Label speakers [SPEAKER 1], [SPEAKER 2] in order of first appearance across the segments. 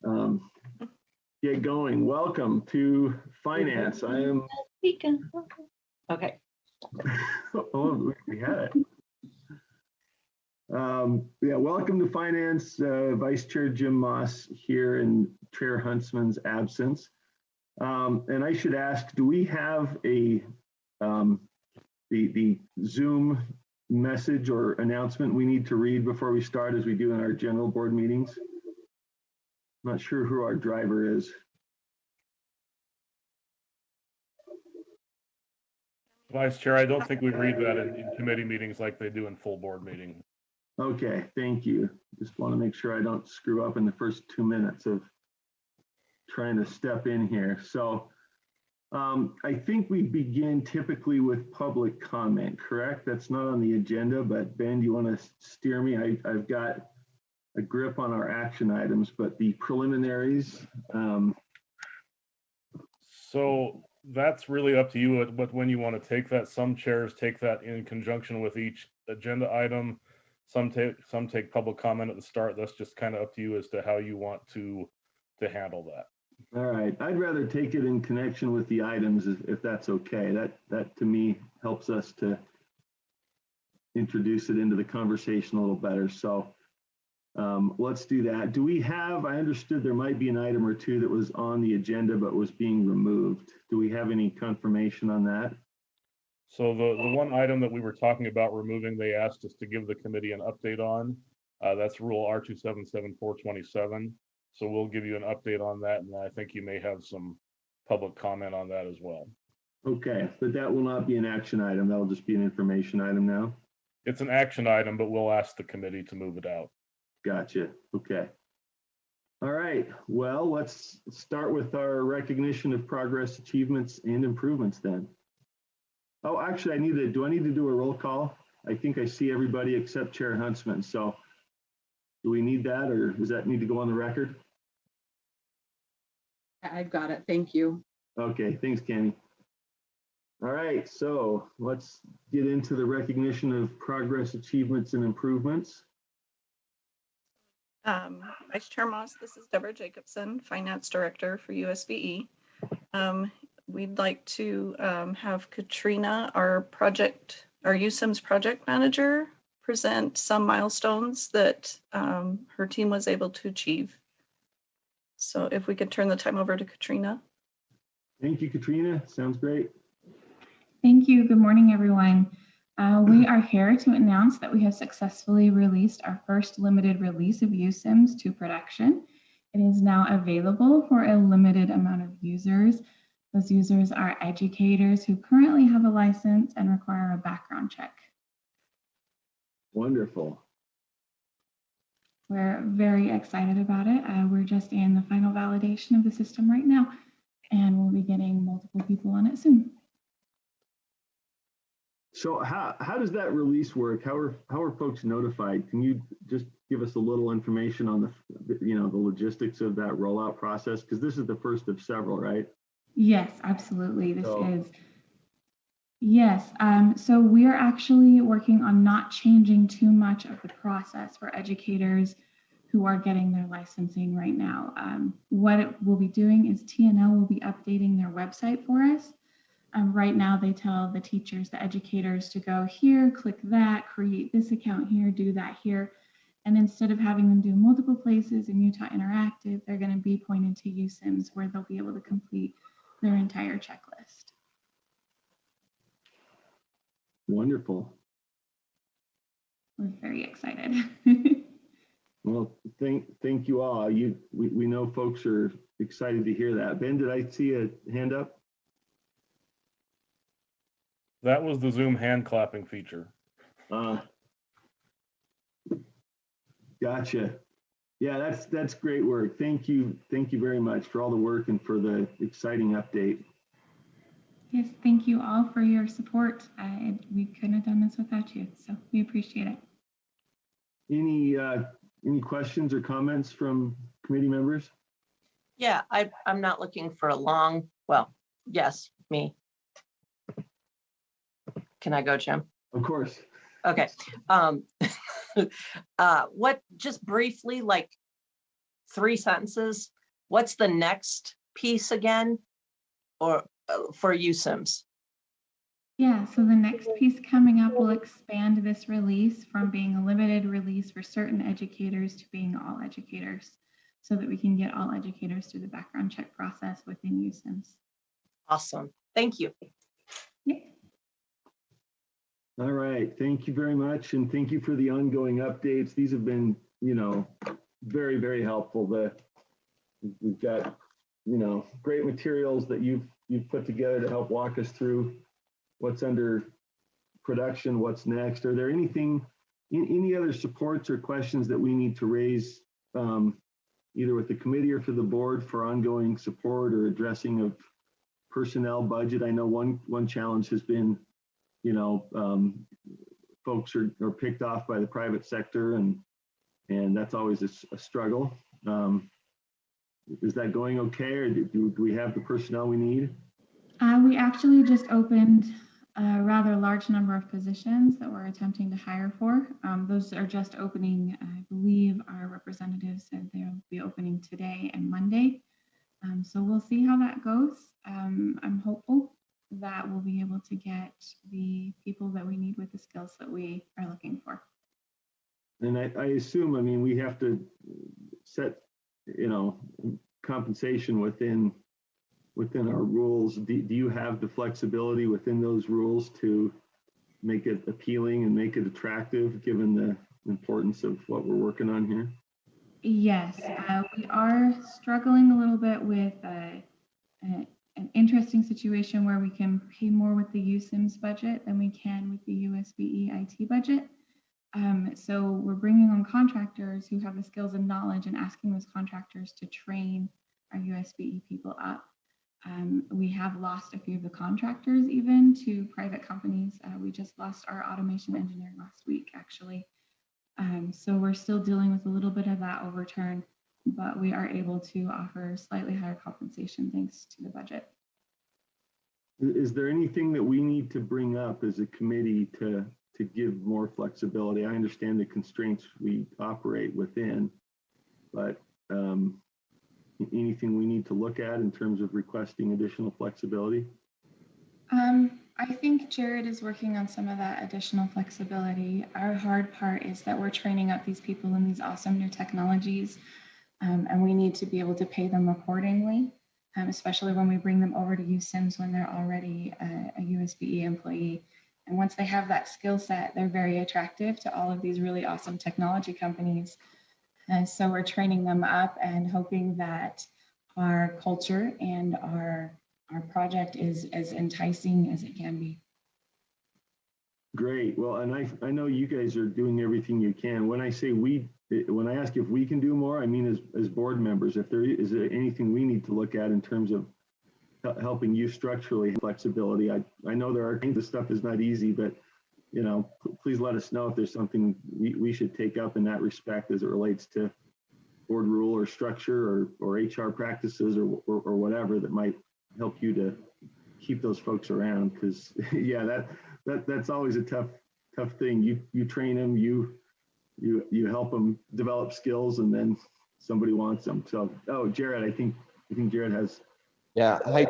[SPEAKER 1] um, get going. Welcome to Finance. I am.
[SPEAKER 2] Okay.
[SPEAKER 1] Oh, we had it. Yeah, welcome to Finance. Vice Chair Jim Moss here in Chair Huntsman's absence. And I should ask, do we have a the Zoom message or announcement we need to read before we start, as we do in our general board meetings? I'm not sure who our driver is.
[SPEAKER 3] Vice Chair, I don't think we read that in committee meetings like they do in full board meeting.
[SPEAKER 1] Okay, thank you. Just want to make sure I don't screw up in the first 2 minutes of trying to step in here. So I think we begin typically with public comment, correct? That's not on the agenda, but Ben, do you want to steer me? I've got a grip on our action items, but the preliminaries.
[SPEAKER 3] So that's really up to you, but when you want to take that, some chairs take that in conjunction with each agenda item. Some take public comment at the start. That's just kind of up to you as to how you want to handle that.
[SPEAKER 1] All right, I'd rather take it in connection with the items if that's okay. That to me helps us to introduce it into the conversation a little better. So let's do that. Do we have, I understood there might be an item or two that was on the agenda but was being removed. Do we have any confirmation on that?
[SPEAKER 3] So the one item that we were talking about removing, they asked us to give the committee an update on. That's Rule R277427. So we'll give you an update on that, and I think you may have some public comment on that as well.
[SPEAKER 1] Okay, but that will not be an action item. That'll just be an information item now.
[SPEAKER 3] It's an action item, but we'll ask the committee to move it out.
[SPEAKER 1] Gotcha. Okay. All right. Well, let's start with our recognition of progress, achievements, and improvements then. Oh, actually, do I need to do a roll call? I think I see everybody except Chair Huntsman. So do we need that, or does that need to go on the record?
[SPEAKER 2] I've got it. Thank you.
[SPEAKER 1] Okay. Thanks, Kenny. All right. So let's get into the recognition of progress, achievements, and improvements.
[SPEAKER 4] Vice Chair Moss, this is Deborah Jacobson, Finance Director for USBE. We'd like to have Katrina, our USIMS project manager, present some milestones that her team was able to achieve. So if we could turn the time over to Katrina.
[SPEAKER 1] Thank you, Katrina. Sounds great.
[SPEAKER 5] Thank you. Good morning, everyone. We are here to announce that we have successfully released our first limited release of USIMS to production. It is now available for a limited amount of users. Those users are educators who currently have a license and require a background check.
[SPEAKER 1] Wonderful.
[SPEAKER 5] We're very excited about it. We're just in the final validation of the system right now, and we'll be getting multiple people on it soon.
[SPEAKER 1] So how does that release work? How are folks notified? Can you just give us a little information on the logistics of that rollout process? Because this is the first of several, right?
[SPEAKER 5] Yes, absolutely. Yes. So we are actually working on not changing too much of the process for educators who are getting their licensing right now. What it will be doing is TNL will be updating their website for us. Right now, they tell the teachers, the educators to go here, click that, create this account here, do that here. And instead of having them do multiple places in Utah Interactive, they're going to be pointed to USIMS where they'll be able to complete their entire checklist.
[SPEAKER 1] Wonderful.
[SPEAKER 5] We're very excited.
[SPEAKER 1] Well, thank you all. We know folks are excited to hear that. Ben, did I see a hand up?
[SPEAKER 3] That was the Zoom hand clapping feature.
[SPEAKER 1] Gotcha. Yeah, that's great work. Thank you very much for all the work and for the exciting update.
[SPEAKER 5] Yes, thank you all for your support. We couldn't have done this without you, so we appreciate it.
[SPEAKER 1] Any questions or comments from committee members?
[SPEAKER 2] Yeah, I'm not looking for a long, well, yes, me. Can I go, Jim?
[SPEAKER 1] Of course.
[SPEAKER 2] Okay. What, just briefly, like 3 sentences. What's the next piece again? Or for USIMS?
[SPEAKER 5] Yeah, so the next piece coming up will expand this release from being a limited release for certain educators to being all educators, so that we can get all educators through the background check process within USIMS.
[SPEAKER 2] Awesome. Thank you.
[SPEAKER 5] Yeah.
[SPEAKER 1] All right, thank you very much, and thank you for the ongoing updates. These have been, very, very helpful. We've got, great materials that you've put together to help walk us through what's under production, what's next. Are there any other supports or questions that we need to raise, either with the committee or for the board for ongoing support or addressing of personnel budget? I know one challenge has been, folks are picked off by the private sector, and that's always a struggle. Is that going okay, or do we have the personnel we need?
[SPEAKER 5] We actually just opened a rather large number of positions that we're attempting to hire for. Those are just opening. I believe our representatives said they'll be opening today and Monday. So we'll see how that goes. I'm hopeful that we'll be able to get the people that we need with the skills that we are looking for.
[SPEAKER 1] And I assume, we have to set, compensation within our rules. Do you have the flexibility within those rules to make it appealing and make it attractive, given the importance of what we're working on here?
[SPEAKER 5] Yes, we are struggling a little bit with an interesting situation where we can pay more with the USIMS budget than we can with the USBE IT budget. So we're bringing on contractors who have the skills and knowledge and asking those contractors to train our USBE people up. We have lost a few of the contractors even to private companies. We just lost our automation engineer last week, actually. So we're still dealing with a little bit of that overturn, but we are able to offer slightly higher compensation thanks to the budget.
[SPEAKER 1] Is there anything that we need to bring up as a committee to give more flexibility? I understand the constraints we operate within, but anything we need to look at in terms of requesting additional flexibility?
[SPEAKER 5] I think Jared is working on some of that additional flexibility. Our hard part is that we're training up these people in these awesome new technologies, and we need to be able to pay them accordingly, especially when we bring them over to USIMS when they're already a USBE employee. And once they have that skill set, they're very attractive to all of these really awesome technology companies. And so we're training them up and hoping that our culture and our project is as enticing as it can be.
[SPEAKER 1] Great. Well, and I know you guys are doing everything you can. When I say when I ask if we can do more, I mean as board members, if there is anything we need to look at in terms of helping you structurally flexibility. I know there are things, this stuff is not easy, but please let us know if there's something we should take up in that respect as it relates to board rule or structure or HR practices or whatever that might help you to keep those folks around. Because yeah, that's always a tough thing. You train them, you help them develop skills, and then somebody wants them. So, Jared, I think Jared has.
[SPEAKER 6] Yeah, hi,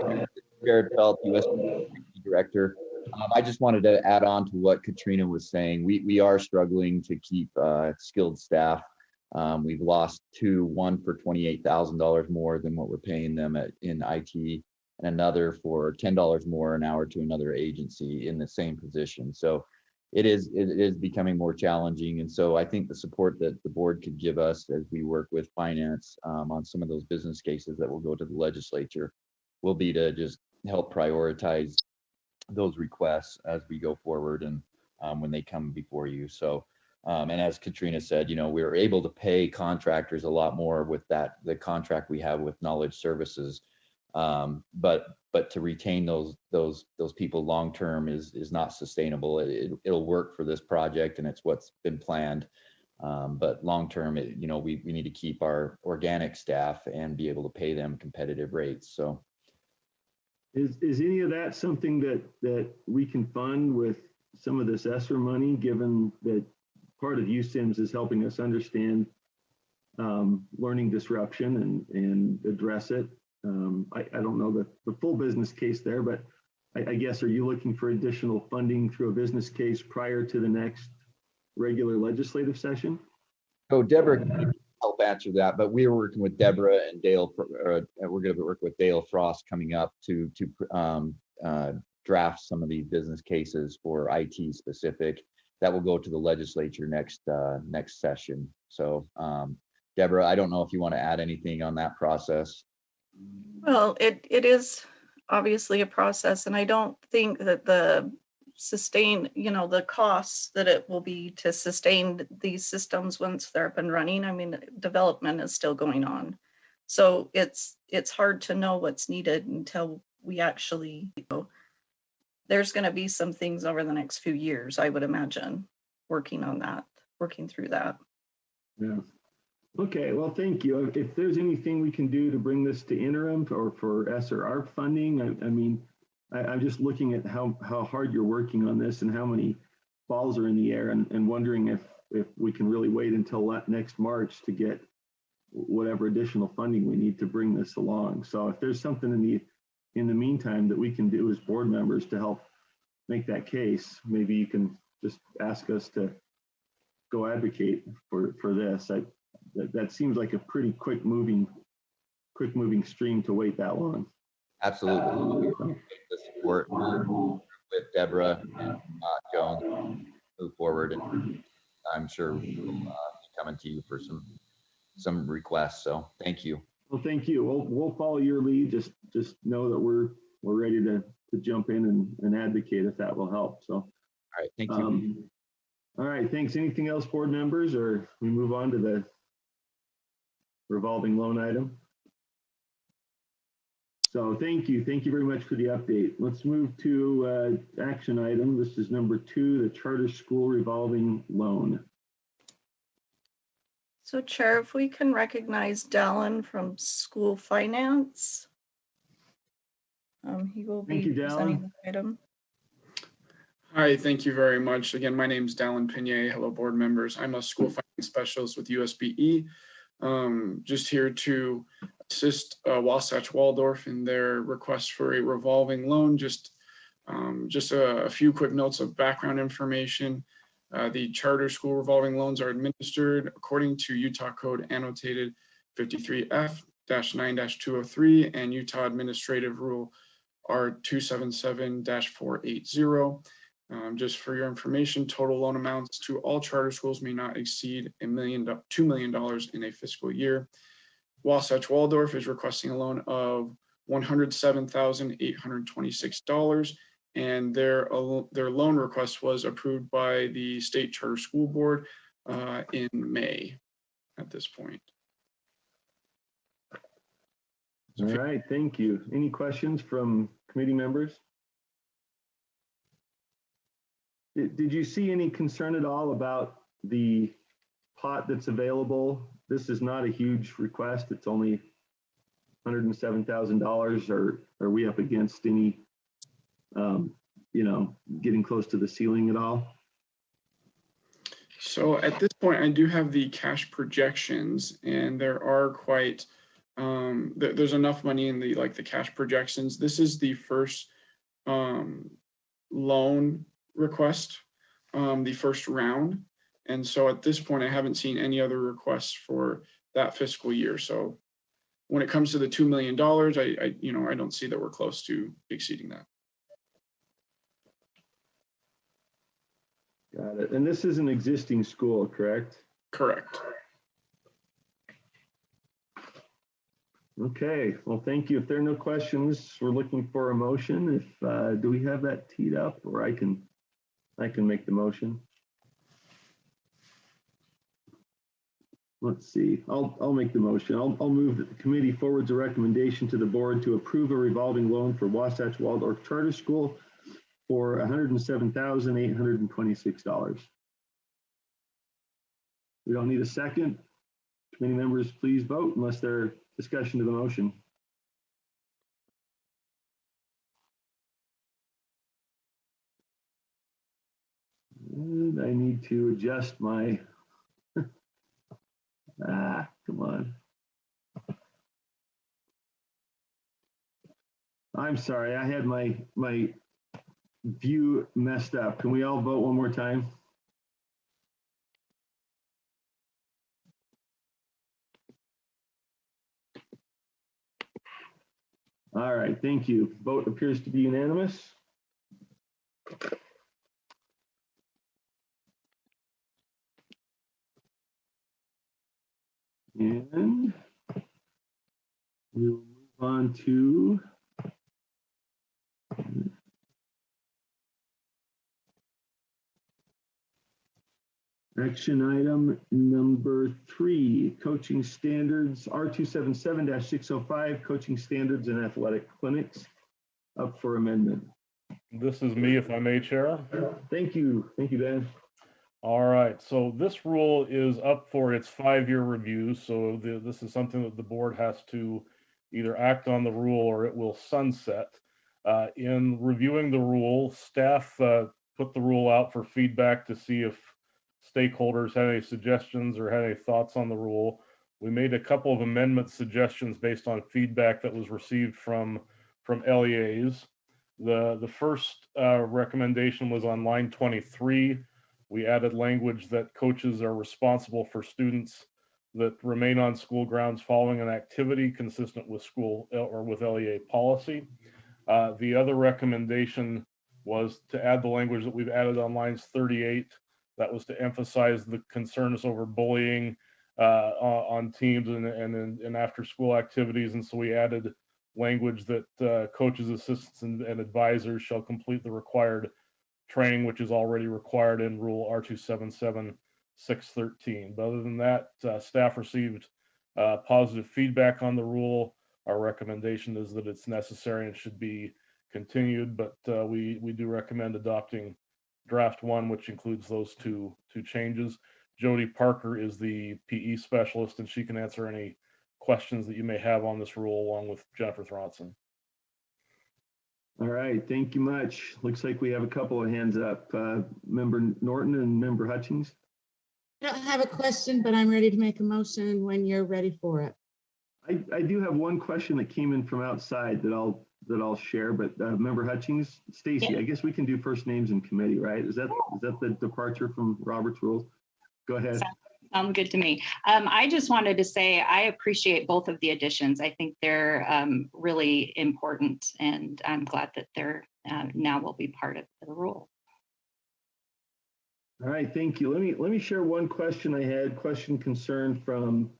[SPEAKER 6] Jared Felt, USBE Director. I just wanted to add on to what Katrina was saying. We are struggling to keep skilled staff. We've lost one for $28,000 more than what we're paying them in IT, and another for $10 more an hour to another agency in the same position. So it is becoming more challenging. And so I think the support that the board could give us as we work with finance on some of those business cases that will go to the legislature will be to just help prioritize those requests as we go forward and when they come before you. So, and as Katrina said, we were able to pay contractors a lot more with the contract we have with Knowledge Services. But to retain those people long term is not sustainable. It'll work for this project and it's what's been planned. But long term, we need to keep our organic staff and be able to pay them competitive rates. So.
[SPEAKER 1] Is any of that something that we can fund with some of this ESSER money, given that part of USIMS is helping us understand learning disruption and address it. I don't know the full business case there, but I guess, are you looking for additional funding through a business case prior to the next regular legislative session?
[SPEAKER 6] So Deborah can help answer that, but we are working with Deborah and Dale. We're going to work with Dale Frost coming up to draft some of these business cases for IT specific that will go to the legislature next session. So Deborah, I don't know if you want to add anything on that process.
[SPEAKER 4] Well, it is obviously a process, and I don't think that the costs that it will be to sustain these systems once they're up and running. I mean, development is still going on. So it's hard to know what's needed until we actually, there's going to be some things over the next few years, I would imagine, working through that.
[SPEAKER 1] Yeah. Okay, well, thank you. If there's anything we can do to bring this to interim or for SRR funding, I'm just looking at how hard you're working on this and how many balls are in the air, and wondering if we can really wait until next March to get whatever additional funding we need to bring this along. So if there's something in the meantime that we can do as board members to help make that case, maybe you can just ask us to go advocate for this. That seems like a pretty quick moving stream to wait that long.
[SPEAKER 6] Absolutely. The support with Deborah and Jones move forward, and I'm sure we'll be coming to you for some requests. So thank you.
[SPEAKER 1] Well, thank you. We'll follow your lead. Just know that we're ready to jump in and advocate if that will help. So,
[SPEAKER 6] All right, thank you.
[SPEAKER 1] All right, thanks. Anything else, board members, or we move on to the revolving loan item? So thank you very much for the update. Let's move to action item. This is number 2, the charter school revolving loan.
[SPEAKER 4] So Chair, if we can recognize Dallin from school finance. He will be presenting the item.
[SPEAKER 7] Hi, thank you very much. Again, my name is Dallin Pinier. Hello, board members. I'm a school finance specialist with USBE. Just here to assist Wasatch Waldorf in their request for a revolving loan. Just a few quick notes of background information. The charter school revolving loans are administered according to Utah Code annotated 53F-9-203 and Utah Administrative Rule R277-480. Just for your information, total loan amounts to all charter schools may not exceed $2 million in a fiscal year. Wasatch Waldorf is requesting a loan of $107,826, and their loan request was approved by the State Charter School Board in May at this point.
[SPEAKER 1] All right, thank you. Any questions from committee members? Did you see any concern at all about the pot that's available? This is not a huge request. It's only $107,000. Are we up against any, getting close to the ceiling at all?
[SPEAKER 7] So at this point, I do have the cash projections, and there are quite, there's enough money in the cash projections. This is the first loan request, the first round. And so at this point, I haven't seen any other requests for that fiscal year. So when it comes to the $2 million, I don't see that we're close to exceeding that.
[SPEAKER 1] Got it. And this is an existing school, correct?
[SPEAKER 7] Correct.
[SPEAKER 1] Okay, well, thank you. If there are no questions, we're looking for a motion. If do we have that teed up, or I can make the motion? Let's see. I'll make the motion. I'll move that the committee forwards a recommendation to the board to approve a revolving loan for Wasatch Waldorf Charter School for $107,826. We don't need a second. Committee members, please vote unless there's discussion to the motion. And I need to adjust my Come on. I'm sorry, I had my view messed up. Can we all vote one more time? All right, thank you. Vote appears to be unanimous. And we'll move on to action item number 3, coaching standards, R277-605, coaching standards in athletic clinics, up for amendment.
[SPEAKER 3] This is me, if I may, Chair.
[SPEAKER 1] Thank you, Dan.
[SPEAKER 3] All right, so this rule is up for its 5-year review. So this is something that the board has to either act on the rule or it will sunset. In reviewing the rule, staff put the rule out for feedback to see if stakeholders had any suggestions or had any thoughts on the rule. We made a couple of amendment suggestions based on feedback that was received from LEAs. The first recommendation was on line 23. We added language that coaches are responsible for students that remain on school grounds following an activity consistent with school or with LEA policy. The other recommendation was to add the language that we've added on lines 38. That was to emphasize the concerns over bullying on teams and in after school activities. And so we added language that coaches, assistants, and advisors shall complete the required training, which is already required in Rule R277-613. But other than that, staff received positive feedback on the rule. Our recommendation is that it's necessary and should be continued, but we do recommend adopting draft 1, which includes those two changes. Jody Parker is the PE specialist, and she can answer any questions that you may have on this rule along with Jennifer Thompson.
[SPEAKER 1] All right, thank you much. Looks like we have a couple of hands up. Member Norton and Member Hutchings.
[SPEAKER 8] I don't have a question, but I'm ready to make a motion when you're ready for it.
[SPEAKER 1] I do have one question that came in from outside that I'll share, but Member Hutchings, Stacy, yeah. I guess we can do first names in committee, right? Is that the departure from Robert's rules? Go ahead.
[SPEAKER 9] Sounds good to me. I just wanted to say I appreciate both of the additions. I think they're really important, and I'm glad that they're now will be part of the rule.
[SPEAKER 1] All right, thank you. Let me share one question I had, concern from,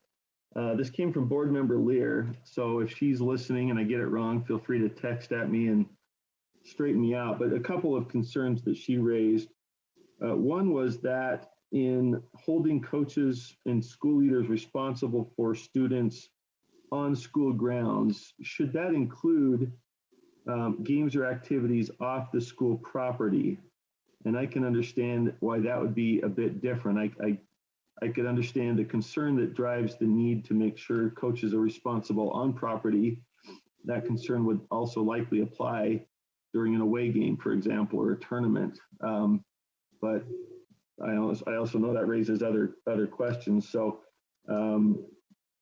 [SPEAKER 1] this came from board member Lear. So if she's listening and I get it wrong, feel free to text at me and straighten me out. But a couple of concerns that she raised. One was that in holding coaches and school leaders responsible for students on school grounds, should that include games or activities off the school property? And I can understand why that would be a bit different. I could understand the concern that drives the need to make sure coaches are responsible on property. That concern would also likely apply during an away game, for example, or a tournament. But I also know that raises other questions. So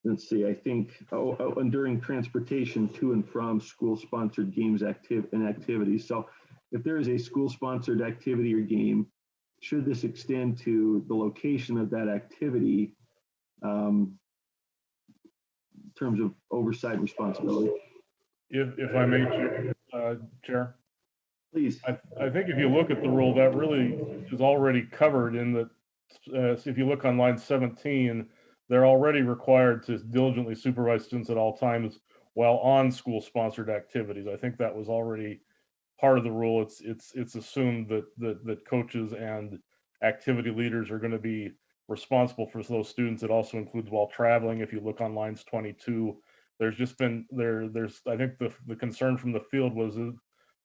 [SPEAKER 1] let's see, I think, and during transportation to and from school-sponsored games and activities. So if there is a school-sponsored activity or game, should this extend to the location of that activity in terms of oversight responsibility?
[SPEAKER 3] If I may, Chair.
[SPEAKER 1] Please.
[SPEAKER 3] I think if you look at the rule, that really is already covered in that. So if you look on line 17, they're already required to diligently supervise students at all times while on school-sponsored activities. I think that was already part of the rule. It's assumed that coaches and activity leaders are going to be responsible for those students. It also includes while traveling. If you look on lines 22, there's just been there's I think the concern from the field was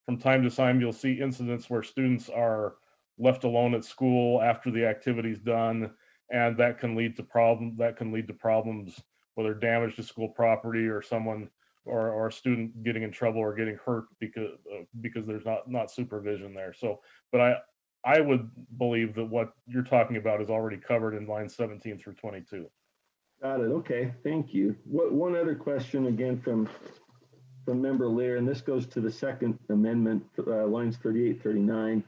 [SPEAKER 3] from time to time you'll see incidents where students are left alone at school after the activity's done, and that can lead to problems, whether damage to school property or someone or a student getting in trouble or getting hurt because there's not supervision there. So, but I would believe that what you're talking about is already covered in lines 17 through 22.
[SPEAKER 1] Got it. Okay, thank you. One other question again from Member Lear, and this goes to the second amendment, lines 38, 39.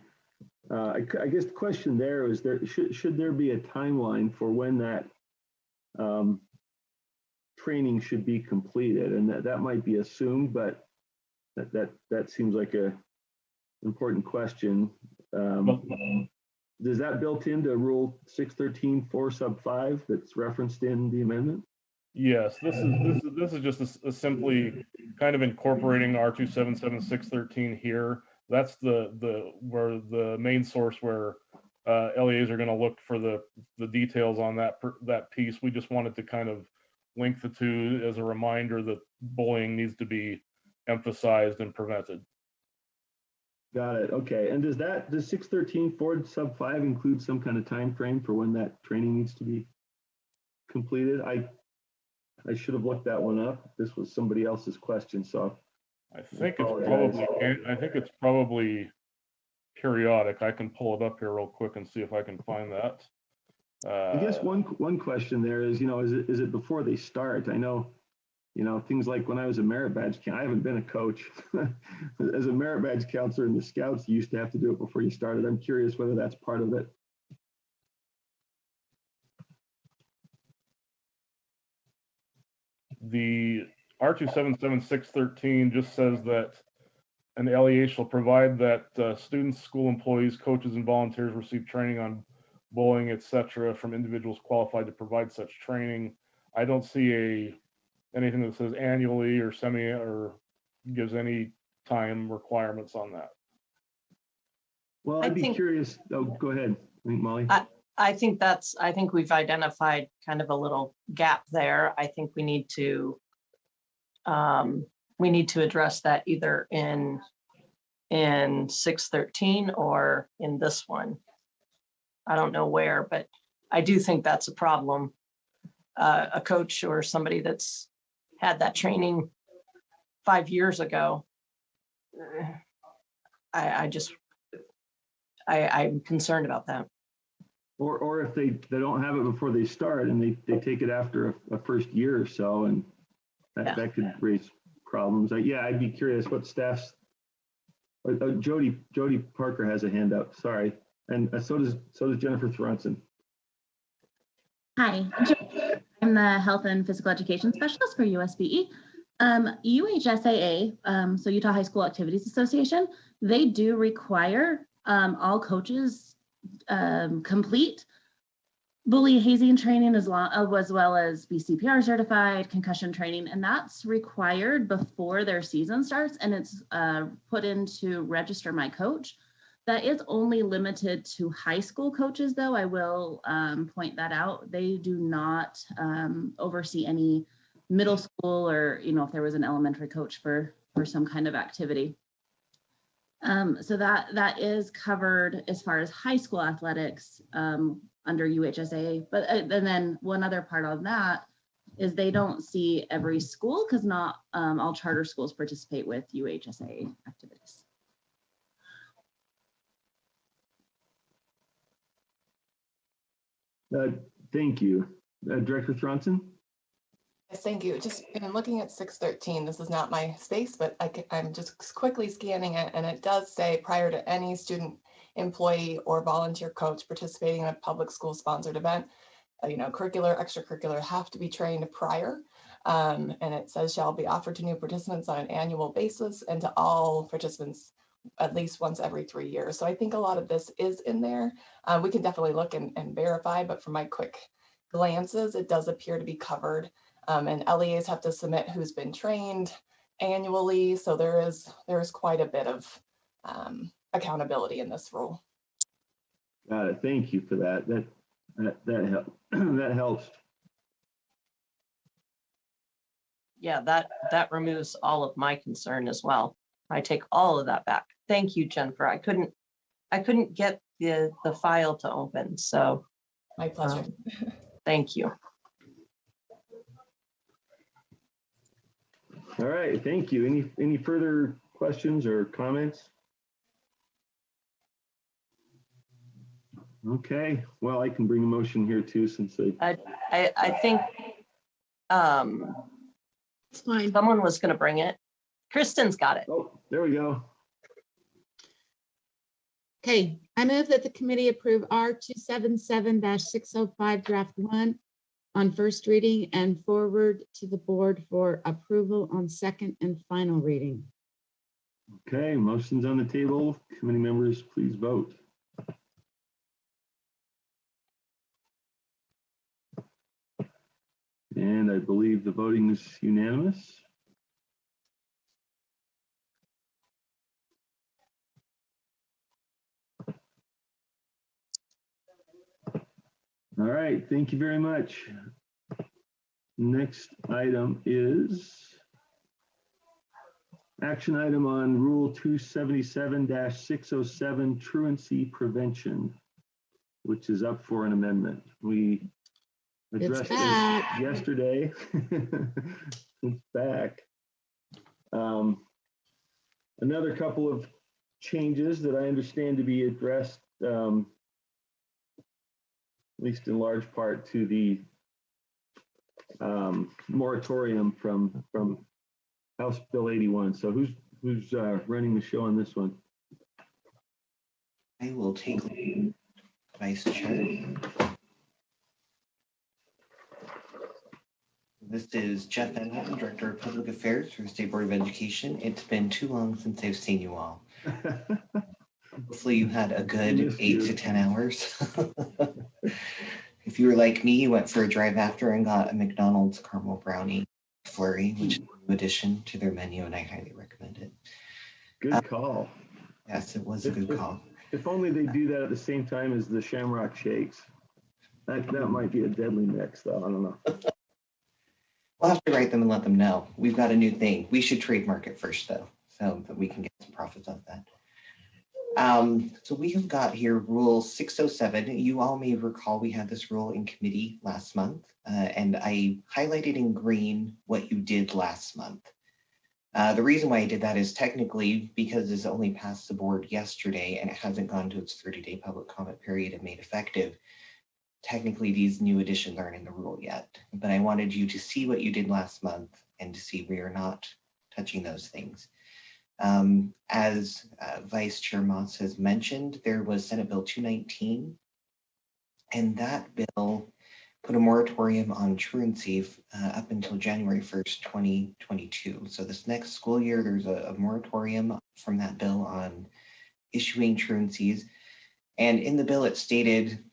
[SPEAKER 1] I guess the question there is, should there be a timeline for when that training should be completed? And that might be assumed, but that seems like a important question. Is that built into Rule 613.4 sub 5 that's referenced in the amendment?
[SPEAKER 3] Yes, this is just a simply kind of incorporating R277-613 here. That's where the main source where LEAs are going to look for the details on that piece. We just wanted to kind of link the two as a reminder that bullying needs to be emphasized and prevented.
[SPEAKER 1] Got it. Okay. And does 613.4 sub 5 include some kind of time frame for when that training needs to be completed? I should have looked that one up. This was somebody else's question, so
[SPEAKER 3] I think it's probably periodic. I can pull it up here real quick and see if I can find that.
[SPEAKER 1] I guess one question there is, is it before they start? I know, things like when I was a merit badge, I haven't been a coach. As a merit badge counselor in the Scouts, you used to have to do it before you started. I'm curious whether that's part of it.
[SPEAKER 3] The R277-613 just says that an LEA shall provide that students, school employees, coaches, and volunteers receive training on bullying, etc., from individuals qualified to provide such training. I don't see anything that says annually or or gives any time requirements on that.
[SPEAKER 1] Well, I'd be curious. Oh, go ahead, Molly.
[SPEAKER 2] I think we've identified kind of a little gap there. I think we need to address that either in 613 or in this one. I don't know where, but I do think that's a problem. A coach or somebody that's had that training 5 years ago, I'm concerned about that.
[SPEAKER 1] Or if they don't have it before they start and they take it after a first year or so, and that could raise problems. I'd be curious what staff's. Jody Parker has a hand up. Sorry, and so does Jennifer Thronson.
[SPEAKER 10] Hi, I'm the Health and Physical Education Specialist for USBE. UHSAA, so Utah High School Activities Association, they do require all coaches complete bully hazing training as well as be CPR certified, concussion training, and that's required before their season starts, and it's put into Register My Coach. That is only limited to high school coaches, though. I will point that out. They do not oversee any middle school or, if there was an elementary coach for some kind of activity. So that is covered as far as high school athletics under UHSA. But and then one other part on that is they don't see every school because not all charter schools participate with UHSA activities.
[SPEAKER 1] Thank you. Director Thronson?
[SPEAKER 11] Yes, thank you. Just looking at 613, this is not my space, but I'm just quickly scanning it, and it does say prior to any student, employee, or volunteer coach participating in a public school sponsored event, curricular, extracurricular have to be trained prior. And it says shall be offered to new participants on an annual basis and to all participants at least once every 3 years. So I think a lot of this is in there. We can definitely look and verify, but from my quick glances, it does appear to be covered. And LEAs have to submit who's been trained annually. So there is quite a bit of accountability in this rule.
[SPEAKER 1] Got it. Thank you for that. That helps.
[SPEAKER 2] Yeah, that removes all of my concern as well. I take all of that back. Thank you, Jennifer. I couldn't get the file to open, so
[SPEAKER 11] my pleasure.
[SPEAKER 2] Thank you.
[SPEAKER 1] All right, thank you. Any further questions or comments? Okay, well, I can bring a motion here too, since
[SPEAKER 2] I think
[SPEAKER 8] It's fine.
[SPEAKER 2] Someone was going to bring it. Kristen's got it.
[SPEAKER 1] Oh, there we go.
[SPEAKER 8] Okay, I move that the committee approve R277-605 draft 1 on first reading and forward to the board for approval on second and final reading.
[SPEAKER 1] Okay, motion's on the table. Committee members, please vote. And I believe the voting is unanimous. All right, thank you very much. Next item is action item on Rule 277-607 Truancy Prevention, which is up for an amendment. We addressed this yesterday. It's back. Another couple of changes that I understand to be addressed, at least in large part, to the moratorium from House Bill 81. So who's running the show on this one?
[SPEAKER 12] I will take Vice Chair. This is Jeff Benham, Director of Public Affairs for the State Board of Education. It's been too long since I've seen you all. Hopefully you had a good 8 to 10 hours. If you were like me, you went for a drive after and got a McDonald's caramel brownie flurry, which is a new addition to their menu, and I highly recommend it.
[SPEAKER 1] Good call.
[SPEAKER 12] Yes, it was a good call.
[SPEAKER 1] If only they do that at the same time as the Shamrock Shakes. That might be a deadly mix, though. I don't know.
[SPEAKER 12] We'll have to write them and let them know. We've got a new thing. We should trademark it first, though, so that we can get some profits off that. So we have got here Rule 607. You all may recall we had this rule in committee last month, and I highlighted in green what you did last month. The reason why I did that is technically because this only passed the board yesterday and it hasn't gone to its 30-day public comment period and made effective. Technically, these new additions aren't in the rule yet, but I wanted you to see what you did last month and to see we are not touching those things. As Vice Chair Moss has mentioned, there was Senate Bill 219, and that bill put a moratorium on truancy up until January 1st, 2022. So this next school year, there's a moratorium from that bill on issuing truancies. And in the bill, it stated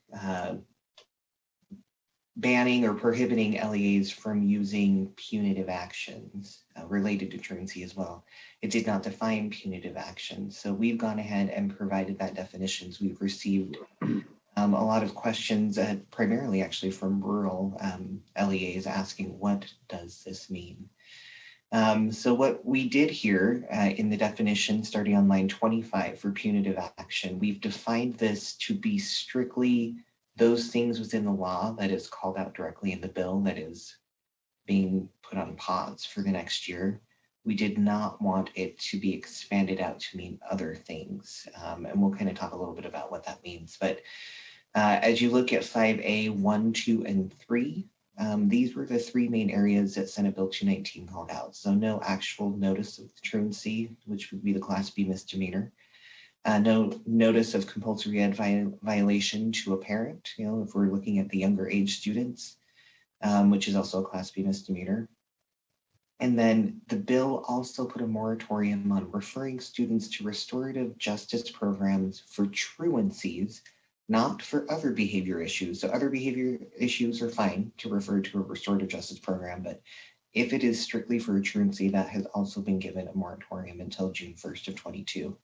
[SPEAKER 12] banning or prohibiting LEAs from using punitive actions related to truancy as well. It did not define punitive actions. So we've gone ahead and provided that definitions. We've received a lot of questions, primarily actually from rural LEAs asking, what does this mean? So what we did here in the definition, starting on line 25 for punitive action, we've defined this to be strictly those things within the law that is called out directly in the bill that is being put on pause for the next year. We did not want it to be expanded out to mean other things. And we'll kind of talk a little bit about what that means. But as you look at 5A, 1, 2, and 3, these were the three main areas that Senate Bill 219 called out. So no actual notice of truancy, which would be the Class B misdemeanor. No notice of compulsory ed violation to a parent, if we're looking at the younger age students, which is also a Class B misdemeanor. And then the bill also put a moratorium on referring students to restorative justice programs for truancies, not for other behavior issues. So other behavior issues are fine to refer to a restorative justice program, but if it is strictly for a truancy, that has also been given a moratorium until June 1st of 22.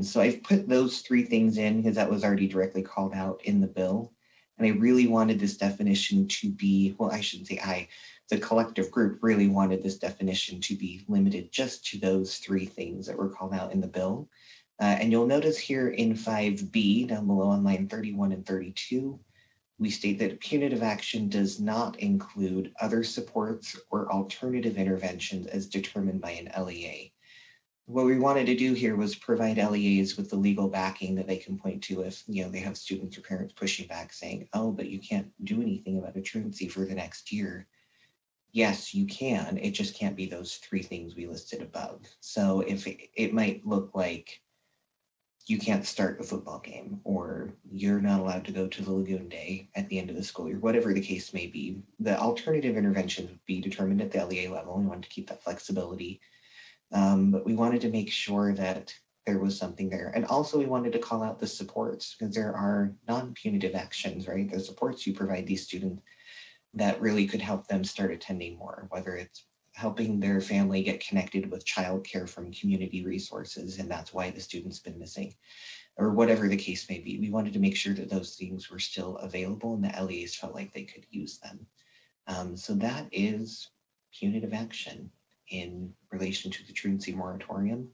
[SPEAKER 12] So I've put those three things in because that was already directly called out in the bill. And I really wanted this definition to be, well, I shouldn't say the collective group really wanted this definition to be limited just to those three things that were called out in the bill. And you'll notice here in 5B, down below on line 31 and 32, we state that punitive action does not include other supports or alternative interventions as determined by an LEA. What we wanted to do here was provide LEAs with the legal backing that they can point to if they have students or parents pushing back saying, oh, but you can't do anything about a truancy for the next year. yes, you can. It just can't be those three things we listed above. So if it might look like you can't start a football game, or you're not allowed to go to the Lagoon Day at the end of the school year, whatever the case may be, the alternative interventions would be determined at the LEA level. We wanted to keep that flexibility. But we wanted to make sure that there was something there. And also we wanted to call out the supports, because there are non-punitive actions, right? The supports you provide these students that really could help them start attending more, whether it's helping their family get connected with childcare from community resources, and that's why the student's been missing, or whatever the case may be. We wanted to make sure that those things were still available and the LEAs felt like they could use them. So that is punitive action in relation to the truancy moratorium.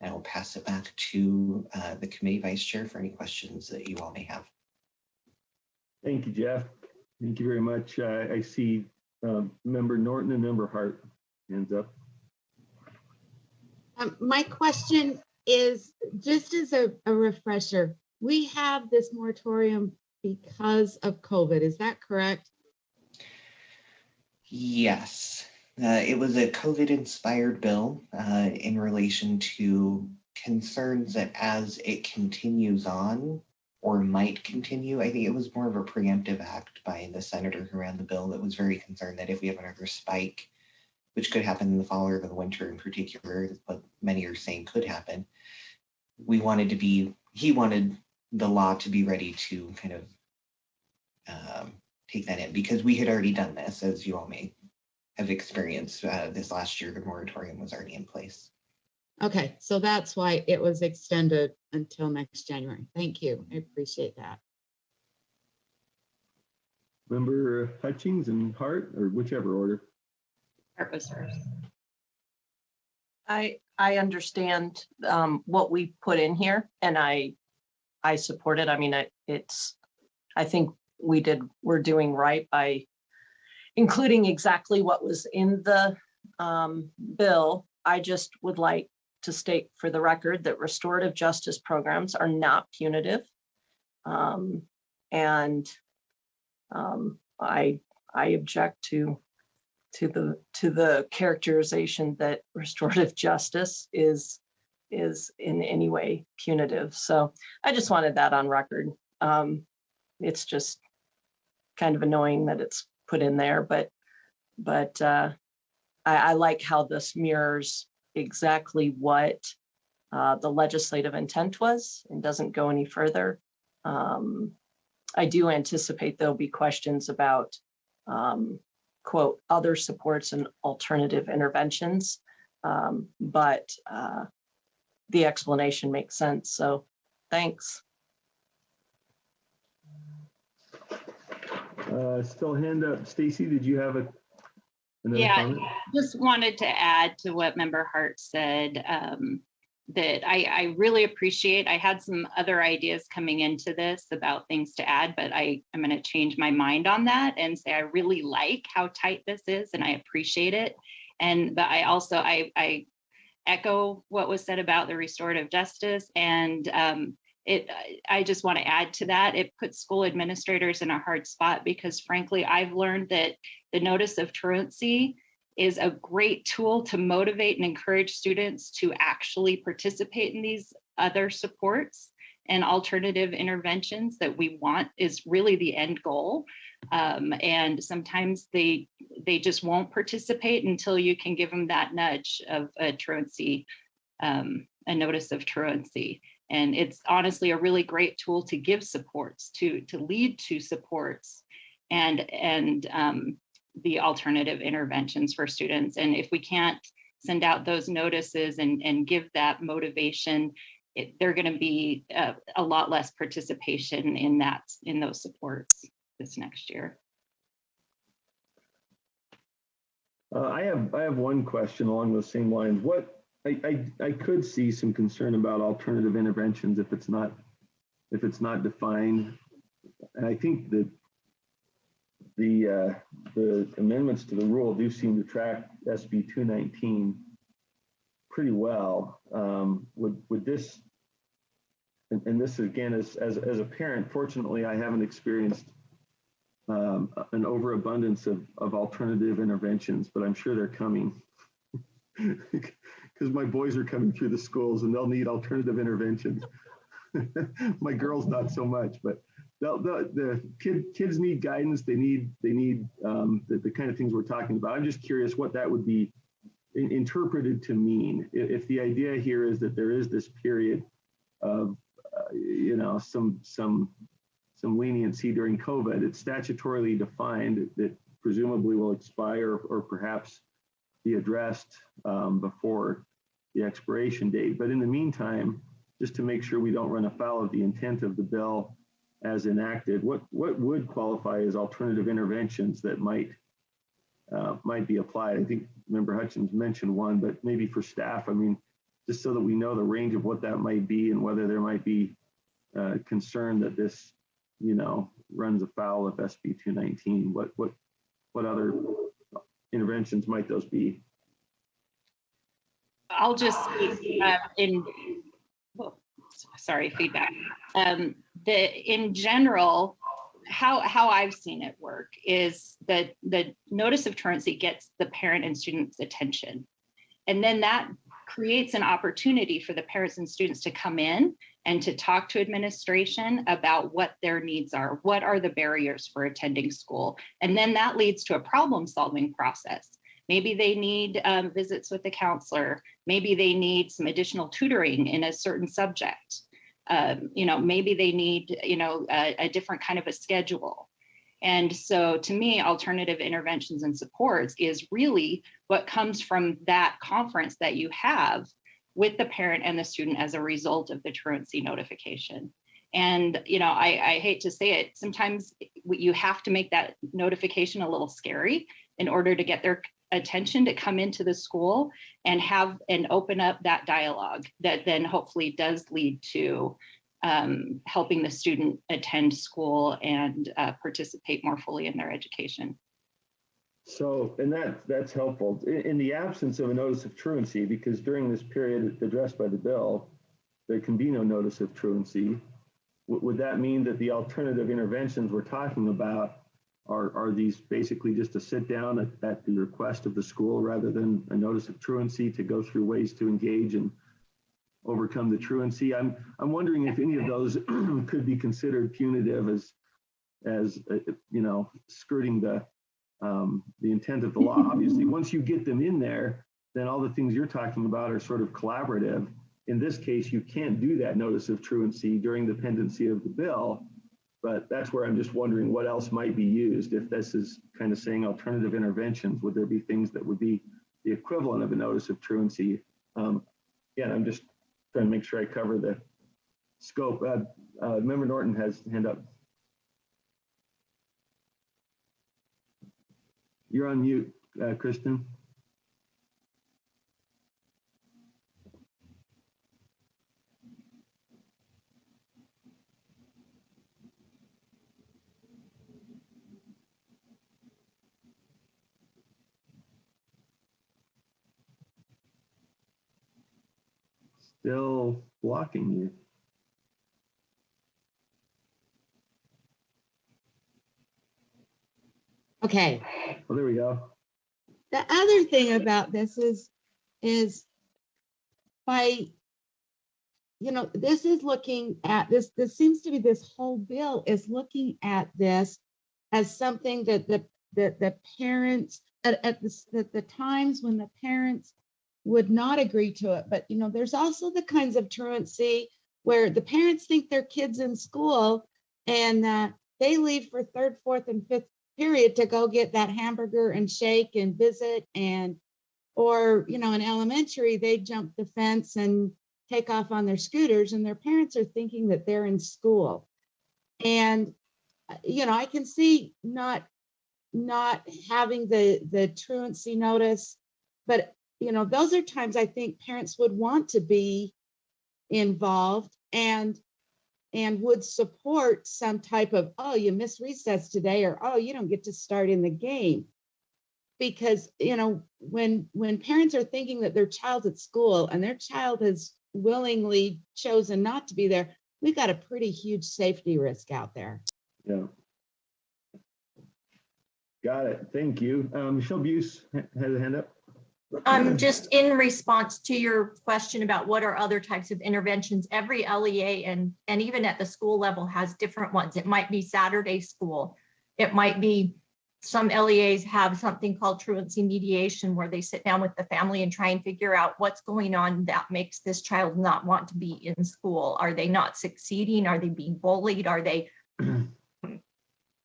[SPEAKER 12] And I will pass it back to the committee vice chair for any questions that you all may have.
[SPEAKER 1] Thank you, Jeff. Thank you very much. I see Member Norton and Member Hart hands up.
[SPEAKER 8] My question is, just as a refresher, we have this moratorium because of COVID, is that correct?
[SPEAKER 12] Yes, it was a COVID-inspired bill in relation to concerns that as it continues on, or might continue. I think it was more of a preemptive act by the senator who ran the bill that was very concerned that if we have another spike, which could happen in the fall or the winter in particular, but many are saying could happen, he wanted the law to be ready to kind of take that in, because we had already done this, as you all may have experienced this last year. The moratorium was already in place.
[SPEAKER 8] Okay, so that's why it was extended until next January. Thank you. I appreciate that.
[SPEAKER 1] Member Hutchings and Hart, or whichever order.
[SPEAKER 9] Hart was first.
[SPEAKER 2] I understand what we put in here, and I support it. I mean, I think we're doing right by including exactly what was in the bill. I just would like to state for the record that restorative justice programs are not punitive. And I object to the characterization that restorative justice is in any way punitive. So I just wanted that on record. It's just kind of annoying that it's put in there, but I like how this mirrors exactly what the legislative intent was and doesn't go any further. I do anticipate there'll be questions about, quote, other supports and alternative interventions, but the explanation makes sense. So thanks.
[SPEAKER 1] Still hand up. Stacy, did you have another comment?
[SPEAKER 9] Just wanted to add to what Member Hart said, that I really appreciate. I had some other ideas coming into this about things to add, but I'm going to change my mind on that and say I really like how tight this is and I appreciate it. But I also I echo what was said about the restorative justice, and I just want to add to that. It puts school administrators in a hard spot because frankly, I've learned that the notice of truancy is a great tool to motivate and encourage students to actually participate in these other supports and alternative interventions that we want is really the end goal. And sometimes they just won't participate until you can give them that nudge of a truancy, a notice of truancy. And it's honestly a really great tool to give supports, to lead to supports and the alternative interventions for students. And if we can't send out those notices and give that motivation, they're going to be a lot less participation in those supports this next year.
[SPEAKER 1] I have one question along those same lines. I could see some concern about alternative interventions if it's not defined, and I think that the amendments to the rule do seem to track SB 219 pretty well. Would this, and this again as a parent, fortunately I haven't experienced an overabundance of alternative interventions, but I'm sure they're coming because my boys are coming through the schools and they'll need alternative interventions. My girls not so much, but the kids need guidance. They need the kind of things we're talking about. I'm just curious what that would be interpreted to mean. If the idea here is that there is this period of some leniency during COVID, it's statutorily defined that presumably will expire or perhaps be addressed before the expiration date. But in the meantime, just to make sure we don't run afoul of the intent of the bill as enacted, what would qualify as alternative interventions that might be applied? I think Member Hutchins mentioned one, but maybe for staff, I mean, just so that we know the range of what that might be and whether there might be concern that this, runs afoul of SB 219. What other interventions might those be?
[SPEAKER 9] I'll just sorry, feedback. In general, how I've seen it work is that the notice of truancy gets the parent and student's attention. And then that creates an opportunity for the parents and students to come in and to talk to administration about what their needs are. What are the barriers for attending school? And then that leads to a problem-solving process. Maybe they need visits with the counselor. Maybe they need some additional tutoring in a certain subject. Maybe they need, a different kind of a schedule. And so to me, alternative interventions and supports is really what comes from that conference that you have with the parent and the student as a result of the truancy notification. And, I hate to say it, sometimes you have to make that notification a little scary in order to get their attention to come into the school and have and open up that dialogue that then hopefully does lead to helping the student attend school and participate more fully in their education.
[SPEAKER 1] So, and that's helpful. In the absence of a notice of truancy, because during this period addressed by the bill, there can be no notice of truancy. Would that mean that the alternative interventions we're talking about are these basically just to sit down at the request of the school rather than a notice of truancy to go through ways to engage and overcome the truancy? I'm wondering if any of those could be considered punitive as skirting the intent of the law. Obviously, once you get them in there, then all the things you're talking about are sort of collaborative. In this case, you can't do that notice of truancy during the pendency of the bill, but that's where I'm just wondering what else might be used. If this is kind of saying alternative interventions, would there be things that would be the equivalent of a notice of truancy? I'm just trying to make sure I cover the scope. Member Norton has hand up. You're on mute, Kristen. Still blocking you.
[SPEAKER 8] Okay.
[SPEAKER 1] Well, there we go.
[SPEAKER 8] The other thing about this is by, this is looking at this seems to be this whole bill is looking at this as something that the parents at the times when the parents would not agree to it. But, there's also the kinds of truancy where the parents think their kid's in school and they leave for third, fourth, and fifth period to go get that hamburger and shake and visit or in elementary, they jump the fence and take off on their scooters and their parents are thinking that they're in school. And, I can see not having the truancy notice, but, those are times I think parents would want to be involved and would support some type of, oh, you missed recess today, or, oh, you don't get to start in the game. Because, when parents are thinking that their child's at school and their child has willingly chosen not to be there, we've got a pretty huge safety risk out there.
[SPEAKER 1] Yeah. Got it. Thank you. Michelle Buse has a hand up.
[SPEAKER 13] Just in response to your question about what are other types of interventions, every LEA and even at the school level has different ones. It might be Saturday school. It might be, some LEAs have something called truancy mediation, where they sit down with the family and try and figure out what's going on that makes this child not want to be in school. Are they not succeeding? Are they being bullied? Are they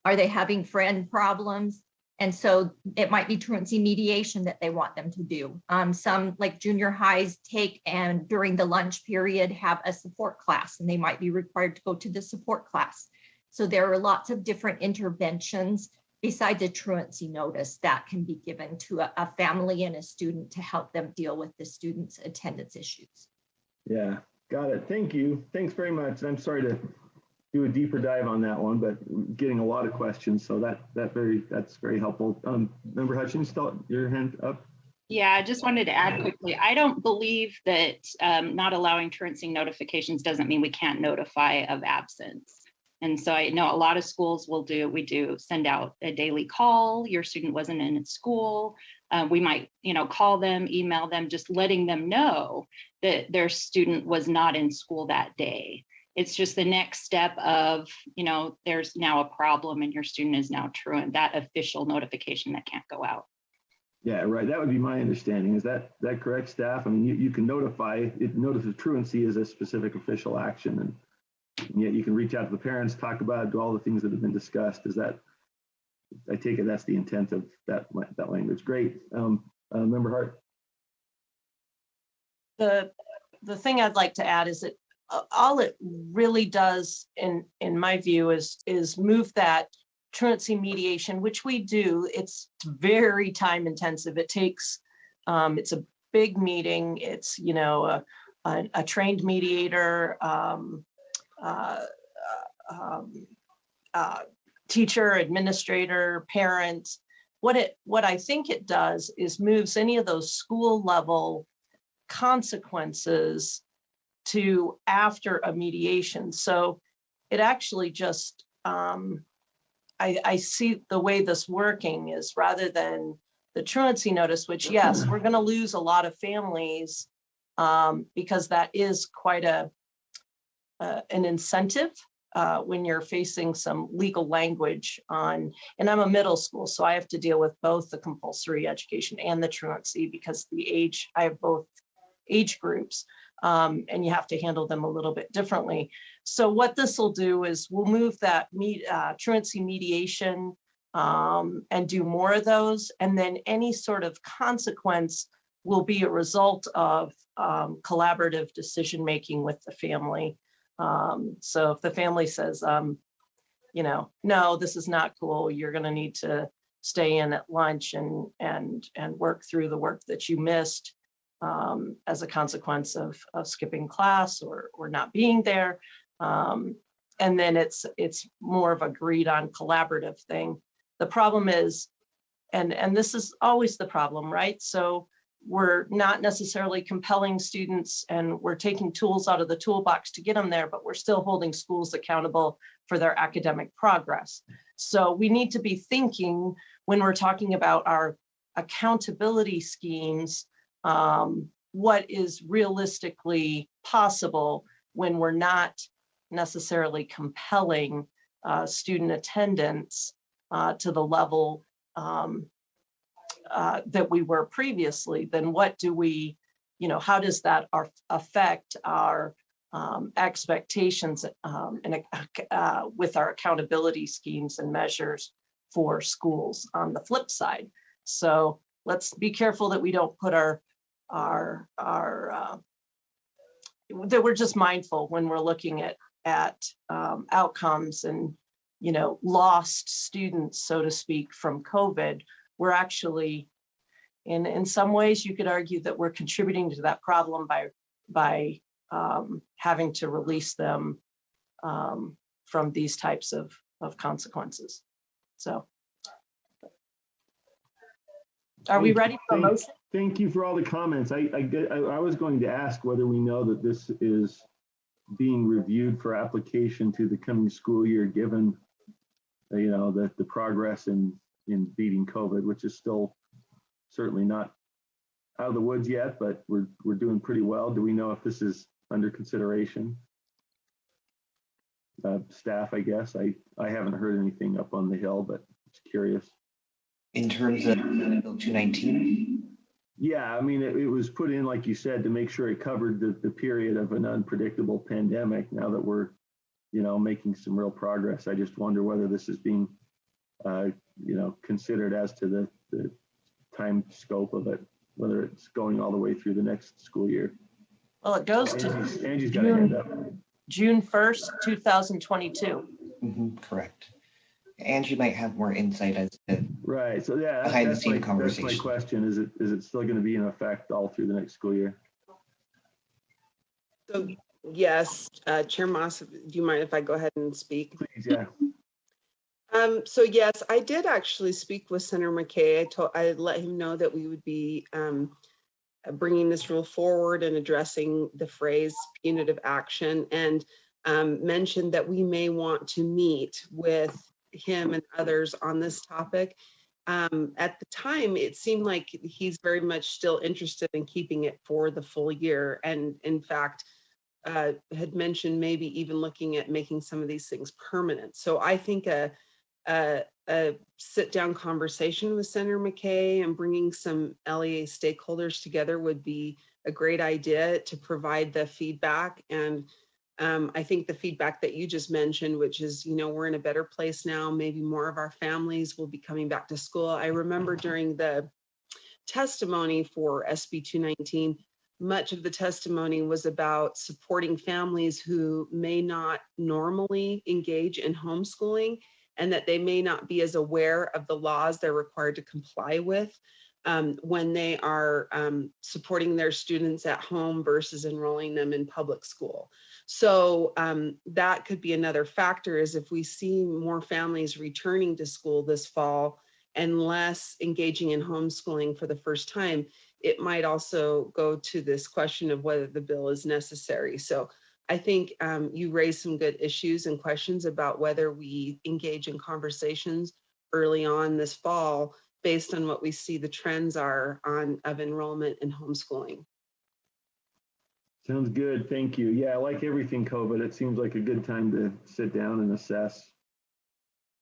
[SPEAKER 13] having friend problems? And so it might be truancy mediation that they want them to do. Some, like junior highs, take and during the lunch period have a support class, and they might be required to go to the support class. So there are lots of different interventions besides a truancy notice that can be given to a family and a student to help them deal with the student's attendance issues.
[SPEAKER 1] Yeah, got it. Thank you. Thanks very much. I'm sorry to do a deeper dive on that one, but getting a lot of questions, so that's very helpful. Member Hutchins, still your hand up.
[SPEAKER 9] Yeah, I just wanted to add quickly. I don't believe that not allowing truancy notifications doesn't mean we can't notify of absence. And so I know a lot of schools we do send out a daily call. Your student wasn't in school. We might, call them, email them, just letting them know that their student was not in school that day. It's just the next step of, there's now a problem and your student is now truant, that official notification that can't go out.
[SPEAKER 1] Yeah, right. That would be my understanding. Is that correct, staff? I mean, you can notify it. Notice of truancy is a specific official action, and yet you can reach out to the parents, talk about it, do all the things that have been discussed. Is that? I take it that's the intent of that language. Great. Member Hart.
[SPEAKER 2] The thing I'd like to add is that all it really does, in my view, is move that truancy mediation, which we do. It's very time intensive. It takes, it's a big meeting. It's, a trained mediator, teacher, administrator, parent. What I think it does is moves any of those school level consequences to after a mediation. So it actually just, I see the way this working is, rather than the truancy notice, which yes, we're going to lose a lot of families because that is quite an incentive when you're facing some legal language on, and I'm a middle school, so I have to deal with both the compulsory education and the truancy because I have both age groups. And you have to handle them a little bit differently. So what this will do is we'll move that truancy mediation and do more of those. And then any sort of consequence will be a result of collaborative decision-making with the family. So if the family says, no, this is not cool, you're gonna need to stay in at lunch and work through the work that you missed, as a consequence of skipping class or not being there. And then it's more of agreed on collaborative thing. The problem is, and this is always the problem, right? So we're not necessarily compelling students and we're taking tools out of the toolbox to get them there, but we're still holding schools accountable for their academic progress. So we need to be thinking when we're talking about our accountability schemes, what is realistically possible when we're not necessarily compelling student attendance to the level that we were previously. Then what do we, how does that affect our expectations and with our accountability schemes and measures for schools on the flip side? So let's be careful that we don't put that we're just mindful when we're looking at outcomes and lost students, so to speak, from COVID. We're actually, in some ways, you could argue that we're contributing to that problem by having to release them from these types of consequences. So, are we ready for a motion?
[SPEAKER 1] Thank you for all the comments. I was going to ask whether we know that this is being reviewed for application to the coming school year, given the progress in in beating COVID, which is still certainly not out of the woods yet, but we're doing pretty well. Do we know if this is under consideration? Staff, I guess. I haven't heard anything up on the Hill, but just curious.
[SPEAKER 12] In terms of Bill 219?
[SPEAKER 1] Yeah, I mean, it was put in, like you said, to make sure it covered the period of an unpredictable pandemic. Now that we're, making some real progress, I just wonder whether this is being, considered as to the time scope of it, whether it's going all the way through the next school year.
[SPEAKER 2] Well, it goes to
[SPEAKER 1] Angie's got a hand up.
[SPEAKER 2] June 1st, 2022.
[SPEAKER 12] Correct. Angie might have more insight as to
[SPEAKER 1] right. So yeah,
[SPEAKER 12] behind the scene conversation.
[SPEAKER 1] That's my question. Is it still going to be in effect all through the next school year?
[SPEAKER 14] So yes, Chair Moss, do you mind if I go ahead and speak?
[SPEAKER 1] Please, yeah.
[SPEAKER 14] So yes, I did actually speak with Senator McKay. I let him know that we would be bringing this rule forward and addressing the phrase punitive action, and mentioned that we may want to meet with him and others on this topic. At the time, it seemed like he's very much still interested in keeping it for the full year, and in fact, had mentioned maybe even looking at making some of these things permanent. So I think a sit-down conversation with Senator McKay and bringing some LEA stakeholders together would be a great idea to provide the feedback. And I think the feedback that you just mentioned, which is, we're in a better place now, maybe more of our families will be coming back to school. I remember during the testimony for SB 219, much of the testimony was about supporting families who may not normally engage in homeschooling, and that they may not be as aware of the laws they're required to comply with when they are supporting their students at home versus enrolling them in public school. So that could be another factor, is if we see more families returning to school this fall and less engaging in homeschooling for the first time, it might also go to this question of whether the bill is necessary. So I think you raised some good issues and questions about whether we engage in conversations early on this fall based on what we see the trends are of enrollment in homeschooling.
[SPEAKER 1] Sounds good. Thank you. Yeah, like everything COVID, it seems like a good time to sit down and assess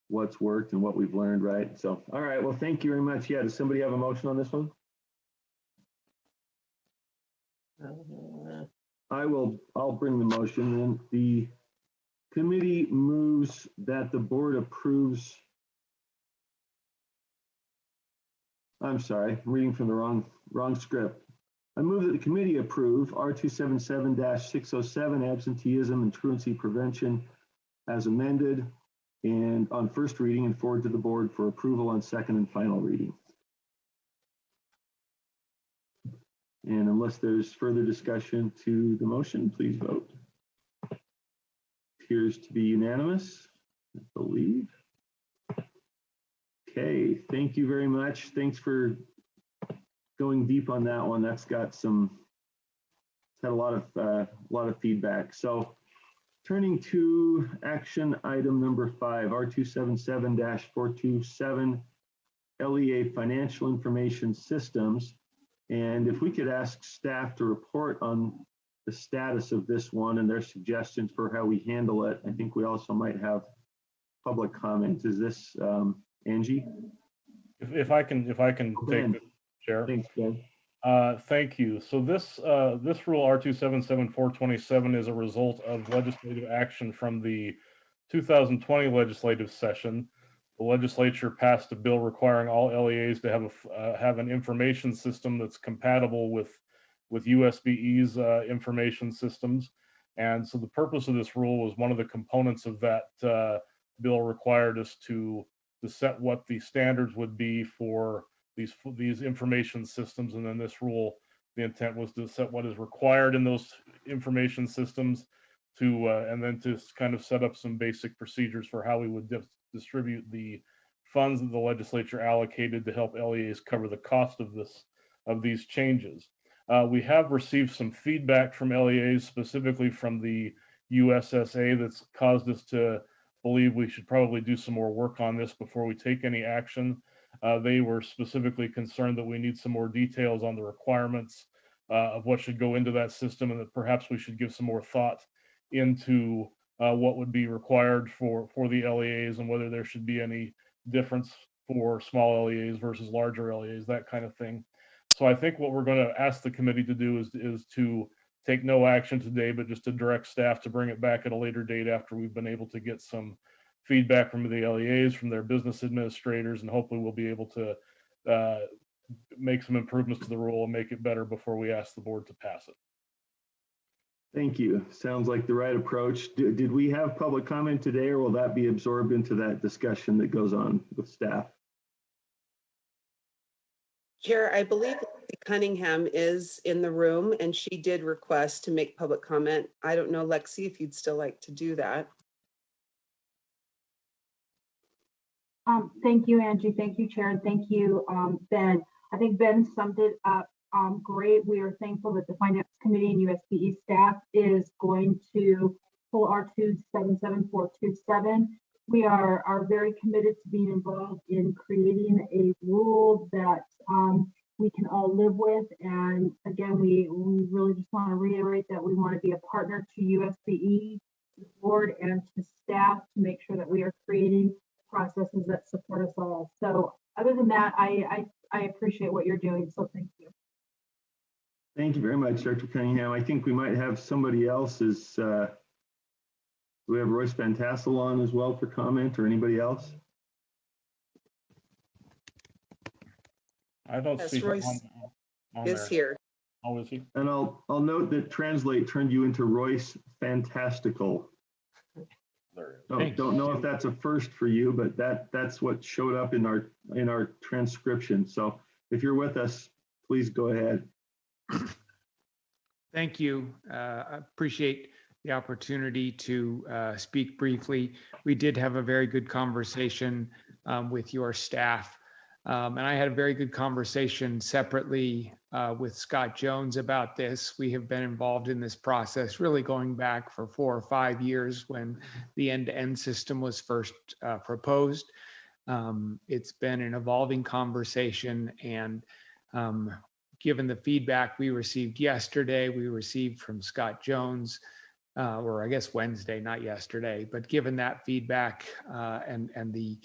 [SPEAKER 1] what's worked and what we've learned, right? So, all right. Well, thank you very much. Yeah, does somebody have a motion on this one? I'll bring the motion in. The committee moves that the board approves. I'm sorry, I'm reading from the wrong script. I move that the committee approve R277-607 absenteeism and truancy prevention as amended and on first reading and forward to the board for approval on second and final reading. And unless there's further discussion to the motion, please vote. Appears to be unanimous, I believe. Okay, thank you very much. Thanks for going deep on that one. That's got had a lot of feedback. So turning to action item number 5, R277-427 LEA financial information systems. And if we could ask staff to report on the status of this one and their suggestions for how we handle it. I think we also might have public comments. Is this Angie?
[SPEAKER 3] If I can take the chair.
[SPEAKER 1] Thanks, Ben.
[SPEAKER 3] Thank you. So this rule R277-427 is a result of legislative action from the 2020 legislative session. The legislature passed a bill requiring all LEAs to have an information system that's compatible with USBE's information systems. And so the purpose of this rule was one of the components of that bill required us to set what the standards would be for these information systems. And then this rule, the intent was to set what is required in those information systems and then to kind of set up some basic procedures for how we would distribute the funds that the legislature allocated to help LEAs cover the cost of these changes. We have received some feedback from LEAs, specifically from the USSA, that's caused us to believe we should probably do some more work on this before we take any action. They were specifically concerned that we need some more details on the requirements of what should go into that system, and that perhaps we should give some more thought into what would be required for the LEAs and whether there should be any difference for small LEAs versus larger LEAs, that kind of thing. So I think what we're going to ask the committee to do is to take no action today, but just to direct staff to bring it back at a later date after we've been able to get some feedback from the LEAs, from their business administrators, and hopefully we'll be able to make some improvements to the rule and make it better before we ask the board to pass it.
[SPEAKER 1] Thank you. Sounds like the right approach. Did we have public comment today, or will that be absorbed into that discussion that goes on with staff?
[SPEAKER 14] Chair, I believe Cunningham is in the room and she did request to make public comment. I don't know, Lexi, if you'd still like to do that.
[SPEAKER 15] Thank you, Angie. Thank you, Chair. And thank you, Ben. I think Ben summed it up great. We are thankful that the Finance Committee and USBE staff is going to pull R277427. We are very committed to being involved in creating a rule that we can all live with. And again, we really just want to reiterate that we want to be a partner to USBE, the board, and to staff to make sure that we are creating processes that support us all. So other than that, I appreciate what you're doing. So thank you.
[SPEAKER 1] Thank you very much, Dr. Cunningham. I think we might have somebody else. Do we have Royce Van Tassel on as well for comment, or anybody else?
[SPEAKER 3] I don't see
[SPEAKER 14] Royce
[SPEAKER 3] on
[SPEAKER 14] is
[SPEAKER 3] there.
[SPEAKER 14] here.
[SPEAKER 3] Oh, is he?
[SPEAKER 1] And I'll note that Translate turned you into Royce Fantastical. Don't know if that's a first for you, but that's what showed up in our transcription. So if you're with us, please go ahead.
[SPEAKER 16] Thank you. I appreciate the opportunity to speak briefly. We did have a very good conversation with your staff. And I had a very good conversation separately with Scott Jones about this. We have been involved in this process really going back for 4 or 5 years when the end-to-end system was first proposed. It's been an evolving conversation, and given the feedback we received yesterday, we received from Scott Jones, or I guess Wednesday, not yesterday, but given that feedback and the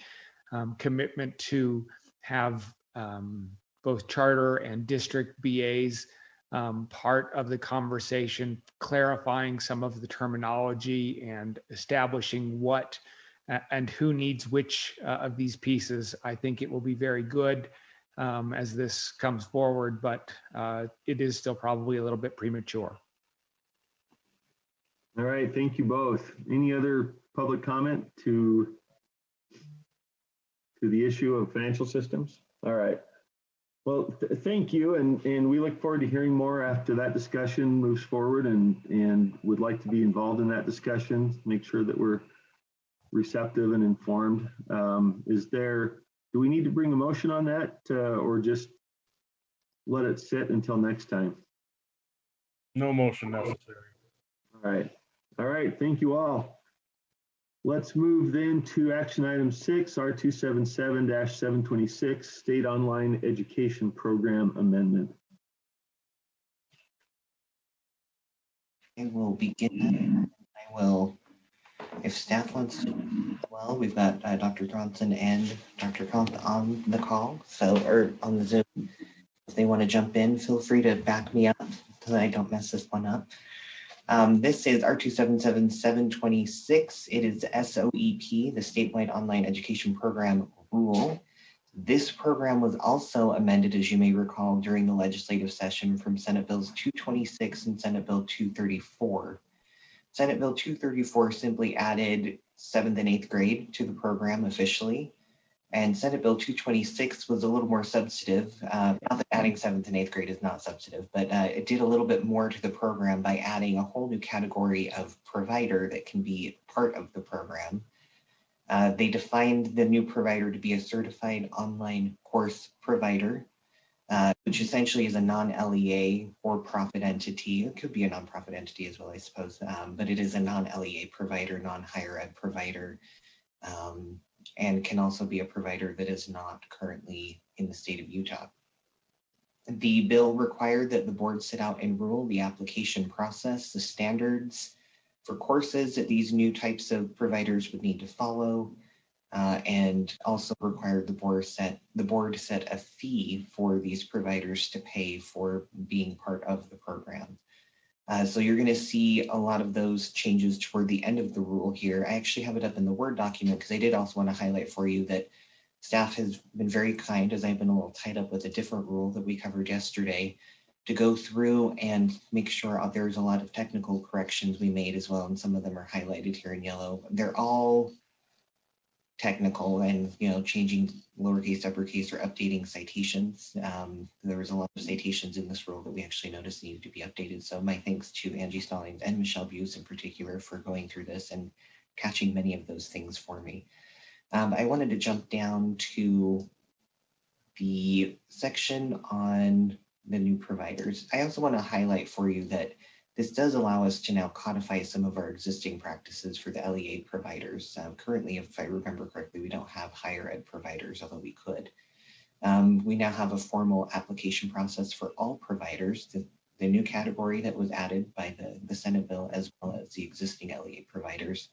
[SPEAKER 16] commitment to have both charter and district BAs part of the conversation, clarifying some of the terminology and establishing what and who needs which of these pieces, I think it will be very good as this comes forward, but it is still probably a little bit premature.
[SPEAKER 1] All right, thank you both. Any other public comment to the issue of financial systems? All right. Well, thank you, and we look forward to hearing more after that discussion moves forward, and would like to be involved in that discussion, make sure that we're receptive and informed. Do we need to bring a motion on that, or just let it sit until next time?
[SPEAKER 3] No motion necessary.
[SPEAKER 1] All right, thank you all. Let's move then to action item 6, R277-726, State Online Education Program Amendment.
[SPEAKER 12] I will begin. I will, if staff wants to, well, we've got Dr. Thompson and Dr. Kant on the call, or on the Zoom. If they want to jump in, feel free to back me up so that I don't mess this one up. This is R277-726. It is SOEP, the Statewide Online Education Program Rule. This program was also amended, as you may recall, during the legislative session from Senate Bills 226 and Senate Bill 234. Senate Bill 234 simply added 7th and 8th grade to the program officially. And Senate Bill 226 was a little more substantive. Not that adding 7th and 8th grade is not substantive, but it did a little bit more to the program by adding a whole new category of provider that can be part of the program. They defined the new provider to be a certified online course provider, which essentially is a non-LEA or profit entity. It could be a nonprofit entity as well, I suppose, but it is a non-LEA provider, non-higher ed provider. and can also be a provider that is not currently in the state of Utah. The bill required that the board set out and rule the application process, the standards for courses that these new types of providers would need to follow, and also required the board set a fee for these providers to pay for being part of the program. So you're going to see a lot of those changes toward the end of the rule here. I actually have it up in the Word document because I did also want to highlight for you that staff has been very kind, as I've been a little tied up with a different rule that we covered yesterday, to go through and make sure there's a lot of technical corrections we made as well, and some of them are highlighted here in yellow. They're all technical and, changing lowercase, uppercase, or updating citations. There was a lot of citations in this rule that we actually noticed needed to be updated. So my thanks to Angie Stallings and Michelle Buse in particular for going through this and catching many of those things for me. I wanted to jump down to the section on the new providers. I also want to highlight for you that this does allow us to now codify some of our existing practices for the LEA providers. Currently, if I remember correctly, we don't have higher ed providers, although we could. We now have a formal application process for all providers, the new category that was added by the Senate bill, as well as the existing LEA providers.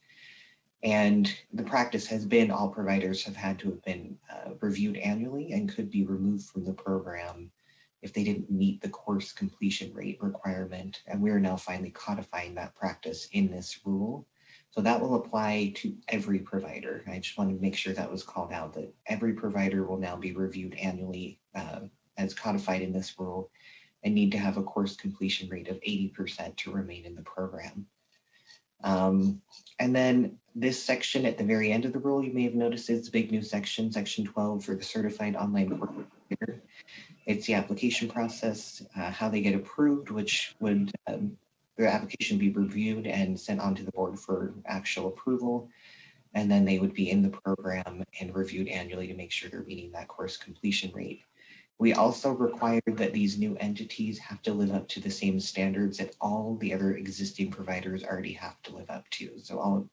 [SPEAKER 12] And the practice has been all providers have had to have been reviewed annually and could be removed from the program if they didn't meet the course completion rate requirement. And we're now finally codifying that practice in this rule. So that will apply to every provider. I just wanted to make sure that was called out, that every provider will now be reviewed annually as codified in this rule and need to have a course completion rate of 80% to remain in the program. And then this section at the very end of the rule, you may have noticed it's a big new section, section 12 for the certified online course provider. It's the application process, how they get approved, which would their application be reviewed and sent on to the board for actual approval. And then they would be in the program and reviewed annually to make sure they're meeting that course completion rate. We also required that these new entities have to live up to the same standards that all the other existing providers already have to live up to. So all of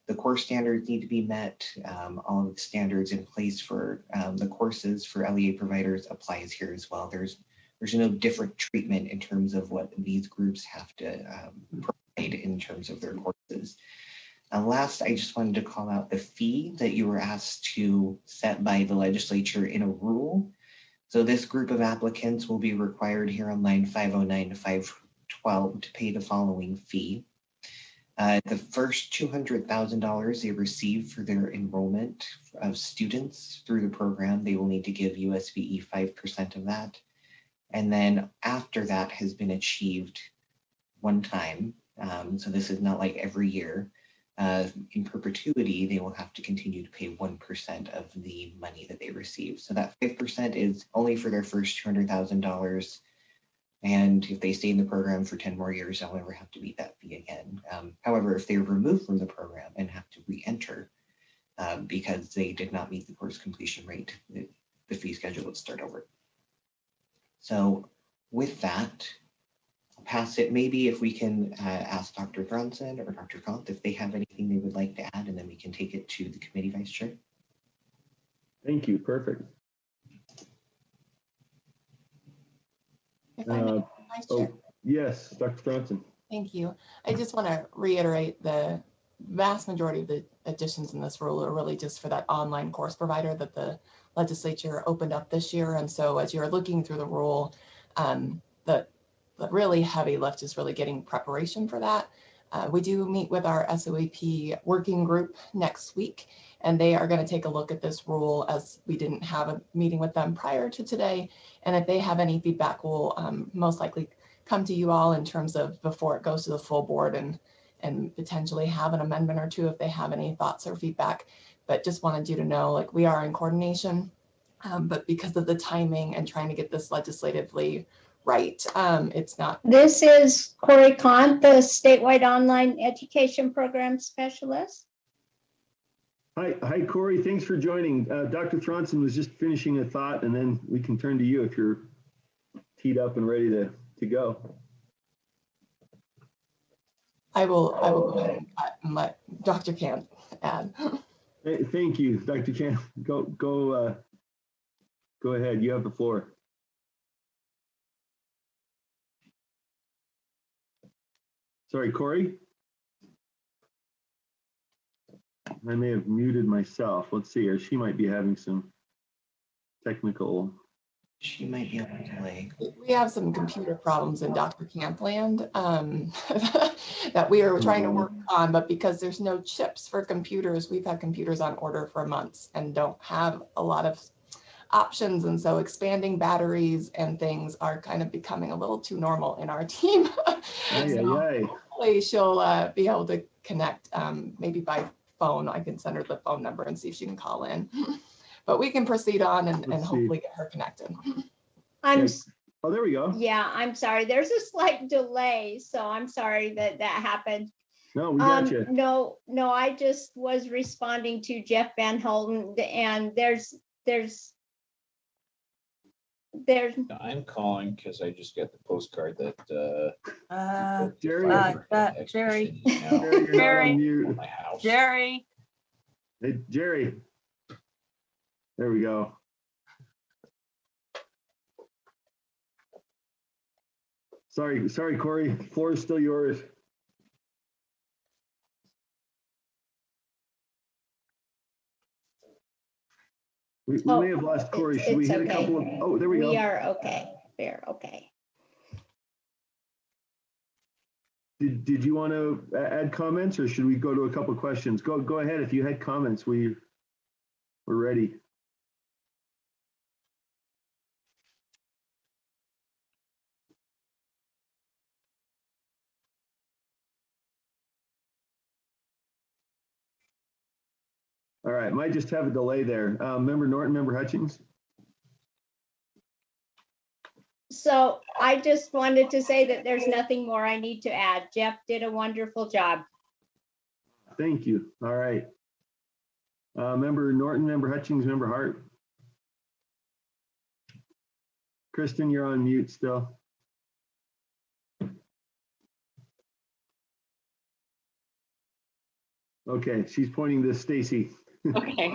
[SPEAKER 12] the course standards need to be met. All of the standards in place for the courses for LEA providers applies here as well. There's no different treatment in terms of what these groups have to provide in terms of their courses. Last, I just wanted to call out the fee that you were asked to set by the legislature in a rule. So this group of applicants will be required here on line 509 to 512 to pay the following fee. The first $200,000 they receive for their enrollment of students through the program, they will need to give USBE 5% of that. And then after that has been achieved one time, so this is not like every year, in perpetuity, they will have to continue to pay 1% of the money that they receive. So that 5% is only for their first $200,000. And if they stay in the program for 10 more years, they'll never have to meet that fee again. However, if they're removed from the program and have to re-enter because they did not meet the course completion rate, the fee schedule would start over. So with that, I'll pass it. Maybe if we can ask Dr. Thompson or Dr. Kant if they have anything they would like to add, and then we can take it to the committee vice chair.
[SPEAKER 1] Thank you. Perfect. Yes, Dr. Truancy.
[SPEAKER 11] Thank you. I just want to reiterate the vast majority of the additions in this rule are really just for that online course provider that the legislature opened up this year. And so as you're looking through the rule, the really heavy lift is really getting preparation for that. We do meet with our SOAP working group next week, and they are going to take a look at this rule, as we didn't have a meeting with them prior to today. And if they have any feedback, we'll most likely come to you all in terms of before it goes to the full board and potentially have an amendment or two if they have any thoughts or feedback. But just wanted you to know, like, we are in coordination, but because of the timing and trying to get this legislatively right, it's not.
[SPEAKER 17] This is Corey Kant, the statewide online education program specialist.
[SPEAKER 1] Hi, Corey. Thanks for joining. Dr. Thompson was just finishing a thought, and then we can turn to you if you're teed up and ready to go.
[SPEAKER 11] I will go ahead and let Dr. Kant add.
[SPEAKER 1] Hey, thank you, Dr. Chan. Go ahead. You have the floor. Sorry, Corey. I may have muted myself. Let's see, or she might be having some technical.
[SPEAKER 12] She might be on a delay.
[SPEAKER 11] We have some computer problems in Dr. Campland that we are trying to work on, but because there's no chips for computers, we've had computers on order for months and don't have a lot of options. And so expanding batteries and things are kind of becoming a little too normal in our team. Hopefully she'll be able to connect maybe by phone. I can send her the phone number and see if she can call in. But we can proceed on and hopefully get her connected.
[SPEAKER 1] Oh, there we go.
[SPEAKER 17] Yeah, I'm sorry. There's a slight delay, so I'm sorry that happened.
[SPEAKER 1] No, we got you.
[SPEAKER 17] No, I just was responding to Jeff Van Holten, and there's.
[SPEAKER 18] I'm calling because I just got the postcard that
[SPEAKER 2] Jerry.
[SPEAKER 18] My house.
[SPEAKER 2] Jerry.
[SPEAKER 1] Hey, Jerry. There we go. Sorry, Corey. Floor is still yours. We may have lost Corey. Should we hit a couple of? Oh, there we go.
[SPEAKER 17] We are okay. We're okay.
[SPEAKER 1] Did you want to add comments, or should we go to a couple of questions? Go ahead. If you had comments, we're ready. All right, might just have a delay there. Member Norton, Member Hutchings.
[SPEAKER 17] So I just wanted to say that there's nothing more I need to add. Jeff did a wonderful job.
[SPEAKER 1] Thank you. All right. Member Norton, Member Hutchings, Member Hart. Kristen, you're on mute still. Okay, she's pointing to Stacy.
[SPEAKER 9] Okay.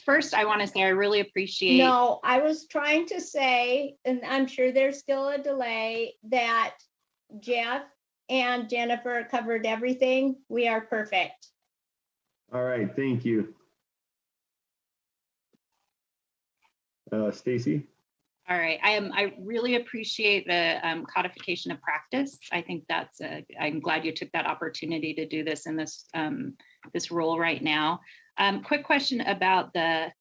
[SPEAKER 9] First, I want to say I really appreciate.
[SPEAKER 17] No, I was trying to say, and I'm sure there's still a delay, that Jeff and Jennifer covered everything. We are perfect.
[SPEAKER 1] All right, thank you. Stacy?
[SPEAKER 9] All right. I really appreciate the codification of practice. I think that's I'm glad you took that opportunity to do this in this this role right now. Quick question about the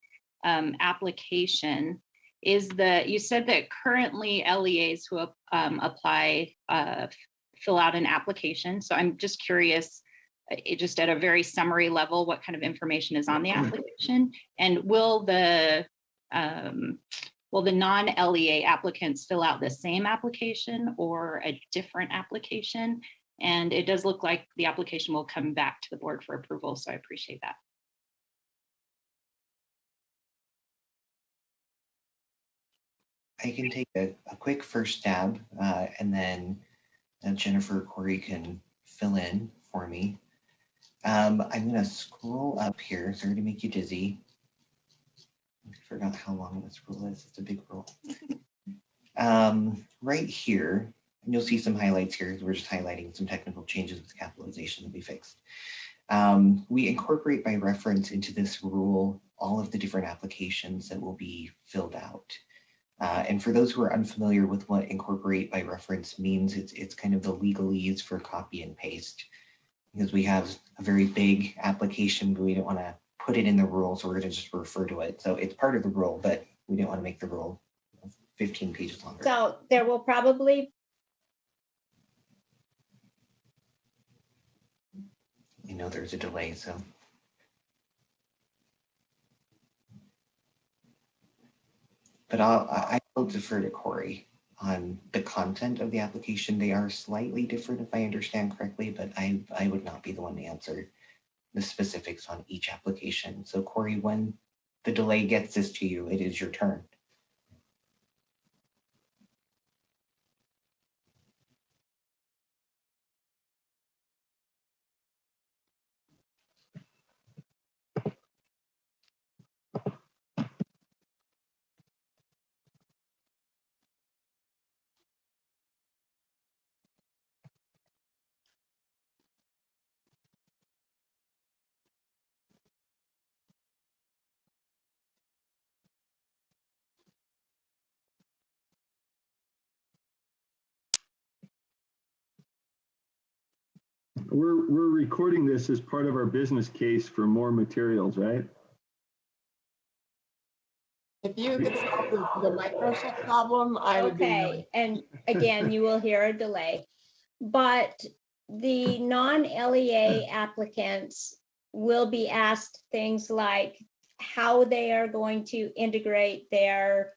[SPEAKER 9] application. You said that currently LEAs who apply fill out an application. So I'm just curious, just at a very summary level, what kind of information is on the application, and will the non-LEA applicants fill out the same application or a different application? And it does look like the application will come back to the board for approval, so I appreciate that.
[SPEAKER 12] I can take a quick first stab, and then Jennifer or Corey can fill in for me. I'm going to scroll up here. Sorry to make you dizzy. I forgot how long this rule is. It's a big rule. Right here, and you'll see some highlights here. We're just highlighting some technical changes with capitalization that we fixed. We incorporate by reference into this rule all of the different applications that will be filled out. And for those who are unfamiliar with what incorporate by reference means, it's kind of the legalese for copy and paste, because we have a very big application, but we don't want to put it in the rule, so we're going to just refer to it. So it's part of the rule, but we didn't want to make the rule 15 pages longer.
[SPEAKER 17] So there will probably.
[SPEAKER 12] I know there's a delay, so. But I will defer to Corey on the content of the application. They are slightly different if I understand correctly, but I would not be the one to answer the specifics on each application. So Corey, when the delay gets this to you, it is your turn.
[SPEAKER 1] We're recording this as part of our business case for more materials, right?
[SPEAKER 11] If you could solve the microchip problem, I would be really.
[SPEAKER 17] Okay, and again, you will hear a delay. But the non-LEA applicants will be asked things like how they are going to integrate their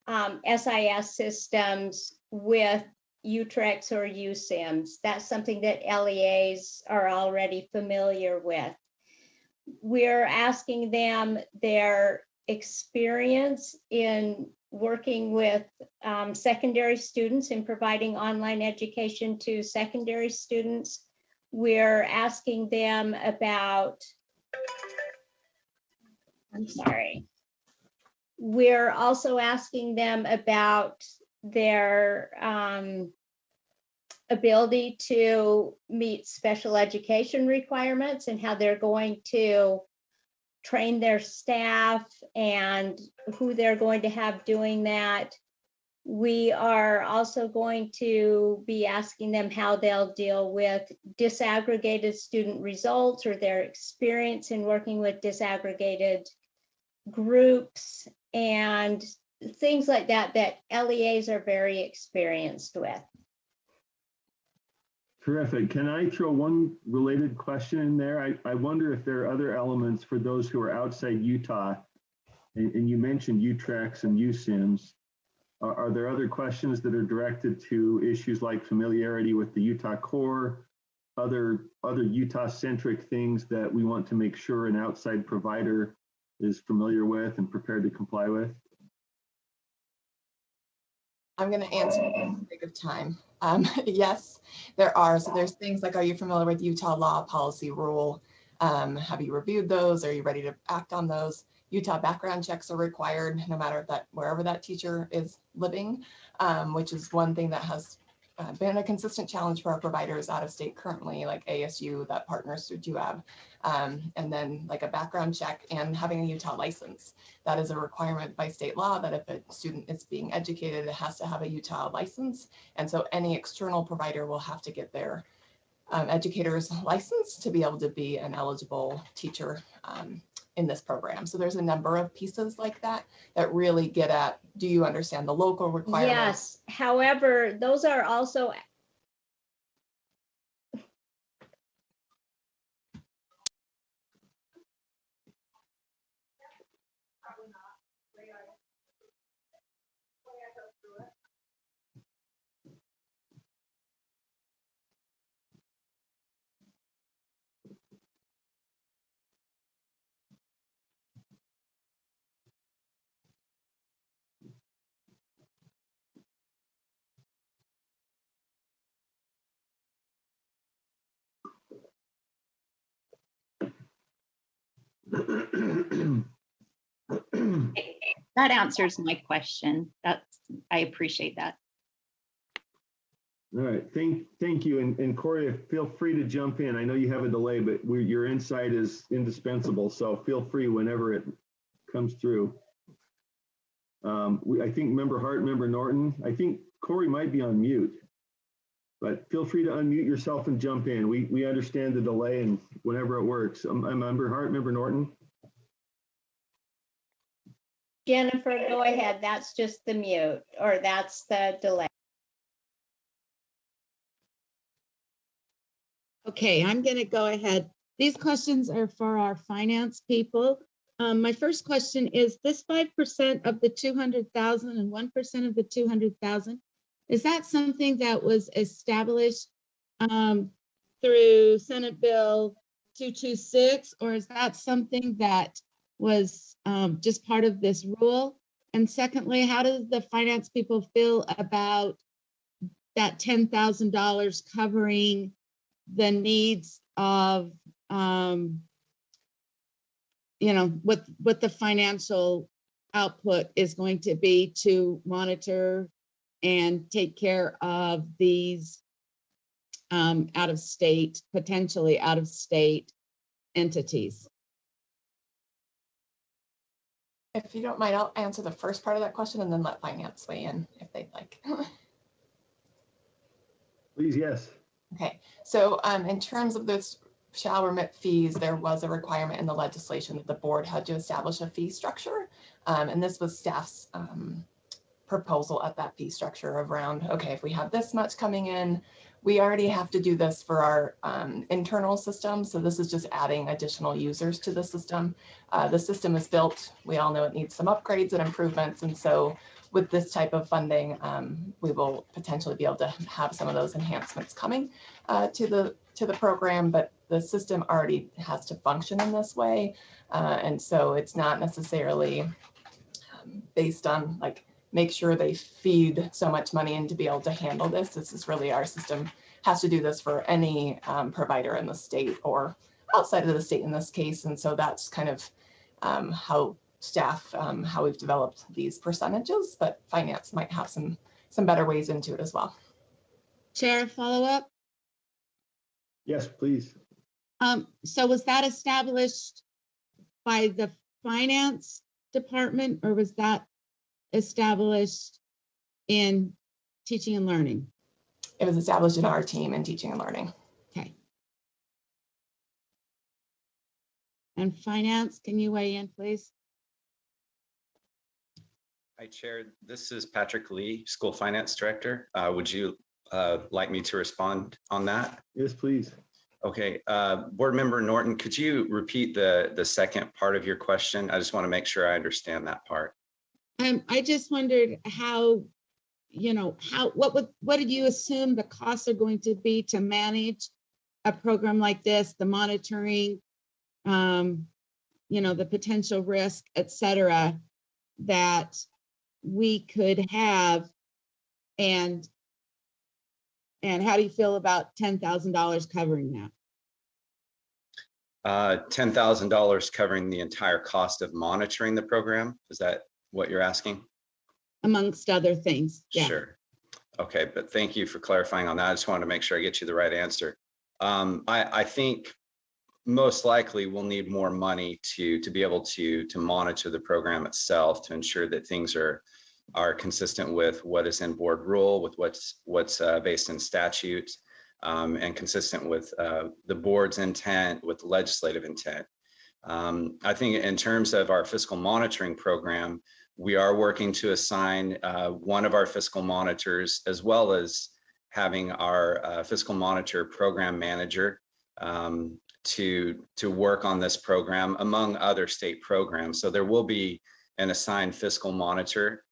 [SPEAKER 17] SIS systems with Utrex or USIMS. That's something that LEAs are already familiar with. We're asking them their experience in working with secondary students and providing online education to secondary students. We're asking them about, I'm sorry. We're also asking them about their ability to meet special education requirements and how they're going to train their staff and who they're going to have doing that. We are also going to be asking them how they'll deal with disaggregated student results or their experience in working with disaggregated groups and things like that that LEAs are very experienced with.
[SPEAKER 1] Terrific. Can I throw one related question in there? I wonder if there are other elements for those who are outside Utah, and you mentioned Utrex and USIMS. Are there other questions that are directed to issues like familiarity with the Utah core, other Utah-centric things that we want to make sure an outside provider is familiar with and prepared to comply with?
[SPEAKER 11] I'm going to answer for the sake of time. Yes, there are. So there's things like, are you familiar with Utah law, policy, rule? Have you reviewed those? Are you ready to act on those? Utah background checks are required no matter wherever that teacher is living, which is one thing that has been a consistent challenge for our providers out of state currently, like ASU that partners through UAB. And then like a background check and having a Utah license. That is a requirement by state law that if a student is being educated, it has to have a Utah license. And so any external provider will have to get their educator's license to be able to be an eligible teacher in this program. So there's a number of pieces like that that really get at, do you understand the local requirements?
[SPEAKER 17] Yes, however, those are also
[SPEAKER 9] That answers my question. I appreciate that.
[SPEAKER 1] All right, thank you. And Corey, feel free to jump in. I know you have a delay, but your insight is indispensable. So feel free whenever it comes through. I think member Hart, member Norton, I think Corey might be on mute, but feel free to unmute yourself and jump in. We understand the delay and whenever it works. Member Hart, member Norton.
[SPEAKER 17] Jennifer, go ahead. That's just the mute, or that's the delay.
[SPEAKER 8] Okay, I'm going to go ahead. These questions are for our finance people. My first question is, this 5% of the 200,000 and 1% of the 200,000, is that something that was established through Senate Bill 226, or is that something that was just part of this rule? And secondly, how does the finance people feel about that $10,000 covering the needs of, what the financial output is going to be to monitor and take care of these potentially out of state entities?
[SPEAKER 11] If you don't mind, I'll answer the first part of that question and then let finance weigh in if they'd like.
[SPEAKER 1] Please, yes.
[SPEAKER 11] Okay, so in terms of this shall remit fees, there was a requirement in the legislation that the board had to establish a fee structure. And this was staff's proposal at that fee structure of around, okay, if we have this much coming in, we already have to do this for our internal system. So this is just adding additional users to the system. The system is built. We all know it needs some upgrades and improvements. And so with this type of funding, we will potentially be able to have some of those enhancements coming to the program, but the system already has to function in this way. And so it's not necessarily based on like, make sure they feed so much money in to be able to handle this. This is really our system has to do this for any provider in the state or outside of the state in this case. And so that's kind of how staff, how we've developed these percentages, but finance might have some better ways into it as well.
[SPEAKER 8] Chair, follow up?
[SPEAKER 1] Yes, please.
[SPEAKER 8] So was that established by the finance department, or was that established in teaching and learning?
[SPEAKER 11] It was established in our team in teaching and learning.
[SPEAKER 8] Okay. And finance, can you weigh in, please?
[SPEAKER 19] Hi, Chair. This is Patrick Lee, School Finance Director. Would you like me to respond on that?
[SPEAKER 1] Yes, please.
[SPEAKER 19] Okay. Board Member Norton, could you repeat the second part of your question? I just want to make sure I understand that part.
[SPEAKER 8] I just wondered how, what did you assume the costs are going to be to manage a program like this, the monitoring, the potential risk, et cetera, that we could have, and how do you feel about $10,000 covering that?
[SPEAKER 19] $10,000 covering the entire cost of monitoring the program? Is that what you're asking?
[SPEAKER 8] Amongst other things, yeah.
[SPEAKER 19] Sure. Okay, but thank you for clarifying on that. I just wanted to make sure I get you the right answer. I think most likely we'll need more money to be able to monitor the program itself, to ensure that things are consistent with what is in board rule, with what's based in statute, and consistent with the board's intent, with legislative intent. I think in terms of our fiscal monitoring program, we are working to assign one of our fiscal monitors, as well as having our fiscal monitor program manager to work on this program among other state programs. So there will be an assigned fiscal monitor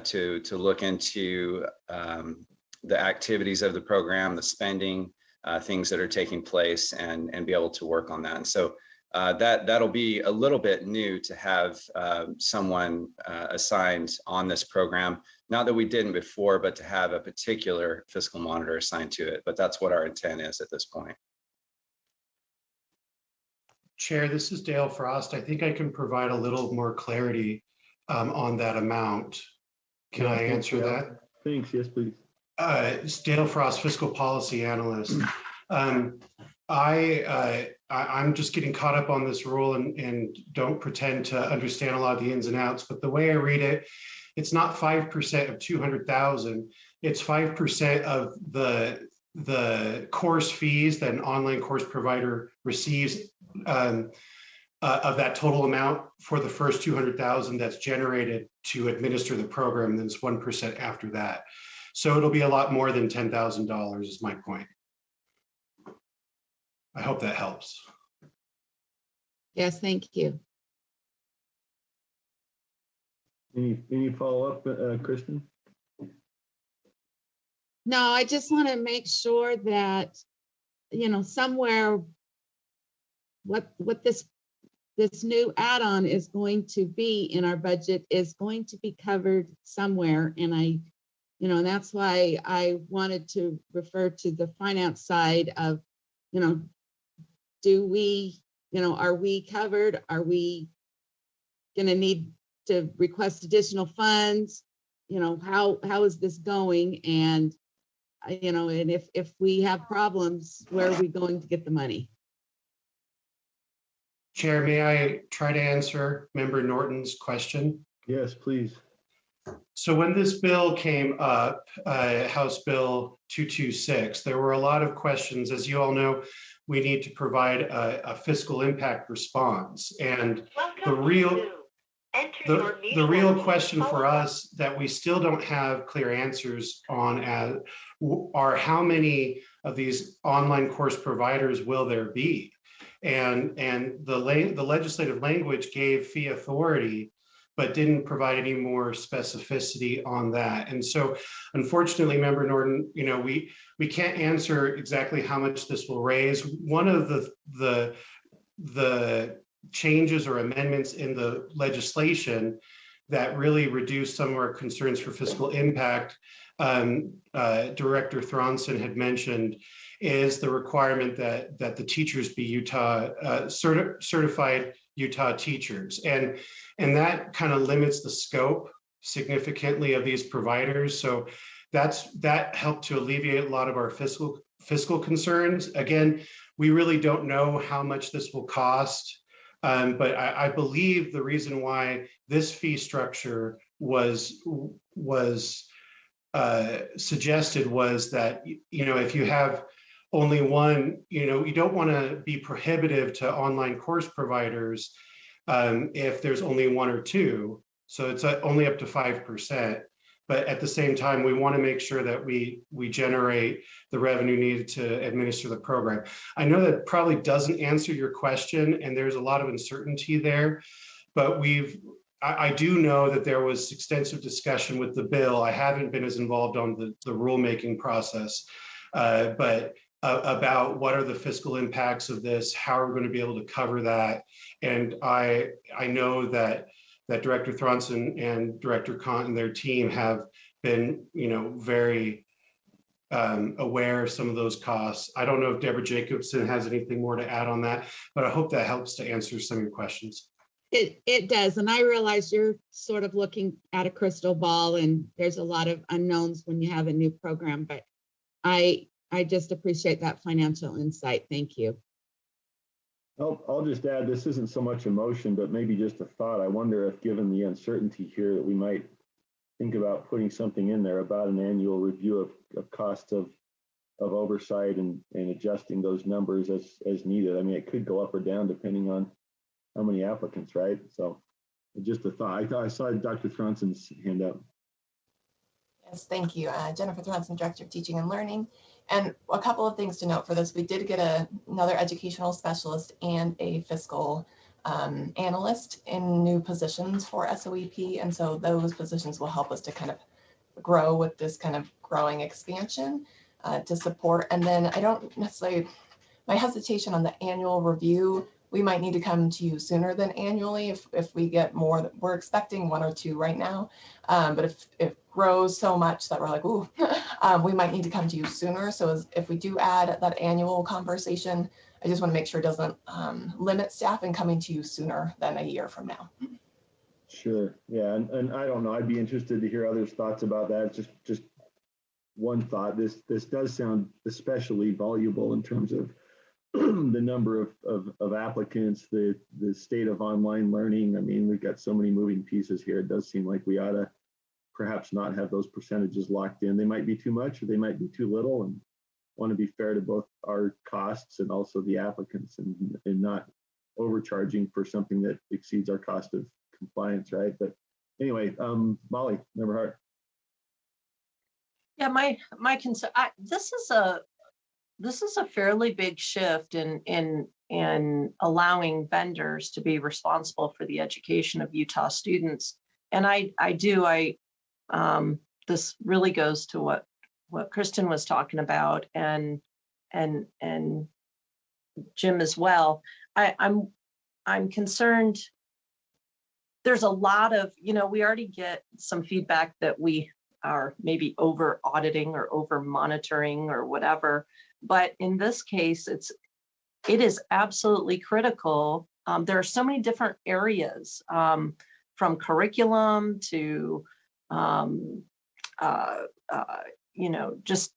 [SPEAKER 19] to look into the activities of the program, the spending, things that are taking place, and be able to work on that. And so that'll be a little bit new to have someone assigned on this program. Not that we didn't before, but to have a particular fiscal monitor assigned to it. But that's what our intent is at this point.
[SPEAKER 20] Chair, this is Dale Frost. I think I can provide a little more clarity on that amount. Can I answer that?
[SPEAKER 1] Thanks. Yes, please.
[SPEAKER 20] It's Dale Frost, Fiscal Policy Analyst. I'm just getting caught up on this rule and don't pretend to understand a lot of the ins and outs, but the way I read it, it's not 5% of 200,000. It's 5% of the course fees that an online course provider receives of that total amount for the first 200,000 that's generated to administer the program, and then it's 1% after that. So it'll be a lot more than $10,000 is my point. I hope that helps.
[SPEAKER 8] Yes, thank you.
[SPEAKER 1] Any follow-up, Kristen?
[SPEAKER 8] No, I just want to make sure that, somewhere what this new add-on is going to be in our budget is going to be covered somewhere. And and that's why I wanted to refer to the finance side of, do we, are we covered? Are we going to need to request additional funds? How is this going? And, and if we have problems, where are we going to get the money?
[SPEAKER 20] Chair, may I try to answer Member Norton's question?
[SPEAKER 1] Yes, please.
[SPEAKER 20] So when this bill came up, House Bill 226, there were a lot of questions. As you all know, we need to provide a fiscal impact response. And the real question for us that we still don't have clear answers on are how many of these online course providers will there be? And the legislative language gave fee authority, but didn't provide any more specificity on that. And so unfortunately, Member Norton, we can't answer exactly how much this will raise. One of the changes or amendments in the legislation that really reduced some of our concerns for fiscal impact, Director Thompson had mentioned, is the requirement that the teachers be Utah certified Utah teachers. And that kind of limits the scope significantly of these providers. So that helped to alleviate a lot of our fiscal concerns. Again, we really don't know how much this will cost, but I believe the reason why this fee structure was suggested was that, if you have only one, you don't want to be prohibitive to online course providers if there's only one or two. So it's only up to 5%. But at the same time, we want to make sure that we generate the revenue needed to administer the program. I know that probably doesn't answer your question, and there's a lot of uncertainty there, but I do know that there was extensive discussion with the bill. I haven't been as involved on the rulemaking process, but about what are the fiscal impacts of this, how are we going to be able to cover that. And I know that Director Thompson and Director Kant and their team have been, very aware of some of those costs. I don't know if Deborah Jacobson has anything more to add on that, but I hope that helps to answer some of your questions.
[SPEAKER 8] It does. And I realize you're sort of looking at a crystal ball and there's a lot of unknowns when you have a new program, but I just appreciate that financial insight. Thank you.
[SPEAKER 1] I'll just add, this isn't so much a motion, but maybe just a thought. I wonder if, given the uncertainty here, that we might think about putting something in there about an annual review of costs of oversight and adjusting those numbers as needed. I mean, it could go up or down depending on how many applicants, right? So just a thought. I saw Dr. Thronsen's hand up.
[SPEAKER 11] Yes, thank you. Jennifer Thompson, Director of Teaching and Learning. And a couple of things to note for this. We did get another educational specialist and a fiscal analyst in new positions for SOEP. And so those positions will help us to kind of grow with this kind of growing expansion to support. And then I don't necessarily, my hesitation on the annual review, we might need to come to you sooner than annually if we get more. We're expecting 1 or 2 right now, but if it grows so much that we're like, ooh, we might need to come to you sooner. So if we do add that annual conversation, I just want to make sure it doesn't limit staff in coming to you sooner than a year from now.
[SPEAKER 1] Sure. Yeah, and I don't know. I'd be interested to hear others' thoughts about that. Just one thought. This does sound especially valuable in terms of the number of applicants, the state of online learning. I mean, we've got so many moving pieces here. It does seem like we ought to perhaps not have those percentages locked in. They might be too much or they might be too little, and want to be fair to both our costs and also the applicants and not overcharging for something that exceeds our cost of compliance, right? But anyway, Molly, Member Hart.
[SPEAKER 2] Yeah, my concern, this is a fairly big shift in allowing vendors to be responsible for the education of Utah students. And this really goes to what Kristen was talking about and Jim as well. I'm concerned. There's a lot of, we already get some feedback that we are maybe over auditing or over monitoring or whatever. But in this case, it is absolutely critical. There are so many different areas, from curriculum to, just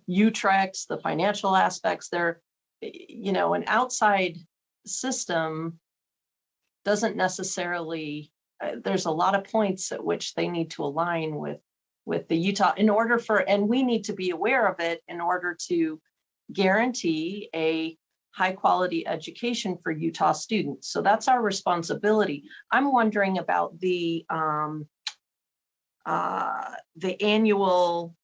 [SPEAKER 2] UTREX, the financial aspects. There, an outside system doesn't necessarily there's a lot of points at which they need to align with the Utah in order for, and we need to be aware of it in order to guarantee a high quality education for Utah students. So that's our responsibility. I'm wondering about the annual,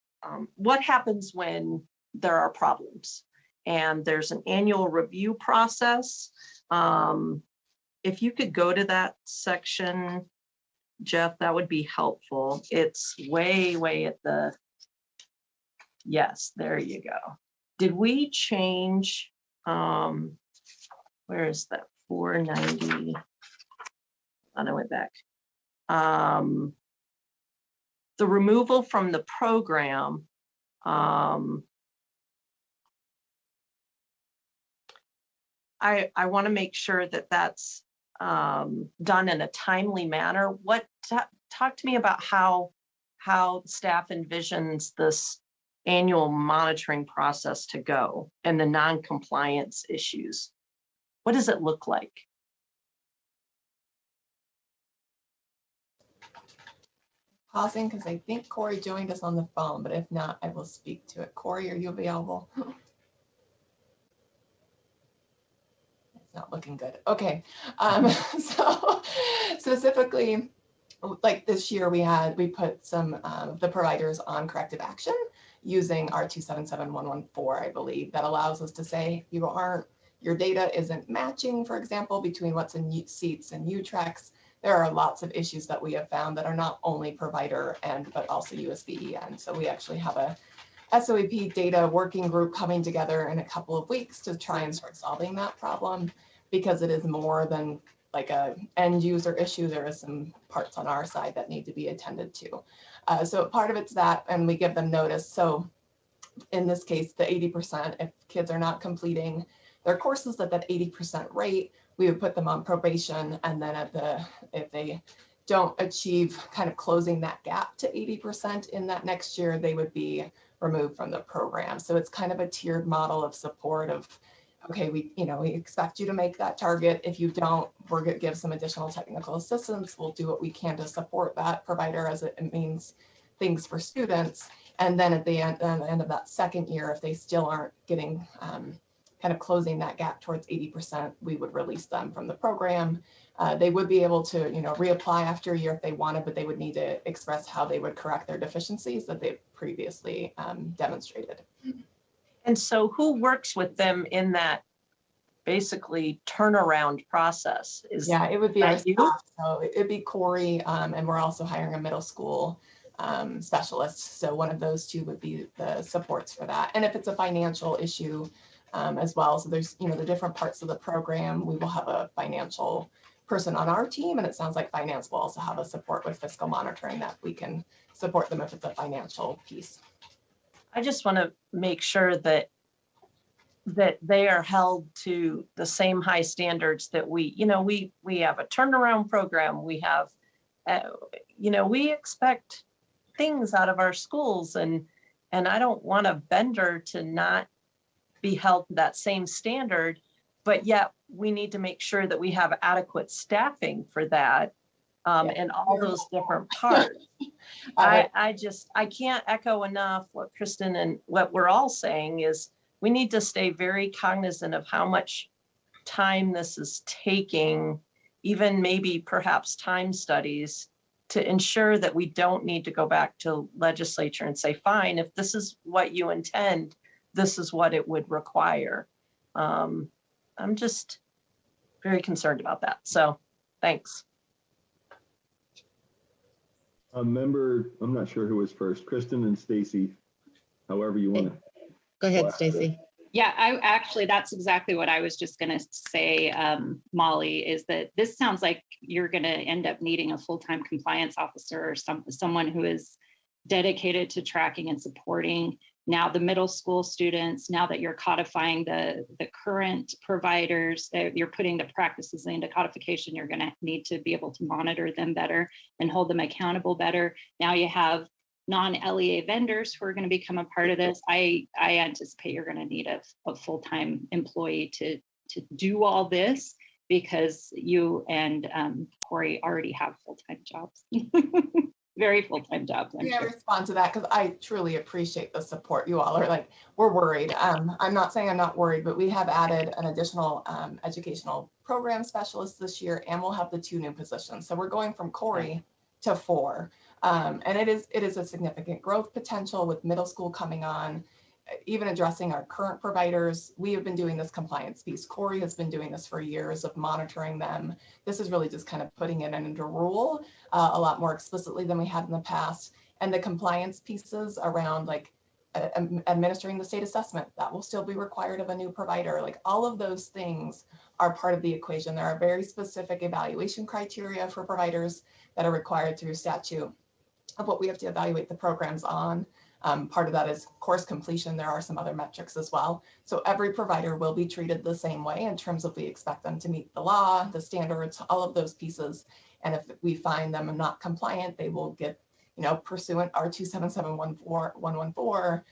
[SPEAKER 2] what happens when there are problems? And there's an annual review process. If you could go to that section, Jeff, that would be helpful. It's way at the, yes, there you go. Did we change, where is that 490? I went back. The removal from the program, I want to make sure that that's done in a timely manner. Talk to me about how staff envisions this annual monitoring process to go and the non-compliance issues. What does it look like?
[SPEAKER 11] Pausing because I think Corey joined us on the phone, but if not, I will speak to it. Corey, are you available? Not looking good. Okay. So specifically, like this year we put some of the providers on corrective action using R277114, I believe, that allows us to say your data isn't matching, for example, between what's in seats and U-Tracks. There are lots of issues that we have found that are not only provider end, but also USB end. So we actually have a SOEP data working group coming together in a couple of weeks to try and start solving that problem, because it is more than like a end user issue. There are some parts on our side that need to be attended to. So part of it's that, and we give them notice. So in this case, the 80%, if kids are not completing their courses at that 80% rate, we would put them on probation. And then if they don't achieve kind of closing that gap to 80% in that next year, they would be removed from the program. So it's kind of a tiered model of support of, okay, we expect you to make that target. If you don't, we're going to give some additional technical assistance. We'll do what we can to support that provider as it means things for students. And then at the end of that second year, if they still aren't getting kind of closing that gap towards 80%, we would release them from the program. They would be able to, reapply after a year if they wanted, but they would need to express how they would correct their deficiencies that they've previously demonstrated.
[SPEAKER 2] And so who works with them in that basically turnaround process?
[SPEAKER 11] It would be our staff. So it'd be Corey, and we're also hiring a middle school specialist. So one of those two would be the supports for that. And if it's a financial issue as well, so there's, the different parts of the program, we will have a financial person on our team, and it sounds like finance will also have a support with fiscal monitoring that we can support them if it's a financial piece.
[SPEAKER 2] I just want to make sure that they are held to the same high standards that we have a turnaround program. We have, we expect things out of our schools, and I don't want a vendor to not be held to that same standard, but yet we need to make sure that we have adequate staffing for that. And all those different parts. I can't echo enough what Kristen and what we're all saying is we need to stay very cognizant of how much time this is taking, even maybe perhaps time studies, to ensure that we don't need to go back to legislature and say, fine, if this is what you intend, this is what it would require. I'm just very concerned about that. So thanks.
[SPEAKER 1] A member, I'm not sure who was first, Kristen and Stacy, however you want to.
[SPEAKER 8] Go ahead, Stacy.
[SPEAKER 9] Yeah, that's exactly what I was just going to say, Molly, is that this sounds like you're going to end up needing a full-time compliance officer or someone who is dedicated to tracking and supporting now the middle school students. Now that you're codifying the current providers, that you're putting the practices into codification, you're going to need to be able to monitor them better and hold them accountable better. Now you have non-LEA vendors who are going to become a part of this. I anticipate you're going to need a full-time employee to do all this, because you and Corey already have full-time jobs. Very full-time jobs, I'm
[SPEAKER 11] Yeah,
[SPEAKER 9] sure.
[SPEAKER 11] respond to that because I truly appreciate the support. You all are like, we're worried. I'm not saying I'm not worried, but we have added an additional educational program specialist this year, and we'll have the 2 new positions. So we're going from Corey to 4. And it is a significant growth potential with middle school coming on, even addressing our current providers. We have been doing this compliance piece. Corey has been doing this for years of monitoring them. This is really just kind of putting it into rule a lot more explicitly than we had in the past. And the compliance pieces around like administering the state assessment, that will still be required of a new provider. Like all of those things are part of the equation. There are very specific evaluation criteria for providers that are required through statute of what we have to evaluate the programs on. Part of that is course completion. There are some other metrics as well. So every provider will be treated the same way in terms of we expect them to meet the law, the standards, all of those pieces. And if we find them not compliant, they will get, pursuant R277114,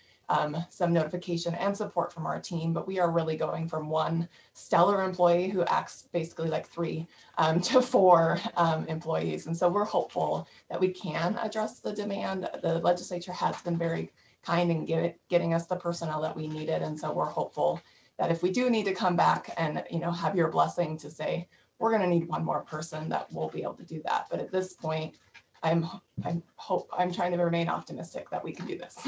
[SPEAKER 11] some notification and support from our team. But we are really going from one stellar employee who acts basically like 3 to 4 employees. And so we're hopeful that we can address the demand. The legislature has been very kind in getting us the personnel that we needed. And so we're hopeful that if we do need to come back and, have your blessing to say, we're going to need 1 more person, that we'll be able to do that. But at this point, I'm trying to remain optimistic that we can do this.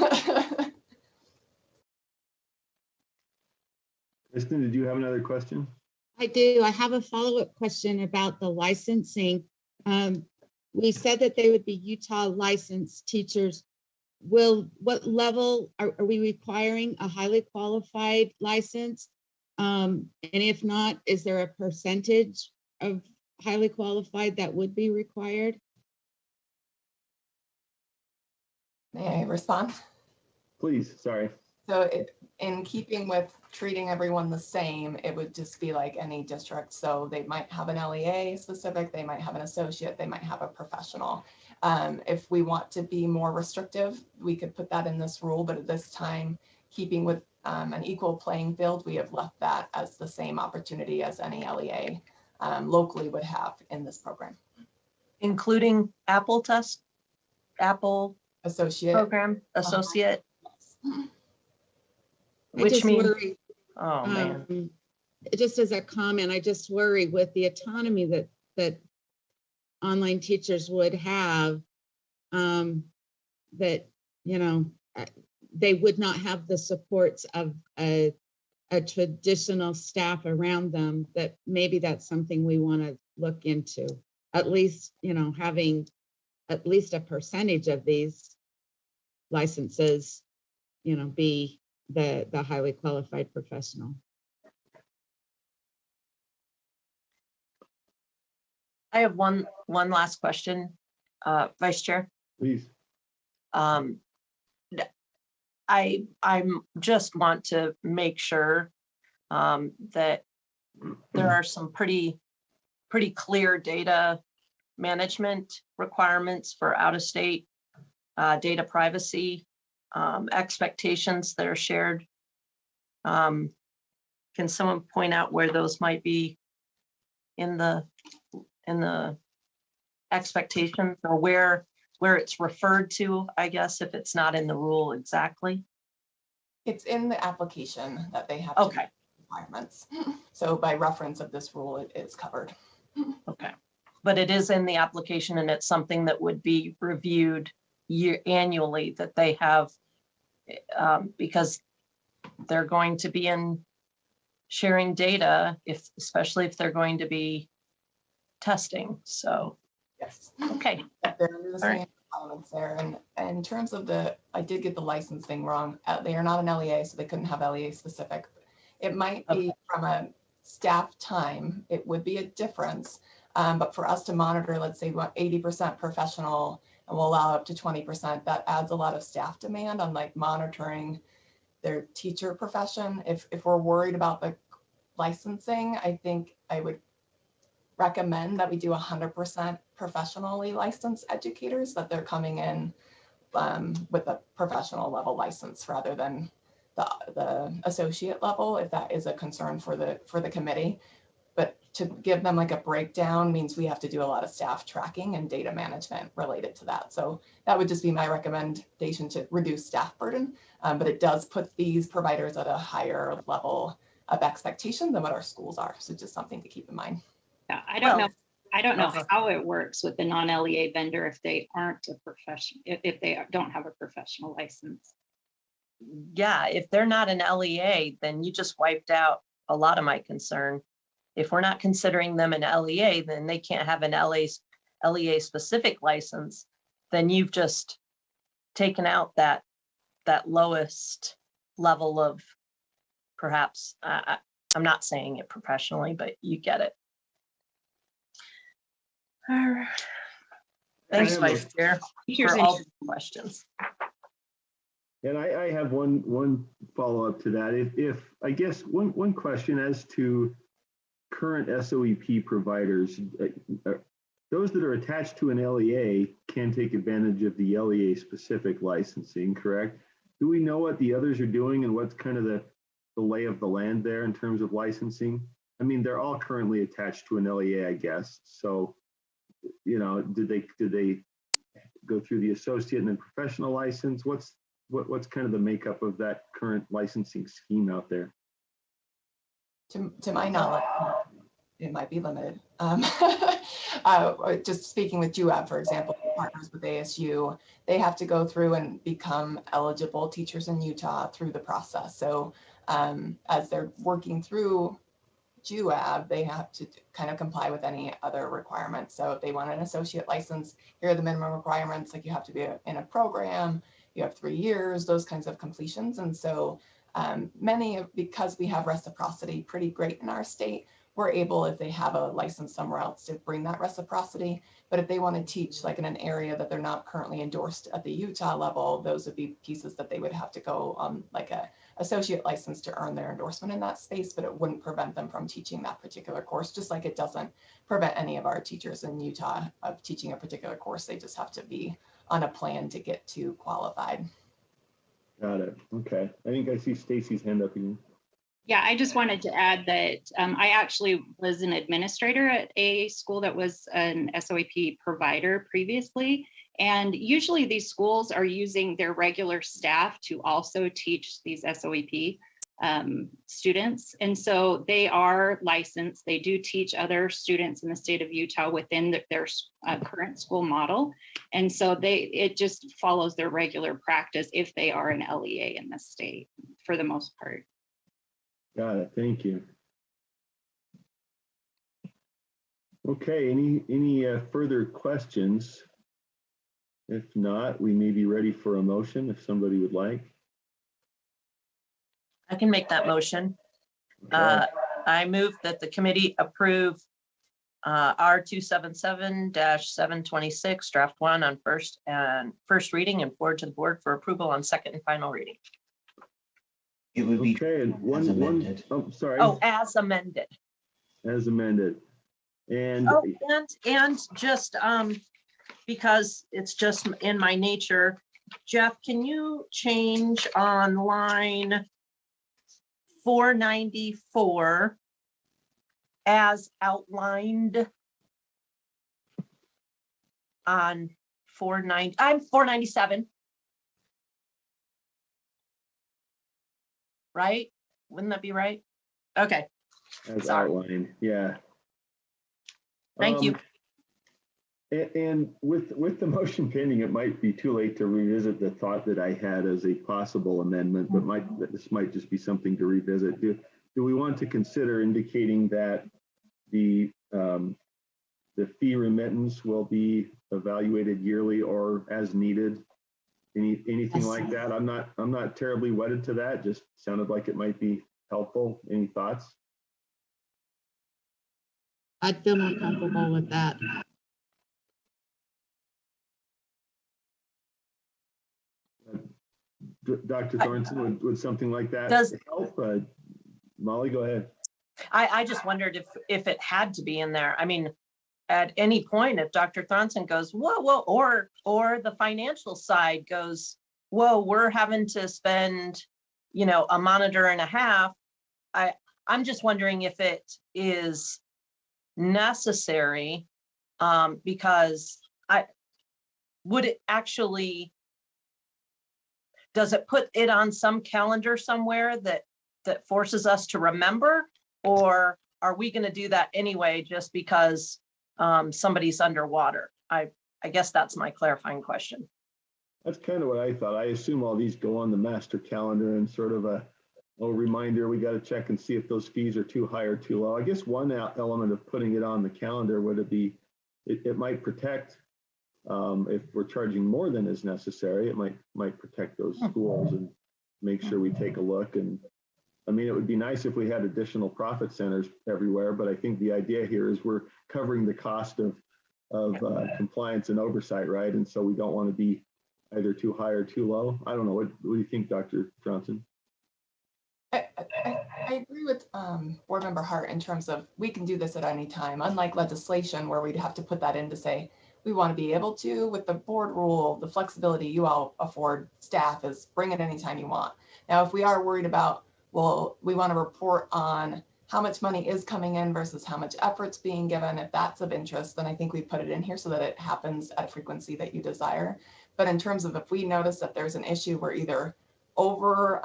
[SPEAKER 1] Kristen, did you have another question?
[SPEAKER 8] I do. I have a follow-up question about the licensing. We said that they would be Utah licensed teachers. What level are we requiring a highly qualified license? And if not, is there a percentage of highly qualified that would be required?
[SPEAKER 11] May I respond?
[SPEAKER 1] Please, sorry.
[SPEAKER 11] So in keeping with treating everyone the same, it would just be like any district. So they might have an LEA specific, they might have an associate, they might have a professional. If we want to be more restrictive, we could put that in this rule, but at this time, keeping with an equal playing field, we have left that as the same opportunity as any LEA locally would have in this program.
[SPEAKER 2] Including Apple
[SPEAKER 11] associate
[SPEAKER 2] program, associate.
[SPEAKER 8] Which means, worry,
[SPEAKER 2] man.
[SPEAKER 8] Just as a comment, I just worry with the autonomy that online teachers would have, that, they would not have the supports of a traditional staff around them, that maybe that's something we want to look into. At least, having at least a percentage of these licenses, be the highly qualified professional.
[SPEAKER 2] I have one last question, Vice Chair.
[SPEAKER 1] Please.
[SPEAKER 2] I just want to make sure that there are some pretty clear data management requirements for out-of-state data privacy expectations that are shared. Can someone point out where those might be in the expectations, or where it's referred to, I guess, if it's not in the rule exactly?
[SPEAKER 11] It's in the application that they have
[SPEAKER 2] okay.
[SPEAKER 11] requirements. So by reference of this rule, it is covered.
[SPEAKER 2] Okay. But it is in the application, and it's something that would be reviewed annually, that they have, because they're going to be in sharing data, especially if they're going to be testing. So
[SPEAKER 11] yes.
[SPEAKER 2] Okay.
[SPEAKER 11] They're under the same requirements there. And in terms of I did get the license thing wrong. They are not an LEA, so they couldn't have LEA specific. It might be from a staff time, it would be a difference. But for us to monitor, let's say we want 80% professional and we'll allow up to 20%, that adds a lot of staff demand on like monitoring their teacher profession. If we're worried about the licensing, I think I would recommend that we do 100% professionally licensed educators, that they're coming in with a professional level license rather than the associate level, if that is a concern for the committee. But to give them like a breakdown means we have to do a lot of staff tracking and data management related to that. So that would just be my recommendation, to reduce staff burden, but it does put these providers at a higher level of expectation than what our schools are. So just something to keep in mind.
[SPEAKER 9] Yeah, I don't know how it works with the non-LEA vendor if they aren't a professional, if they don't have a professional license.
[SPEAKER 2] Yeah, if they're not an LEA, then you just wiped out a lot of my concern. If we're not considering them an LEA, then they can't have an LEA specific license. Then you've just taken out that lowest level of, perhaps, I'm not saying it professionally, but you get it. All right. Thanks, Vice Chair, for all the questions.
[SPEAKER 1] And I have one follow-up to that. If I guess one question as to current SOEP providers, those that are attached to an LEA can take advantage of the LEA specific licensing, correct? Do we know what the others are doing and what's kind of the lay of the land there in terms of licensing? I mean, they're all currently attached to an LEA, I guess. So, you know, did they go through the associate and then professional license? What's kind of the makeup of that current licensing scheme out there?
[SPEAKER 11] To my knowledge, it might be limited. Just speaking with JUAB, for example, partners with ASU, they have to go through and become eligible teachers in Utah through the process. So as they're working through JUAB, they have to kind of comply with any other requirements. So if they want an associate license, here are the minimum requirements, like you have to be in a program, you have 3 years, those kinds of completions. And so because we have reciprocity pretty great in our state, we're able, if they have a license somewhere else, to bring that reciprocity. But if they want to teach like in an area that they're not currently endorsed at the Utah level, those would be pieces that they would have to go on like a associate license to earn their endorsement in that space, but it wouldn't prevent them from teaching that particular course, just like it doesn't prevent any of our teachers in Utah of teaching a particular course. They just have to be on a plan to get to qualified.
[SPEAKER 1] Got it. Okay. I think I see Stacy's hand up again.
[SPEAKER 9] Yeah, I just wanted to add that I actually was an administrator at a school that was an SOEP provider previously. And usually these schools are using their regular staff to also teach these SOEP students. And so they are licensed. They do teach other students in the state of Utah within their current school model. And so it just follows their regular practice if they are an LEA in the state for the most part.
[SPEAKER 1] Got it. Thank you. Okay, any further questions? If not, we may be ready for a motion if somebody would like.
[SPEAKER 2] I can make that motion.
[SPEAKER 1] Okay.
[SPEAKER 2] I move that the committee approve R277-726 draft 1 on first reading and forward to the board for approval on second and final reading.
[SPEAKER 12] It would be
[SPEAKER 1] okay, and one, oh, sorry.
[SPEAKER 2] Oh, as amended.
[SPEAKER 1] As amended. And
[SPEAKER 2] oh, and just because it's just in my nature, Jeff, can you change on line 494 as outlined on 497. Right? Wouldn't that be right? Okay.
[SPEAKER 1] As
[SPEAKER 2] sorry.
[SPEAKER 1] Outlined, yeah.
[SPEAKER 2] Thank you.
[SPEAKER 1] And with the motion pending, it might be too late to revisit the thought that I had as a possible amendment, but this might just be something to revisit. Do we want to consider indicating that the fee remittance will be evaluated yearly or as needed? Anything like that? I'm not terribly wedded to that. Just sounded like it might be helpful. Any thoughts?
[SPEAKER 8] I'd feel more comfortable with that.
[SPEAKER 1] Dr. Thornton, would something like that help? Molly, go ahead.
[SPEAKER 2] I just wondered if it had to be in there. I mean, at any point, if Dr. Thornton goes, whoa, or the financial side goes, whoa, we're having to spend, a monitor and a half. I'm just wondering if it is necessary, because would it actually, does it put it on some calendar somewhere that forces us to remember, or are we going to do that anyway just because somebody's underwater? I guess that's my clarifying question.
[SPEAKER 1] That's kind of what I thought. I assume all these go on the master calendar and sort of a reminder, we got to check and see if those fees are too high or too low. I guess one element of putting it on the calendar would be, it might protect, if we're charging more than is necessary, it might protect those schools and make sure we take a look. And I mean, it would be nice if we had additional profit centers everywhere, but I think the idea here is we're covering the cost of compliance and oversight, right? And so we don't want to be either too high or too low. I don't know. What do you think, Dr. Johnson?
[SPEAKER 11] I agree with Board Member Hart in terms of we can do this at any time, unlike legislation where we'd have to put that in to say we want to be able to. With the board rule, the flexibility you all afford staff is bring it anytime you want. Now, if we are worried about, well, we want to report on how much money is coming in versus how much effort's being given, if that's of interest, then I think we put it in here so that it happens at a frequency that you desire. But in terms of if we notice that there's an issue, we're either over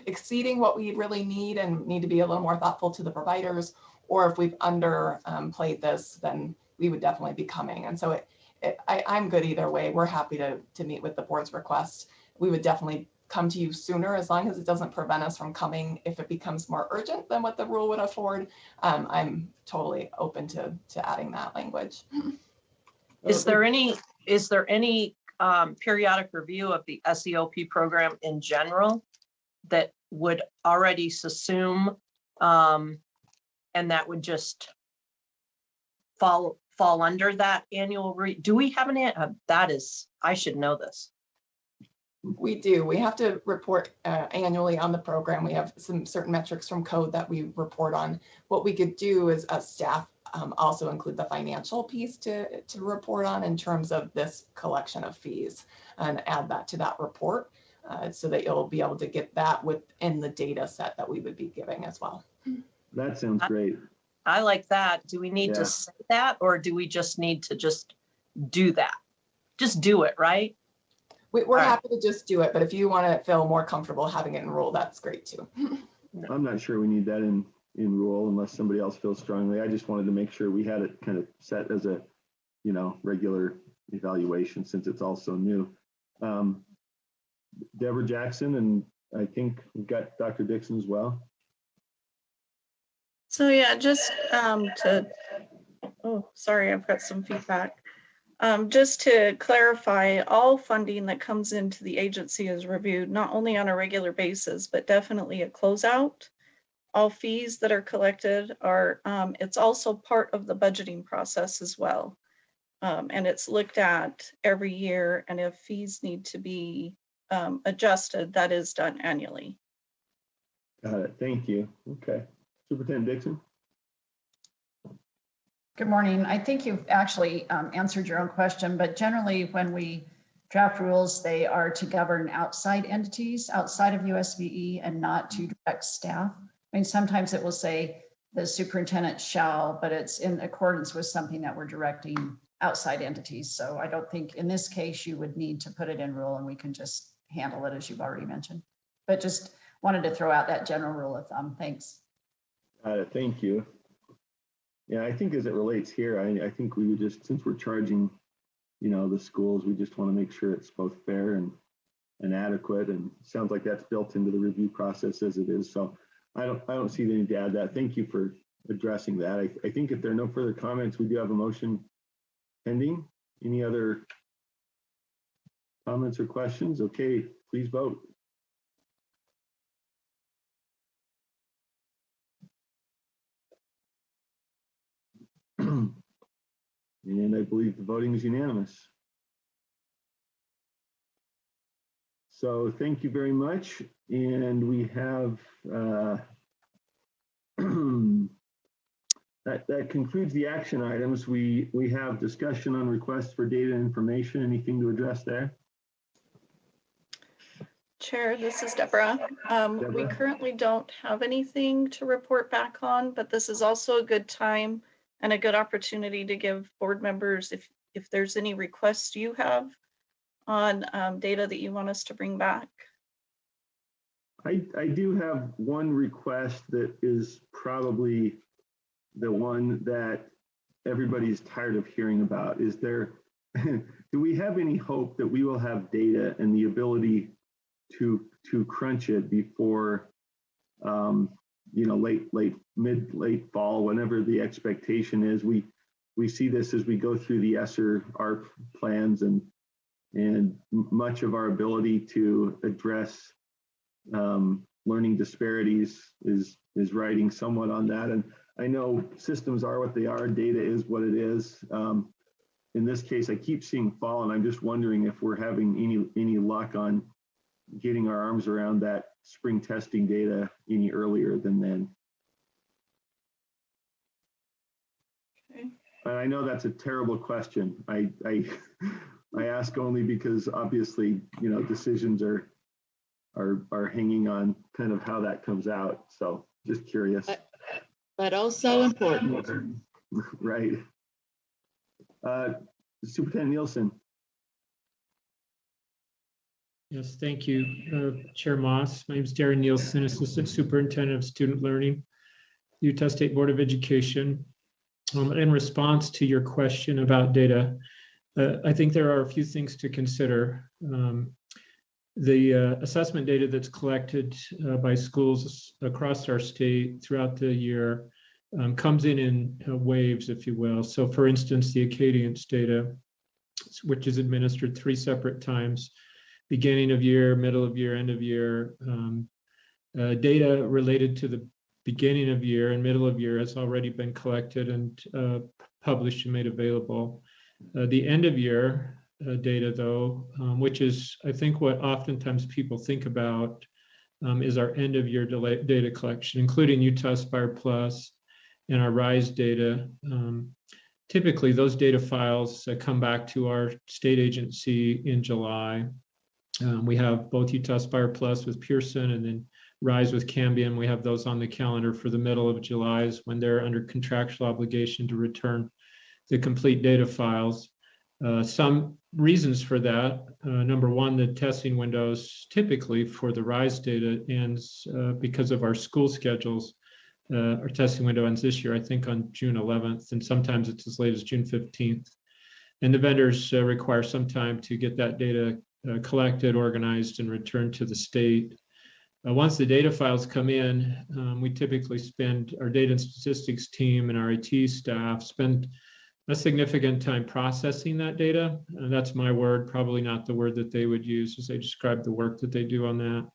[SPEAKER 11] exceeding what we really need and need to be a little more thoughtful to the providers, or if we've underplayed this, then we would definitely be coming. And so I'm good either way. We're happy to meet with the board's request. We would definitely come to you sooner, as long as it doesn't prevent us from coming if it becomes more urgent than what the rule would afford. I'm totally open to adding that language.
[SPEAKER 2] Is there any periodic review of the SEOP program in general that would already assume, and that would just fall under that annual do we have I should know this.
[SPEAKER 11] We do. We have to report annually on the program. We have some certain metrics from code that we report on. What we could do is as staff also include the financial piece to report on in terms of this collection of fees and add that to that report so that you'll be able to get that within the data set that we would be giving as well.
[SPEAKER 1] That sounds great.
[SPEAKER 2] I like that. Do we need to say that, or do we just need to just do that? Just do it, right?
[SPEAKER 11] We're happy to just do it, but if you want to feel more comfortable having it in rule, that's great too.
[SPEAKER 1] I'm not sure we need that in rule unless somebody else feels strongly. I just wanted to make sure we had it kind of set as a, regular evaluation since it's all so new. Deborah Jackson, and I think we've got Dr. Dixon as well.
[SPEAKER 4] So yeah, just sorry, I've got some feedback. Just to clarify, all funding that comes into the agency is reviewed not only on a regular basis, but definitely at closeout. All fees that are collected are, it's also part of the budgeting process as well. And it's looked at every year, and if fees need to be adjusted, that is done annually.
[SPEAKER 1] Got it. Thank you. Okay. Superintendent Dixon.
[SPEAKER 19] Good morning. I think you've actually answered your own question, but generally when we draft rules, they are to govern outside entities outside of USVE and not to direct staff. I mean, sometimes it will say the superintendent shall, but it's in accordance with something that we're directing outside entities. So I don't think in this case you would need to put it in rule, and we can just handle it as you've already mentioned. But just wanted to throw out that general rule of thumb. Thanks.
[SPEAKER 1] Thank you. Yeah, I think as it relates here, I think we would just, since we're charging, the schools, we just want to make sure it's both fair and adequate. And it sounds like that's built into the review process as it is. So I don't see the need to add that. Thank you for addressing that. I think if there are no further comments, we do have a motion pending. Any other comments or questions? Okay, please vote. And I believe the voting is unanimous. So thank you very much. And we have, that concludes the action items. We have discussion on requests for data and information. Anything to address there?
[SPEAKER 4] Chair, this is Deborah. We currently don't have anything to report back on, but this is also a good time and a good opportunity to give board members, if there's any requests you have on data that you want us to bring back.
[SPEAKER 1] I do have one request that is probably the one that everybody's tired of hearing about. Is there, do we have any hope that we will have data and the ability to crunch it before, late fall, whenever the expectation is? We see this as we go through the ESSER ARP plans, and much of our ability to address learning disparities is riding somewhat on that. And I know systems are what they are, data is what it is. In this case, I keep seeing fall, and I'm just wondering if we're having any luck on getting our arms around that spring testing data any earlier than then.
[SPEAKER 4] Okay.
[SPEAKER 1] And I know that's a terrible question. I ask only because obviously, decisions are hanging on kind of how that comes out. So just curious.
[SPEAKER 8] But also important.
[SPEAKER 1] Right. Superintendent Nielsen.
[SPEAKER 19] Yes, thank you, Chair Moss. My name is Darren Nielsen, Assistant Superintendent of Student Learning, Utah State Board of Education. In response to your question about data, I think there are a few things to consider. The assessment data that's collected by schools across our state throughout the year comes in waves, if you will. So for instance, the Acadience data, which is administered 3 separate times, beginning of year, middle of year, end of year. Data related to the beginning of year and middle of year has already been collected and published and made available. The end of year data, though, which is, I think, what oftentimes people think about, is our end of year data collection, including Utah Aspire Plus and our RISE data. Typically, those data files come back to our state agency in July. We have both Utah Aspire Plus with Pearson and then RISE with Cambion. We have those on the calendar for the middle of July when they're under contractual obligation to return the complete data files. Some reasons for that. Number one, the testing windows typically for the RISE data ends because of our school schedules. Our testing window ends this year, I think, on June 11th, and sometimes it's as late as June 15th. And the vendors require some time to get that data collected, organized, and returned to the state. Once the data files come in, we typically spend, our data and statistics team and our IT staff spend a significant time processing that data. That's my word, probably not the word that they would use as they describe the work that they do on that,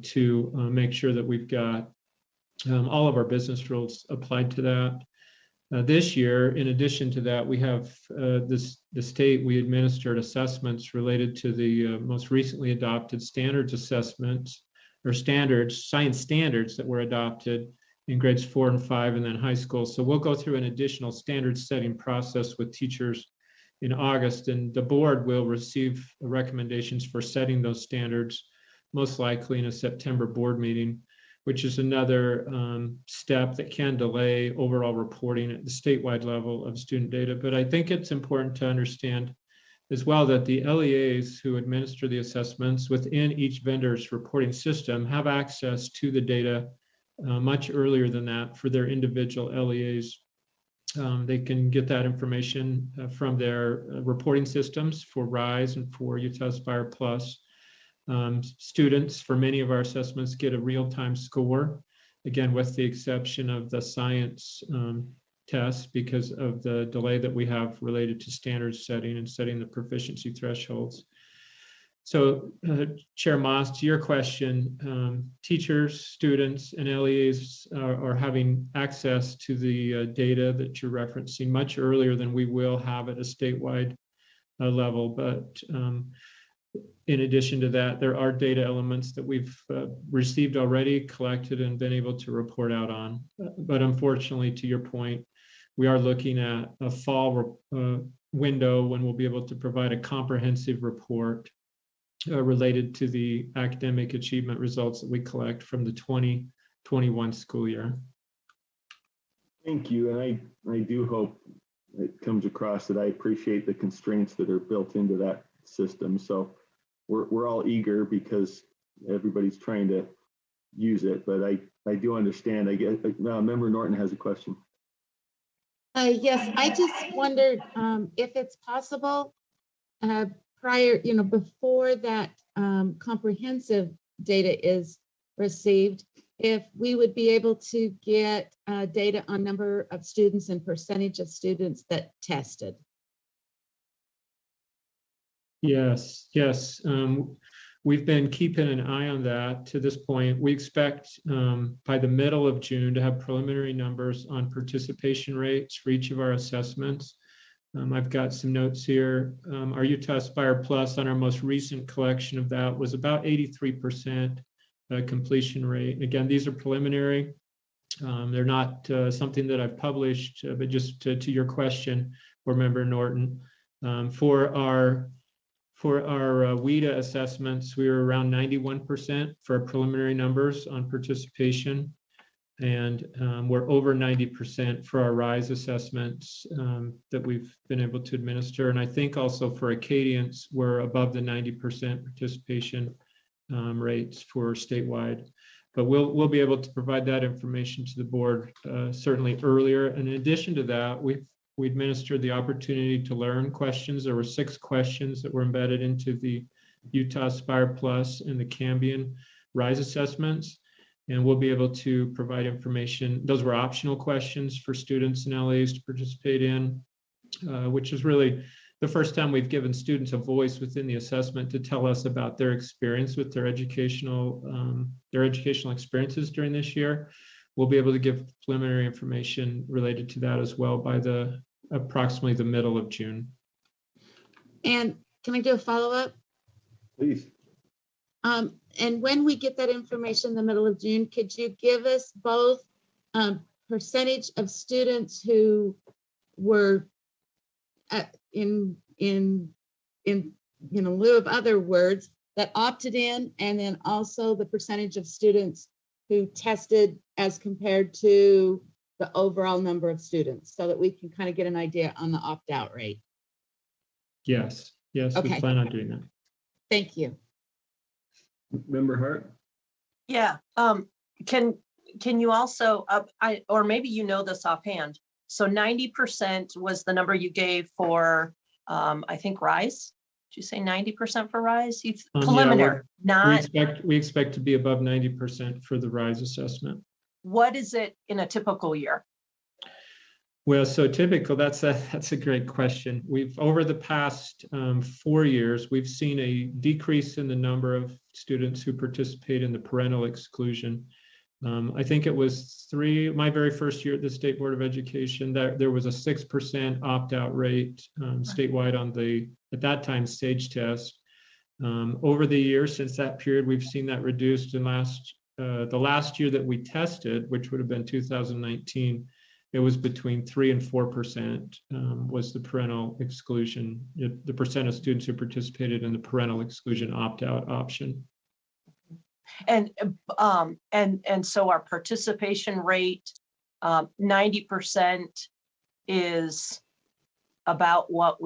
[SPEAKER 19] to make sure that we've got all of our business rules applied to that. This year, in addition to that, we have the state, we administered assessments related to the most recently adopted standards assessments, or science standards that were adopted in grades 4 and 5 and then high school. So we'll go through an additional standards setting process with teachers in August, and the board will receive recommendations for setting those standards, most likely in a September board meeting, which is another step that can delay overall reporting at the statewide level of student data. But I think it's important to understand as well that the LEAs who administer the assessments within each vendor's reporting system have access to the data much earlier than that for their individual LEAs. They can get that information from their reporting systems for RISE and for Utah Aspire Plus. Students, for many of our assessments, get a real-time score, again, with the exception of the science tests because of the delay that we have related to standards setting and setting the proficiency thresholds. So, Chair Moss, to your question, teachers, students, and LEAs are having access to the data that you're referencing much earlier than we will have at a statewide level. But in addition to that, there are data elements that we've received already, collected, and been able to report out on. But unfortunately, to your point, we are looking at a fall window when we'll be able to provide a comprehensive report
[SPEAKER 21] related to the academic achievement results that we collect from the 2021 school year.
[SPEAKER 1] Thank you. And I do hope it comes across that I appreciate the constraints that are built into that system. So we're all eager because everybody's trying to use it, but I do understand. I guess Member Norton has a question.
[SPEAKER 8] Yes, I just wondered if it's possible prior, before that comprehensive data is received, if we would be able to get data on number of students and percentage of students that tested.
[SPEAKER 21] Yes. We've been keeping an eye on that to this point. We expect by the middle of June to have preliminary numbers on participation rates for each of our assessments. I've got some notes here. Our Utah Aspire Plus on our most recent collection of that was about 83% completion rate. Again, these are preliminary. They're not something that I've published, but just to your question, Board Member Norton, for our WIDA assessments, we were around 91% for our preliminary numbers on participation, and we're over 90% for our RISE assessments that we've been able to administer. And I think also for Acadians, we're above the 90% participation rates for statewide. But we'll be able to provide that information to the board certainly earlier. And in addition to that, we administered the opportunity to learn questions. There were 6 questions that were embedded into the Utah Aspire Plus and the Cambion RISE assessments. And we'll be able to provide information. Those were optional questions for students and LAs to participate in, which is really the first time we've given students a voice within the assessment to tell us about their experience with their educational experiences during this year. We'll be able to give preliminary information related to that as well by approximately the middle of June.
[SPEAKER 8] And can I do a follow-up?
[SPEAKER 1] Please.
[SPEAKER 8] And when we get that information in the middle of June, could you give us both percentage of students who were in lieu of other words that opted in, and then also the percentage of students who tested as compared to the overall number of students, so that we can kind of get an idea on the opt-out rate?
[SPEAKER 21] Yes, okay. We plan on doing that.
[SPEAKER 8] Thank you.
[SPEAKER 1] Member Hart?
[SPEAKER 2] Yeah, can you also, or maybe you know this offhand, so 90% was the number you gave for, I think, RISE? Did you say 90% for RISE? Preliminary, not.
[SPEAKER 21] We expect to be above 90% for the RISE assessment.
[SPEAKER 2] What is it in a typical year?
[SPEAKER 21] Well, so typical, that's a great question. Over the past 4 years, we've seen a decrease in the number of students who participate in the parental exclusion. I think it was my very first year at the State Board of Education, that there was a 6% opt-out rate statewide on at that time, stage test. Over the years since that period, we've seen that reduced. In the last year that we tested, which would have been 2019, it was between 3 and 4% was the parental exclusion, the percent of students who participated in the parental exclusion opt-out option.
[SPEAKER 2] And so our participation rate, 90% is about what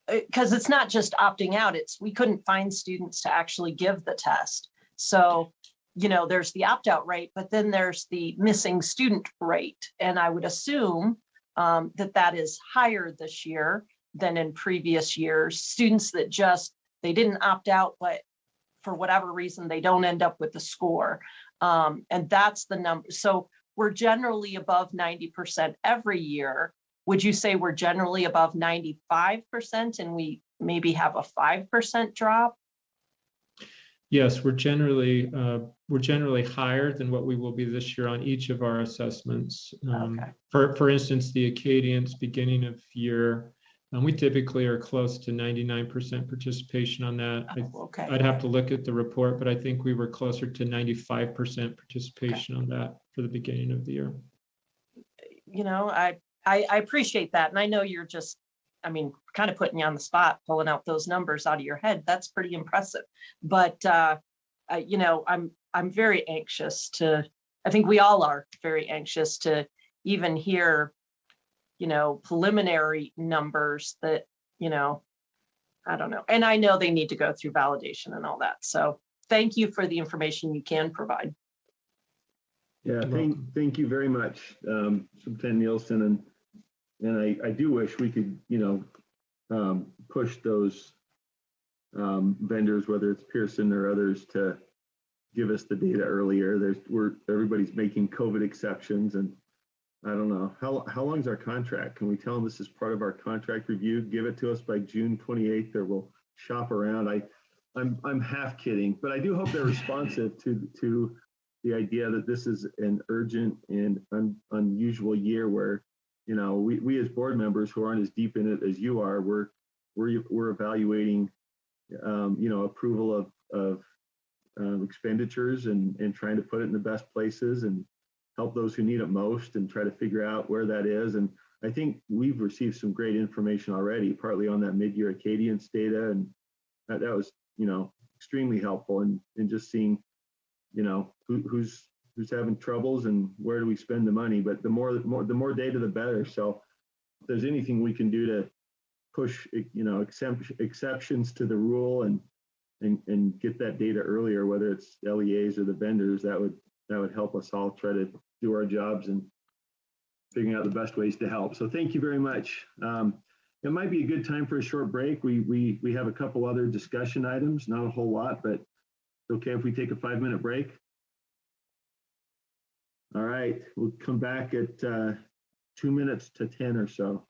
[SPEAKER 2] because it's not just opting out, we couldn't find students to actually give the test. So, there's the opt-out rate, but then there's the missing student rate. And I would assume that is higher this year than in previous years. Students that they didn't opt out, but for whatever reason, they don't end up with the score. And that's the number. So we're generally above 90% every year. Would you say we're generally above 95% and we maybe have a 5% drop?
[SPEAKER 21] Yes, we're generally higher than what we will be this year on each of our assessments. Okay. For instance, the Acadians
[SPEAKER 2] beginning
[SPEAKER 21] of year, we typically are close to 99% participation on that.
[SPEAKER 2] Okay.
[SPEAKER 21] I'd have to look at the report, but I think we were closer to 95% participation on that for the beginning of the year.
[SPEAKER 2] I appreciate that. And I know you're just I mean, kind of putting you on the spot, pulling out those numbers out of your head. That's pretty impressive. But, you know, I'm very anxious to, I think we all are very anxious to even hear, you know, preliminary numbers that, you know, I don't know. And I know they need to go through validation and all that. So thank you for the information you can provide.
[SPEAKER 1] Yeah, thank you very much, Superintendent Nielsen. And I do wish we could, you know, push those vendors, whether it's Pearson or others, to give us the data earlier. Everybody's making COVID exceptions, and I don't know how long is our contract? Can we tell them this is part of our contract review? Give it to us by June 28th, or we'll shop around. I'm half kidding, but I do hope they're responsive to the idea that this is an urgent and unusual year where, you know, we as board members who aren't as deep in it as you are, we're evaluating, you know, approval of expenditures and trying to put it in the best places and help those who need it most and try to figure out where that is. And I think we've received some great information already, partly on that mid-year Acadience data, and that was, you know, extremely helpful in just seeing, you know, who's having troubles and where do we spend the money. But the more data, the better. So if there's anything we can do to push, you know, exceptions to the rule and get that data earlier, whether it's LEAs or the vendors, that would help us all try to do our jobs and figuring out the best ways to help. So thank you very much. It might be a good time for a short break. We have a couple other discussion items, not a whole lot, but it's okay if we take a 5-minute break. All right, we'll come back at 2 minutes to 10 or so.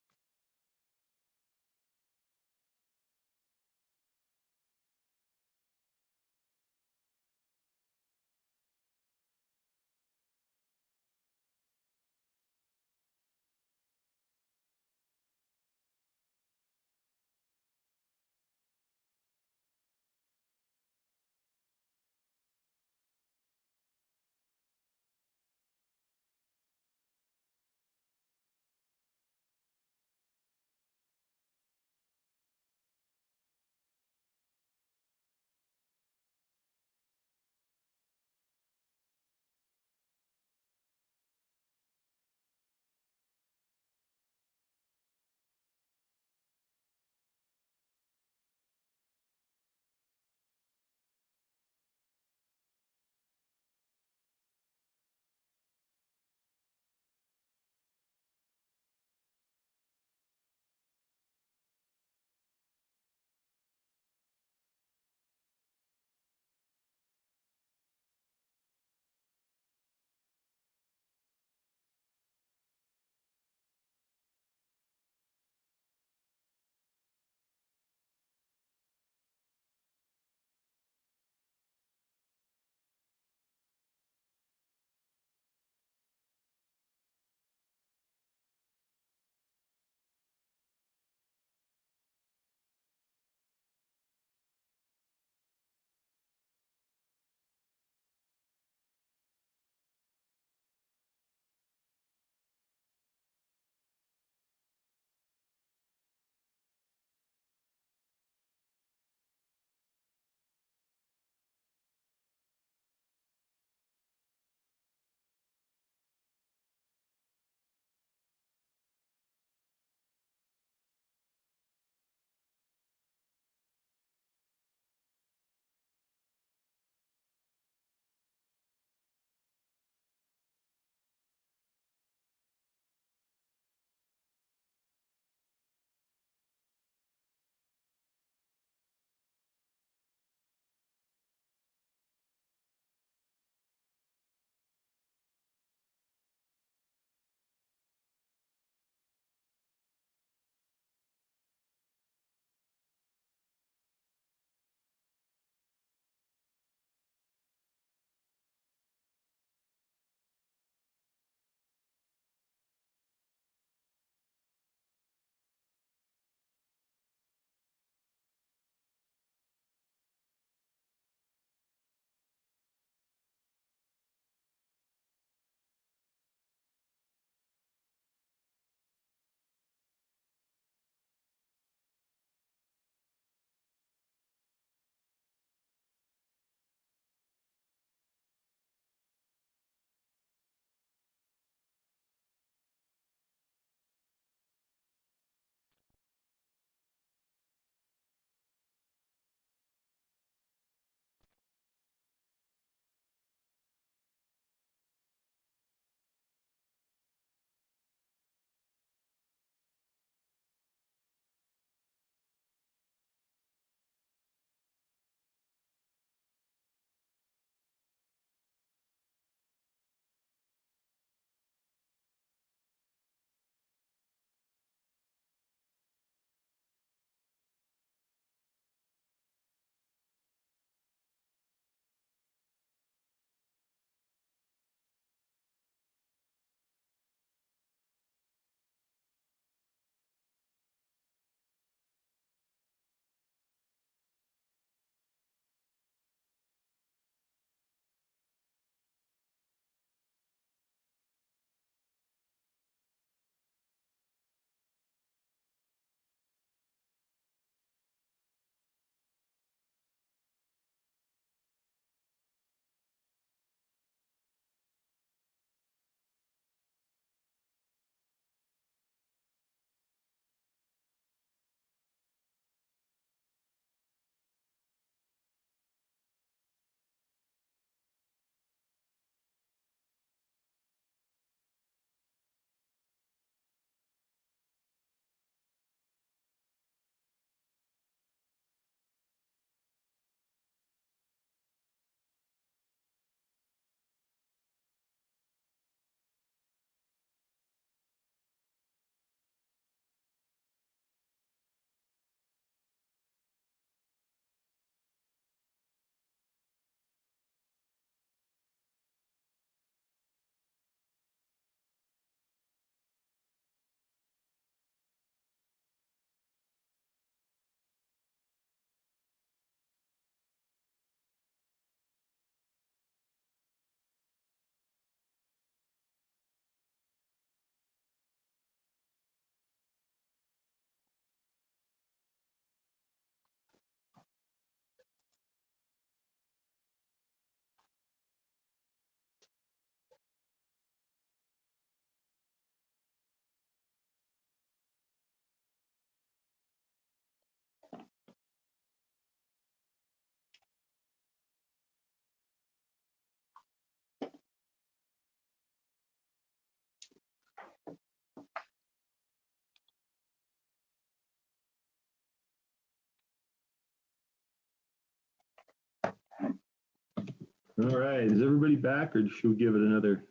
[SPEAKER 1] All right, is everybody back or should we give it another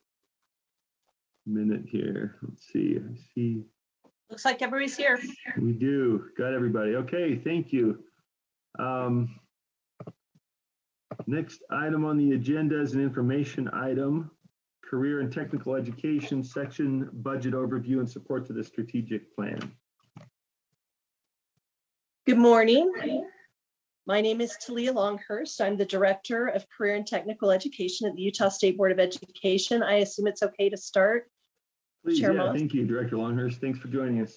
[SPEAKER 1] minute here? Let's see, I see.
[SPEAKER 2] Looks like everybody's here.
[SPEAKER 1] We do, got everybody. Okay, thank you. Next item on the agenda is an information item, career and technical education section, budget overview and support to the strategic plan.
[SPEAKER 5] Good morning. My name is Talia Longhurst. I'm the Director of Career and Technical Education at the Utah State Board of Education. I assume it's okay to start.
[SPEAKER 1] Please,
[SPEAKER 5] Chair
[SPEAKER 1] yeah,
[SPEAKER 5] Moss?
[SPEAKER 1] thank you, Director Longhurst. Thanks for joining us.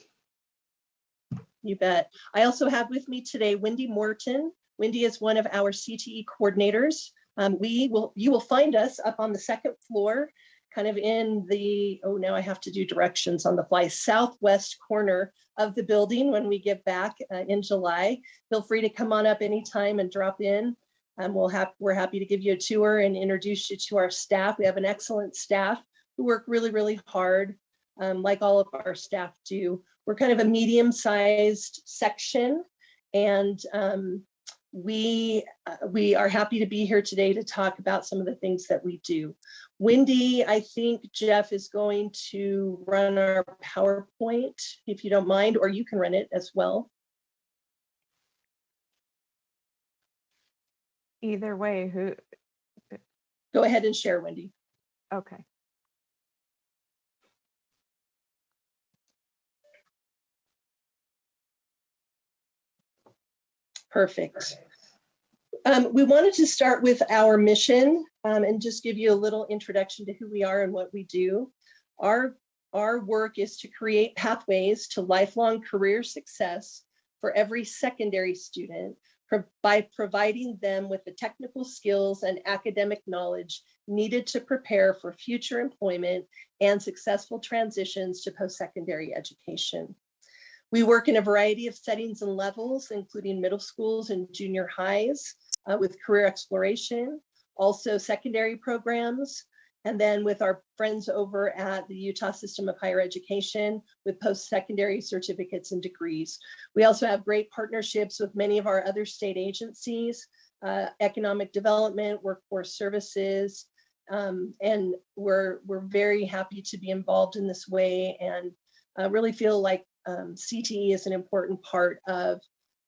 [SPEAKER 5] You bet. I also have with me today Wendy Morton. Wendy is one of our CTE coordinators. You will find us up on the second floor, kind of in the, oh, now I have to do directions on the fly, southwest corner of the building when we get back in July. Feel free to come on up anytime and drop in. We're happy to give you a tour and introduce you to our staff. We have an excellent staff who work really, really hard, like all of our staff do. We're kind of a medium-sized section, and we are happy to be here today to talk about some of the things that we do. Wendy, I think Jeff is going to run our PowerPoint, if you don't mind, or you can run it as well.
[SPEAKER 22] Either way, who?
[SPEAKER 5] Go ahead and share, Wendy.
[SPEAKER 22] Okay.
[SPEAKER 5] Perfect. We wanted to start with our mission and just give you a little introduction to who we are and what we do. Our work is to create pathways to lifelong career success for every secondary student by providing them with the technical skills and academic knowledge needed to prepare for future employment and successful transitions to post-secondary education. We work in a variety of settings and levels, including middle schools and junior highs with career exploration, also secondary programs, and then with our friends over at the Utah System of Higher Education with post-secondary certificates and degrees. We also have great partnerships with many of our other state agencies, economic development, workforce services, and we're very happy to be involved in this way and really feel like CTE is an important part of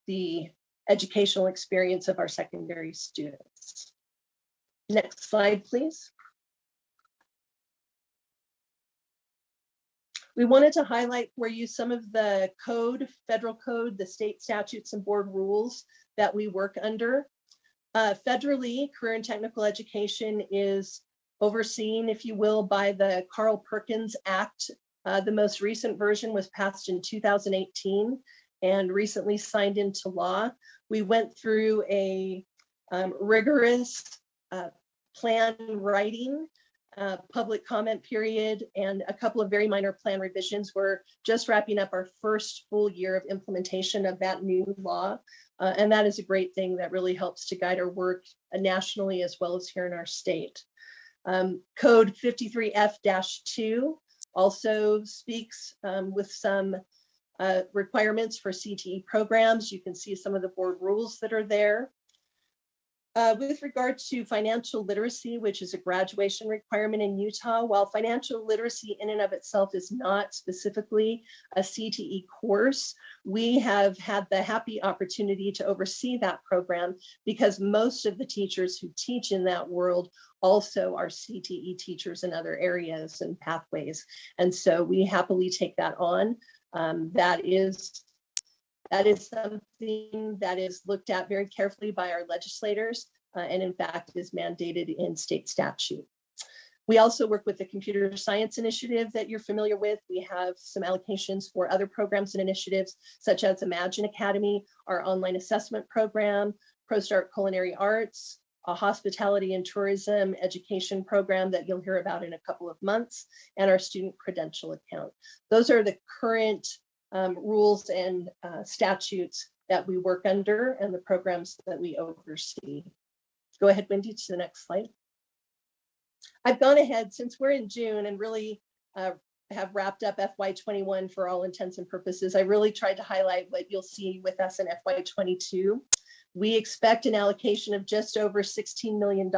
[SPEAKER 5] the educational experience of our secondary students. Next slide, please. We wanted to highlight for you some of the code, federal code, the state statutes and board rules that we work under. Federally, career and technical education is overseen, if you will, by the Carl Perkins Act. The most recent version was passed in 2018 and recently signed into law. We went through a rigorous plan writing, public comment period, and a couple of very minor plan revisions. We're just wrapping up our first full year of implementation of that new law. And that is a great thing that really helps to guide our work nationally as well as here in our state. Code 53F-2 also speaks with some requirements for CTE programs. You can see some of the board rules that are there. With regard to financial literacy, which is a graduation requirement in Utah, while financial literacy in and of itself is not specifically a CTE course, we have had the happy opportunity to oversee that program because most of the teachers who teach in that world also are CTE teachers in other areas and pathways. And so we happily take that on. That is something that is looked at very carefully by our legislators and in fact is mandated in state statute. We also work with the Computer Science Initiative that you're familiar with. We have some allocations for other programs and initiatives such as Imagine Academy, our online assessment program, ProStart Culinary Arts, a hospitality and tourism education program that you'll hear about in a couple of months, and our student credential account. Those are the current rules and statutes that we work under and the programs that we oversee. Go ahead, Wendy, to the next slide. I've gone ahead since we're in June and really have wrapped up FY21 for all intents and purposes. I really tried to highlight what you'll see with us in FY22. We expect an allocation of just over $16 million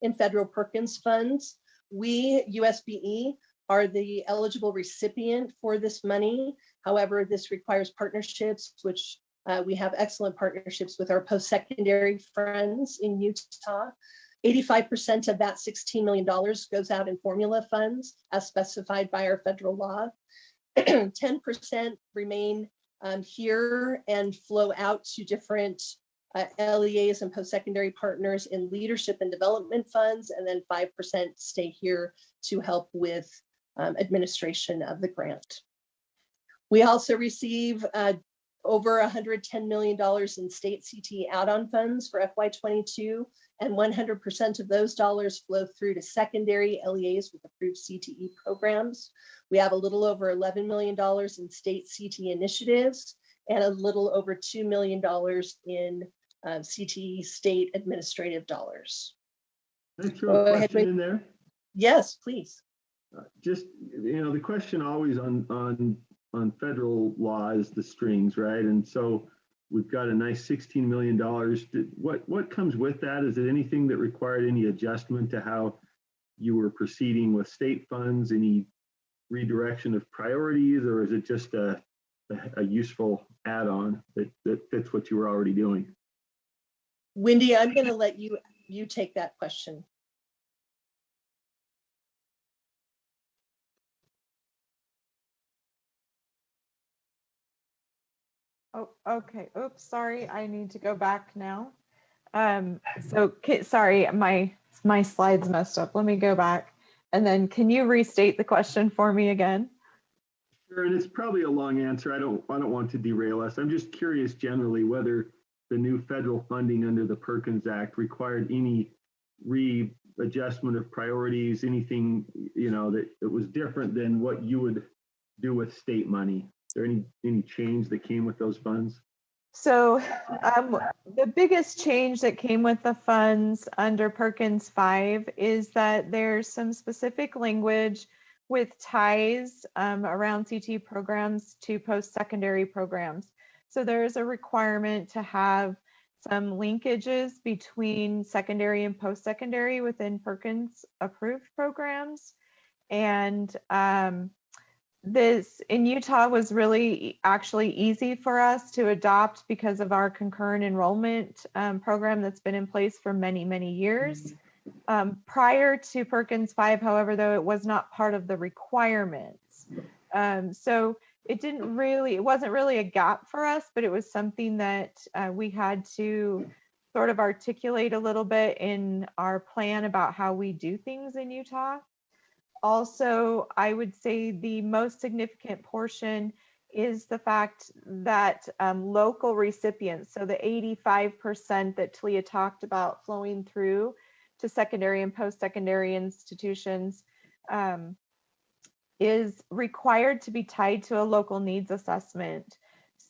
[SPEAKER 5] in federal Perkins funds. We, USBE, are the eligible recipient for this money. However, this requires partnerships, which we have excellent partnerships with our post-secondary friends in Utah. 85% of that $16 million goes out in formula funds as specified by our federal law. 10% remain here and flow out to different LEAs and post-secondary partners in leadership and development funds, and then 5% stay here to help with administration of the grant. We also receive over $110 million in state CTE add-on funds for FY22, and 100% of those dollars flow through to secondary LEAs with approved CTE programs. We have a little over $11 million in state CTE initiatives and a little over $2 million in CTE state administrative dollars.
[SPEAKER 1] Can I throw a question in there?
[SPEAKER 5] Yes, please.
[SPEAKER 1] Just, the question always on federal law is the strings, right? And so we've got a nice $16 million. What comes with that? Is it anything that required any adjustment to how you were proceeding with state funds, any redirection of priorities, or is it just a useful add-on that fits what you were already doing?
[SPEAKER 5] Wendy, I'm going to let you take that question.
[SPEAKER 6] Oh, okay. Oops, sorry. I need to go back now. Sorry, my slides messed up. Let me go back. And then can you restate the question for me again?
[SPEAKER 1] Sure, and it's probably a long answer. I don't want to derail us. I'm just curious generally whether the new federal funding under the Perkins Act required any readjustment of priorities, anything, that was different than what you would do with state money. Is there any change that came with those funds?
[SPEAKER 6] So the biggest change that came with the funds under Perkins 5 is that there's some specific language with ties around CTE programs to post-secondary programs. So there's a requirement to have some linkages between secondary and post-secondary within Perkins approved programs. And this in Utah was really actually easy for us to adopt because of our concurrent enrollment program that's been in place for many, many years. Prior to Perkins 5, however, though, it was not part of the requirements. So it wasn't really a gap for us, but it was something that we had to sort of articulate a little bit in our plan about how we do things in Utah. Also, I would say the most significant portion is the fact that local recipients, so the 85% that Talia talked about flowing through to secondary and post-secondary institutions, is required to be tied to a local needs assessment.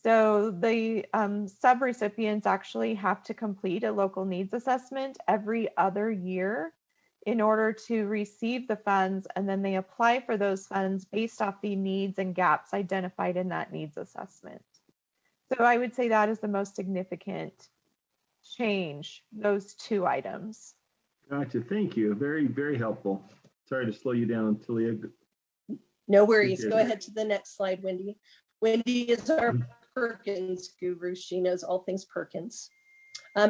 [SPEAKER 6] So the subrecipients actually have to complete a local needs assessment every other year in order to receive the funds, and then they apply for those funds based off the needs and gaps identified in that needs assessment. So I would say that is the most significant change, those two items.
[SPEAKER 1] Gotcha, thank you. Very, very helpful. Sorry to slow you down, Talia.
[SPEAKER 5] No worries, go ahead to the next slide, Wendy. Wendy is our Perkins guru. She knows all things Perkins.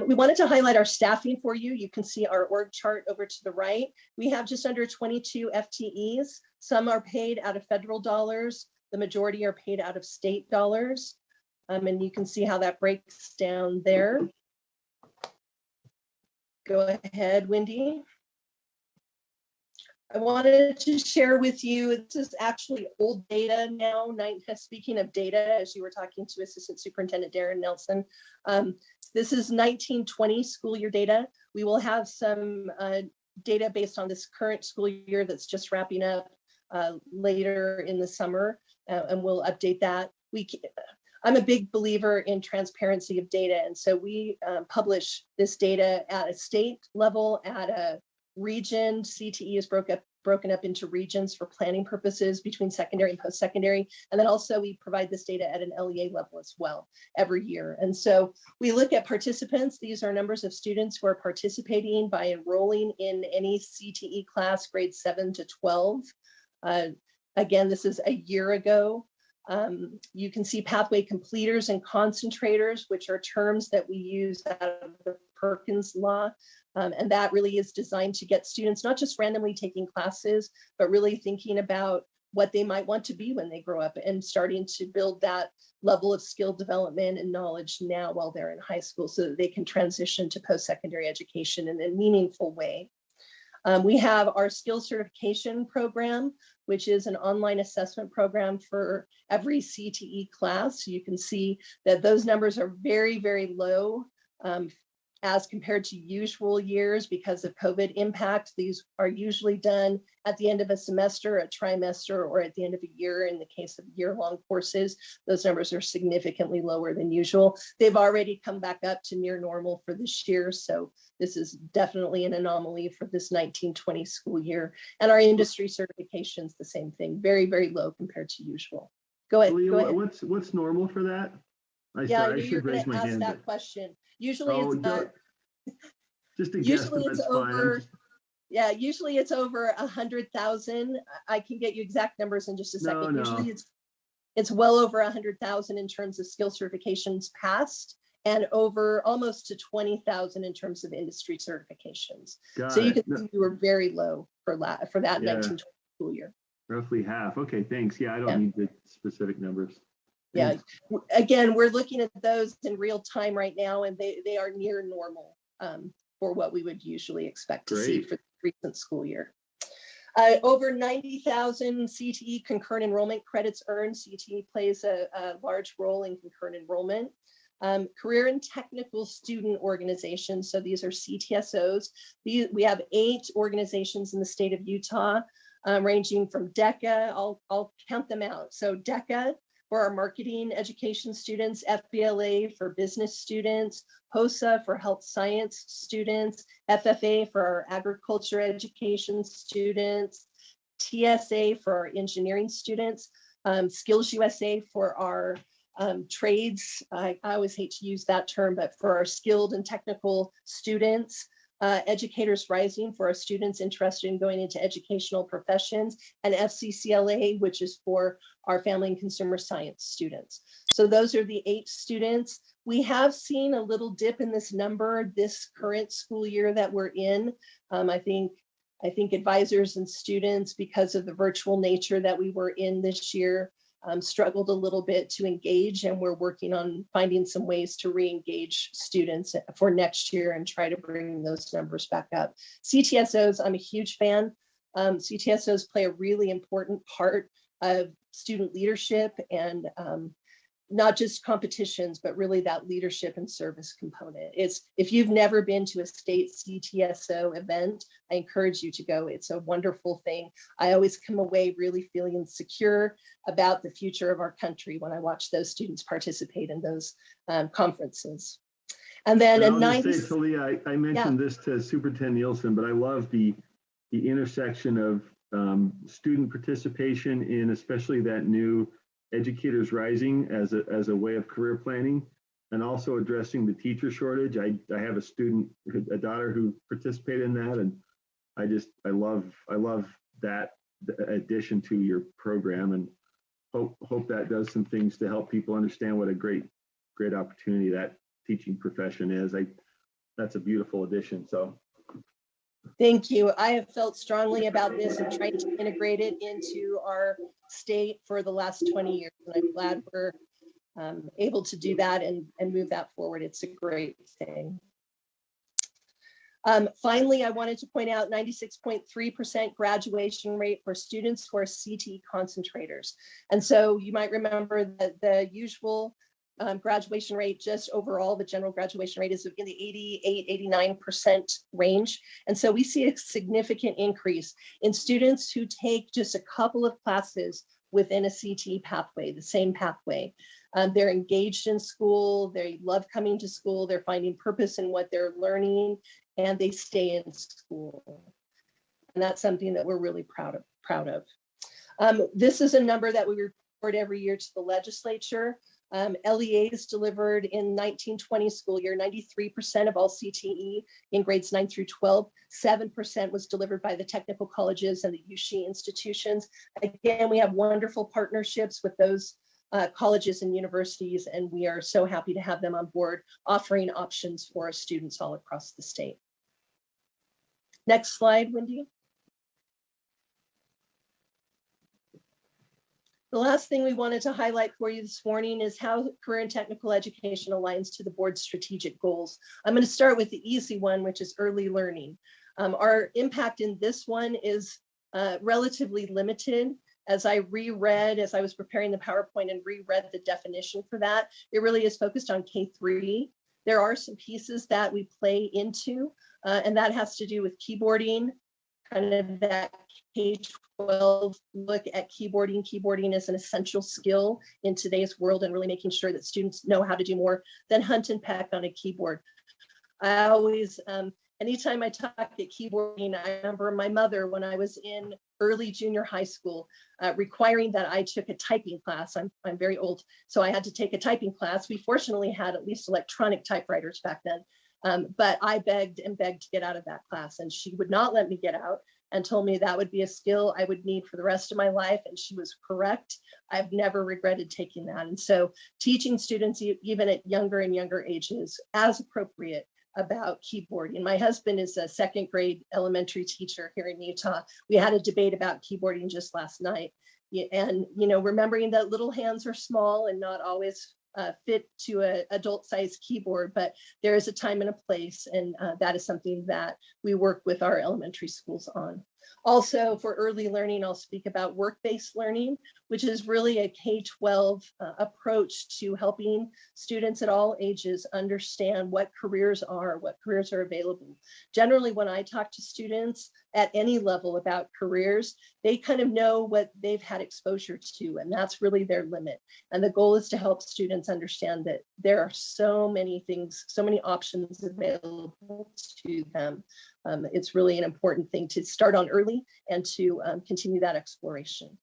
[SPEAKER 5] We wanted to highlight our staffing for you. You can see our org chart over to the right. We have just under 22 FTEs. Some are paid out of federal dollars. The majority are paid out of state dollars. And you can see how that breaks down there. Go ahead, Wendy. I wanted to share with you, this is actually old data now. Speaking of data, as you were talking to Assistant Superintendent Darren Nelson, this is 1920 school year data. We will have some data based on this current school year that's just wrapping up later in the summer, and we'll update that. I'm a big believer in transparency of data, and so we publish this data at a state level, at a region. CTE is broken up into regions for planning purposes between secondary and post-secondary. And then also we provide this data at an LEA level as well every year. And so we look at participants. These are numbers of students who are participating by enrolling in any CTE class, grades 7 to 12. Again, this is a year ago. You can see pathway completers and concentrators, which are terms that we use out of the Perkins Law. And that really is designed to get students not just randomly taking classes, but really thinking about what they might want to be when they grow up and starting to build that level of skill development and knowledge now while they're in high school so that they can transition to post-secondary education in a meaningful way. We have our skill certification program, which is an online assessment program for every CTE class. You can see that those numbers are very, very low as compared to usual years because of COVID impact. These are usually done at the end of a semester, a trimester, or at the end of a year. In the case of year-long courses, those numbers are significantly lower than usual. They've already come back up to near normal for this year. So this is definitely an anomaly for this 1920 school year. And our industry certifications, the same thing, very, very low compared to usual. Go ahead.
[SPEAKER 1] Leah,
[SPEAKER 5] go ahead.
[SPEAKER 1] What's normal for that?
[SPEAKER 5] Yeah, I knew you were going to ask that question. Usually it's
[SPEAKER 1] just a guess.
[SPEAKER 5] Usually it's over. Yeah, usually it's over 100,000. I can get you exact numbers in just a second. Usually it's well over 100,000 in terms of skill certifications passed, and over almost to 20,000 in terms of industry certifications. So you can see we were very low for that 1920 school year.
[SPEAKER 1] Roughly half. Okay, thanks. Yeah, I don't need the specific numbers.
[SPEAKER 5] Yeah, again, we're looking at those in real time right now, and they are near normal for what we would usually expect to see for the recent school year. Over 90,000 CTE concurrent enrollment credits earned. CTE plays a large role in concurrent enrollment. Career and technical student organizations, so these are CTSOs. We have 8 organizations in the state of Utah, ranging from DECA, I'll count them out. So DECA for our marketing education students, FBLA for business students, HOSA for health science students, FFA for our agriculture education students, TSA for our engineering students, Skills USA for our trades. I always hate to use that term, but for our skilled and technical students, Educators Rising for our students interested in going into educational professions, and FCCLA, which is for our family and consumer science students. So those are the 8 students. We have seen a little dip in this number this current school year that we're in. I think advisors and students, because of the virtual nature that we were in this year, struggled a little bit to engage, and we're working on finding some ways to re-engage students for next year and try to bring those numbers back up. CTSOs, I'm a huge fan. CTSOs play a really important part of student leadership and not just competitions, but really that leadership and service component. If you've never been to a state CTSO event, I encourage you to go. It's a wonderful thing. I always come away really feeling secure about the future of our country when I watch those students participate in those conferences. And then
[SPEAKER 1] and I mentioned this to Superintendent Nielsen, but I love the intersection of student participation in especially that new Educators Rising as a way of career planning, and also addressing the teacher shortage. I have a daughter who participated in that, and I love that addition to your program, and hope that does some things to help people understand what a great opportunity that teaching profession is. That's a beautiful addition. So
[SPEAKER 5] thank you. I have felt strongly about this and trying to integrate it into our state for the last 20 years. And I'm glad we're able to do that and move that forward. It's a great thing. Finally, I wanted to point out 96.3% graduation rate for students who are CTE concentrators. And so you might remember that the usual graduation rate, just overall, the general graduation rate is in the 88-89% range. And so we see a significant increase in students who take just a couple of classes within a CTE pathway, the same pathway. They're engaged in school, they love coming to school, they're finding purpose in what they're learning, and they stay in school. And that's something that we're really proud of. This is a number that we report every year to the legislature. LEAs delivered in 1920 school year, 93% of all CTE in grades 9 through 12, 7% was delivered by the technical colleges and the USHE institutions. Again, we have wonderful partnerships with those colleges and universities, and we are so happy to have them on board, offering options for our students all across the state. Next slide, Wendy. The last thing we wanted to highlight for you this morning is how career and technical education aligns to the board's strategic goals. I'm going to start with the easy one, which is early learning. Our impact in this one is relatively limited. As I was preparing the PowerPoint and reread the definition for that, it really is focused on K-3. There are some pieces that we play into, and that has to do with keyboarding, kind of that K-12 look at keyboarding. Keyboarding is an essential skill in today's world, and really making sure that students know how to do more than hunt and peck on a keyboard. I always, anytime I talk at keyboarding, I remember my mother when I was in early junior high school, requiring that I took a typing class. I'm very old, so I had to take a typing class. We fortunately had at least electronic typewriters back then, but I begged and begged to get out of that class, and she would not let me get out and told me that would be a skill I would need for the rest of my life. And she was correct. I've never regretted taking that. And so teaching students, even at younger and younger ages, as appropriate about keyboarding. My husband is a second grade elementary teacher here in Utah. We had a debate about keyboarding just last night. And, remembering that little hands are small and not always fit to an adult-sized keyboard, but there is a time and a place, and that is something that we work with our elementary schools on. Also, for early learning, I'll speak about work-based learning, which is really a K-12 approach to helping students at all ages understand what careers are available. Generally, when I talk to students at any level about careers, they kind of know what they've had exposure to, and that's really their limit. And the goal is to help students understand that there are so many things, so many options available to them. It's really an important thing to start on early and to continue that exploration.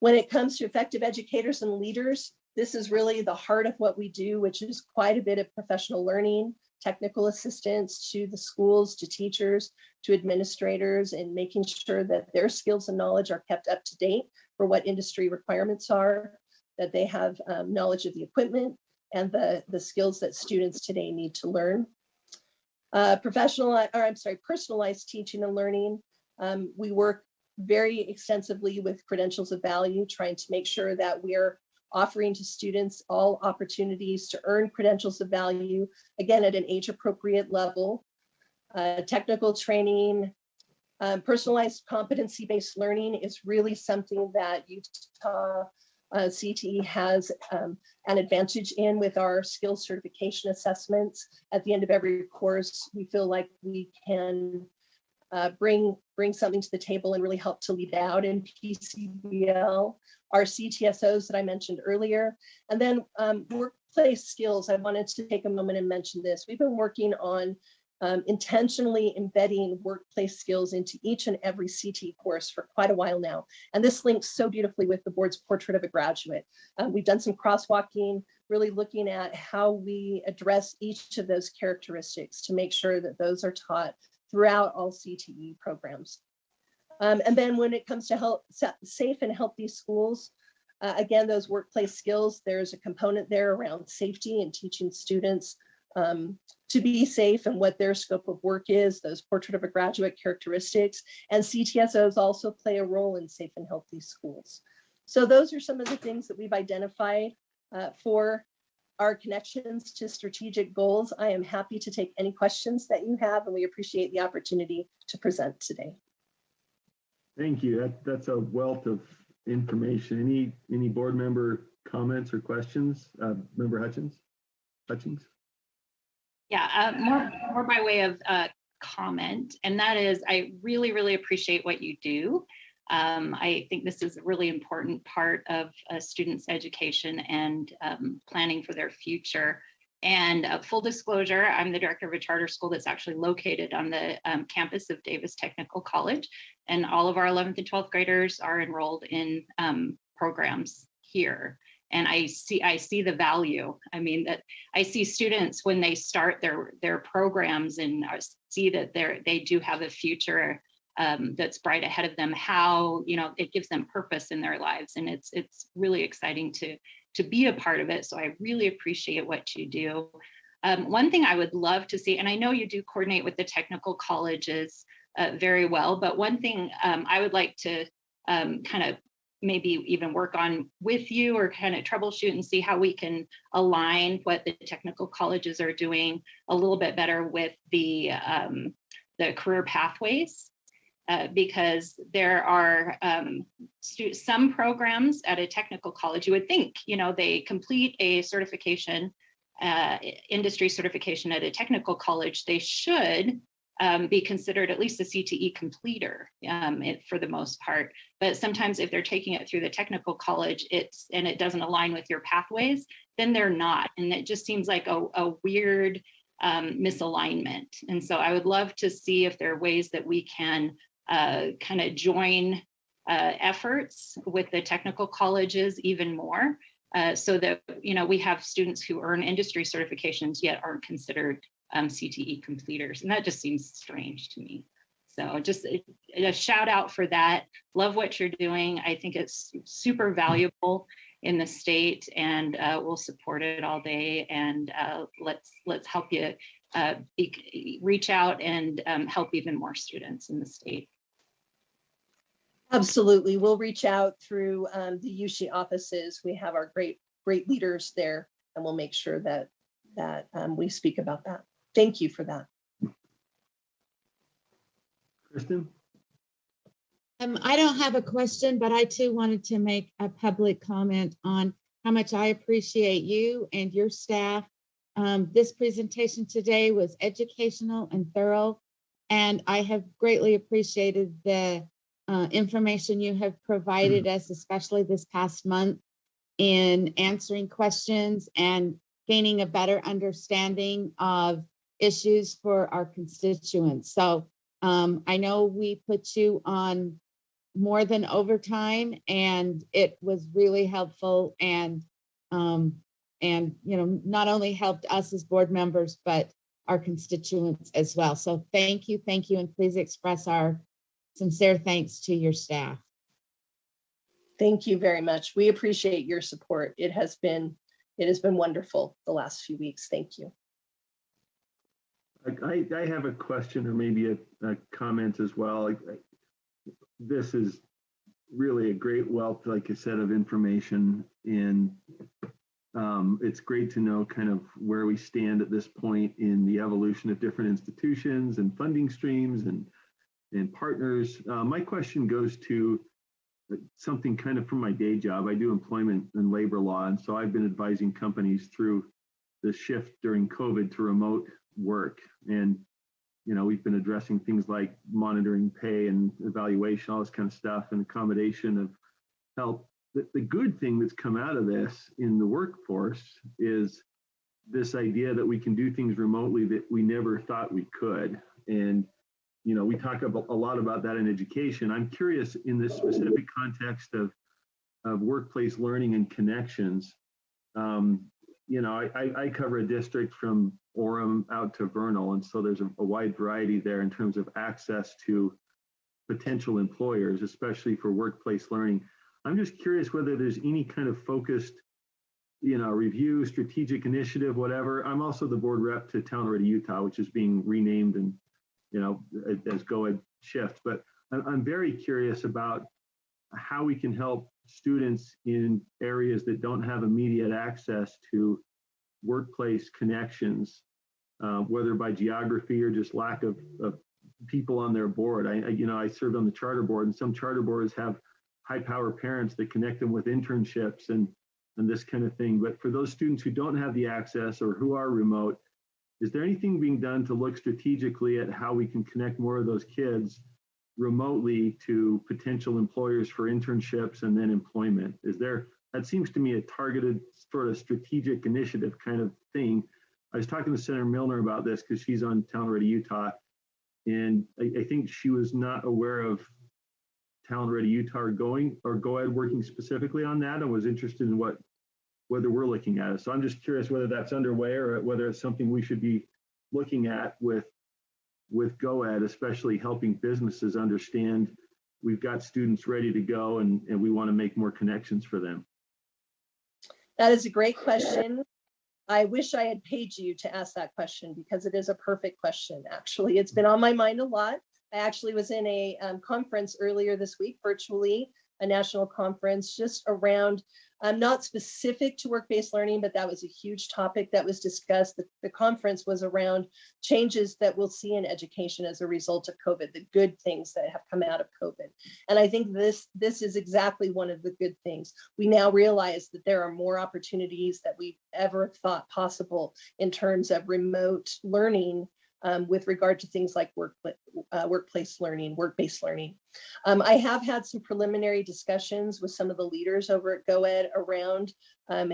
[SPEAKER 5] When it comes to effective educators and leaders, this is really the heart of what we do, which is quite a bit of professional learning, technical assistance to the schools, to teachers, to administrators, and making sure that their skills and knowledge are kept up to date for what industry requirements are, that they have knowledge of the equipment and the skills that students today need to learn. Personalized teaching and learning. We work very extensively with credentials of value, trying to make sure that we're offering to students all opportunities to earn credentials of value, again, at an age-appropriate level. Technical training, personalized competency-based learning is really something that Utah CTE has an advantage in with our skills certification assessments. At the end of every course, we feel like we can bring something to the table and really help to lead out in PCBL. Our CTSOs that I mentioned earlier, and then workplace skills. I wanted to take a moment and mention this. We've been working on intentionally embedding workplace skills into each and every CT course for quite a while now. And this links so beautifully with the board's portrait of a graduate. We've done some crosswalking, really looking at how we address each of those characteristics to make sure that those are taught throughout all CTE programs. And then when it comes to safe and healthy schools, again, those workplace skills, there's a component there around safety and teaching students to be safe and what their scope of work is, those portrait of a graduate characteristics, and CTSOs also play a role in safe and healthy schools. So those are some of the things that we've identified for our connections to strategic goals. I am happy to take any questions that you have, and we appreciate the opportunity to present today.
[SPEAKER 1] Thank you. That's a wealth of information. Any board member comments or questions? Member Hutchins?
[SPEAKER 9] Yeah, more by way of comment, and that is I really, really appreciate what you do. I think this is a really important part of a student's education and planning for their future. And full disclosure, I'm the director of a charter school that's actually located on the campus of Davis Technical College. And all of our 11th and 12th graders are enrolled in programs here. And I see the value. I mean, that I see students when they start their programs and see that they do have a future that's bright ahead of them, how, you know, it gives them purpose in their lives. And it's really exciting to be a part of it. So I really appreciate what you do. One thing I would love to see, and I know you do coordinate with the technical colleges very well, but one thing I would like to kind of maybe even work on with you or kind of troubleshoot and see how we can align what the technical colleges are doing a little bit better with the career pathways. Because there are some programs at a technical college, you would think, you know, they complete a certification, industry certification at a technical college, they should be considered at least a CTE completer for the most part. But sometimes if they're taking it through the technical college, it doesn't align with your pathways, then they're not. And it just seems like a weird misalignment. And so I would love to see if there are ways that we can kind of join efforts with the technical colleges even more, so that, you know, we have students who earn industry certifications yet aren't considered CTE completers. And that just seems strange to me. So just a shout out for that. Love what you're doing. I think it's super valuable in the state, and we'll support it all day. And let's help you reach out and help even more students in the state.
[SPEAKER 5] Absolutely. We'll reach out through the USHE offices. We have our great leaders there, and we'll make sure that we speak about that. Thank you for that.
[SPEAKER 1] Kristen?
[SPEAKER 8] I don't have a question, but I too wanted to make a public comment on how much I appreciate you and your staff. This presentation today was educational and thorough, and I have greatly appreciated the information you have provided us, especially this past month, in answering questions and gaining a better understanding of issues for our constituents. So I know we put you on more than overtime, and it was really helpful, and you know, not only helped us as board members, but our constituents as well. So thank you, and please express our sincere thanks to your staff.
[SPEAKER 5] Thank you very much. We appreciate your support. It has been wonderful the last few weeks. Thank you.
[SPEAKER 1] I have a question, or maybe a comment as well. This is really a great wealth, like I said, of information, and it's great to know kind of where we stand at this point in the evolution of different institutions and funding streams and partners. My question goes to something kind of from my day job. I do employment and labor law, and so I've been advising companies through the shift during COVID to remote work. And, you know, we've been addressing things like monitoring pay and evaluation, all this kind of stuff, and accommodation of health. The good thing that's come out of this in the workforce is this idea that we can do things remotely that we never thought we could. And, you know, we talk a lot about that in education. I'm curious, in this specific context of workplace learning and connections, you know, I cover a district from Orem out to Vernal, and so there's a wide variety there in terms of access to potential employers, especially for workplace learning. I'm just curious whether there's any kind of focused, you know, review, strategic initiative, whatever. I'm also the board rep to Town Ready, Utah, which is being renamed and, you know, as Go-Ed shift. But I'm very curious about how we can help students in areas that don't have immediate access to workplace connections, whether by geography or just lack of people on their board. I served on the charter board, and some charter boards have high power parents that connect them with internships and this kind of thing. But for those students who don't have the access or who are remote, is there anything being done to look strategically at how we can connect more of those kids remotely to potential employers for internships and then employment? That seems to me a targeted sort of strategic initiative kind of thing. I was talking to Senator Milner about this because she's on Talent Ready Utah, and I think she was not aware of Talent Ready Utah or Go Ed working specifically on that, and was interested in whether we're looking at it. So I'm just curious whether that's underway or whether it's something we should be looking at with Go Ed, especially helping businesses understand we've got students ready to go and we want to make more connections for them.
[SPEAKER 5] That is a great question. I wish I had paid you to ask that question because it is a perfect question. Actually, it's been on my mind a lot. I actually was in a conference earlier this week, virtually, a national conference just around, not specific to work-based learning, but that was a huge topic that was discussed. The conference was around changes that we'll see in education as a result of COVID, the good things that have come out of COVID. And I think this is exactly one of the good things. We now realize that there are more opportunities that we've ever thought possible in terms of remote learning, with regard to things like workplace learning, work-based learning. I have had some preliminary discussions with some of the leaders over at Go Ed around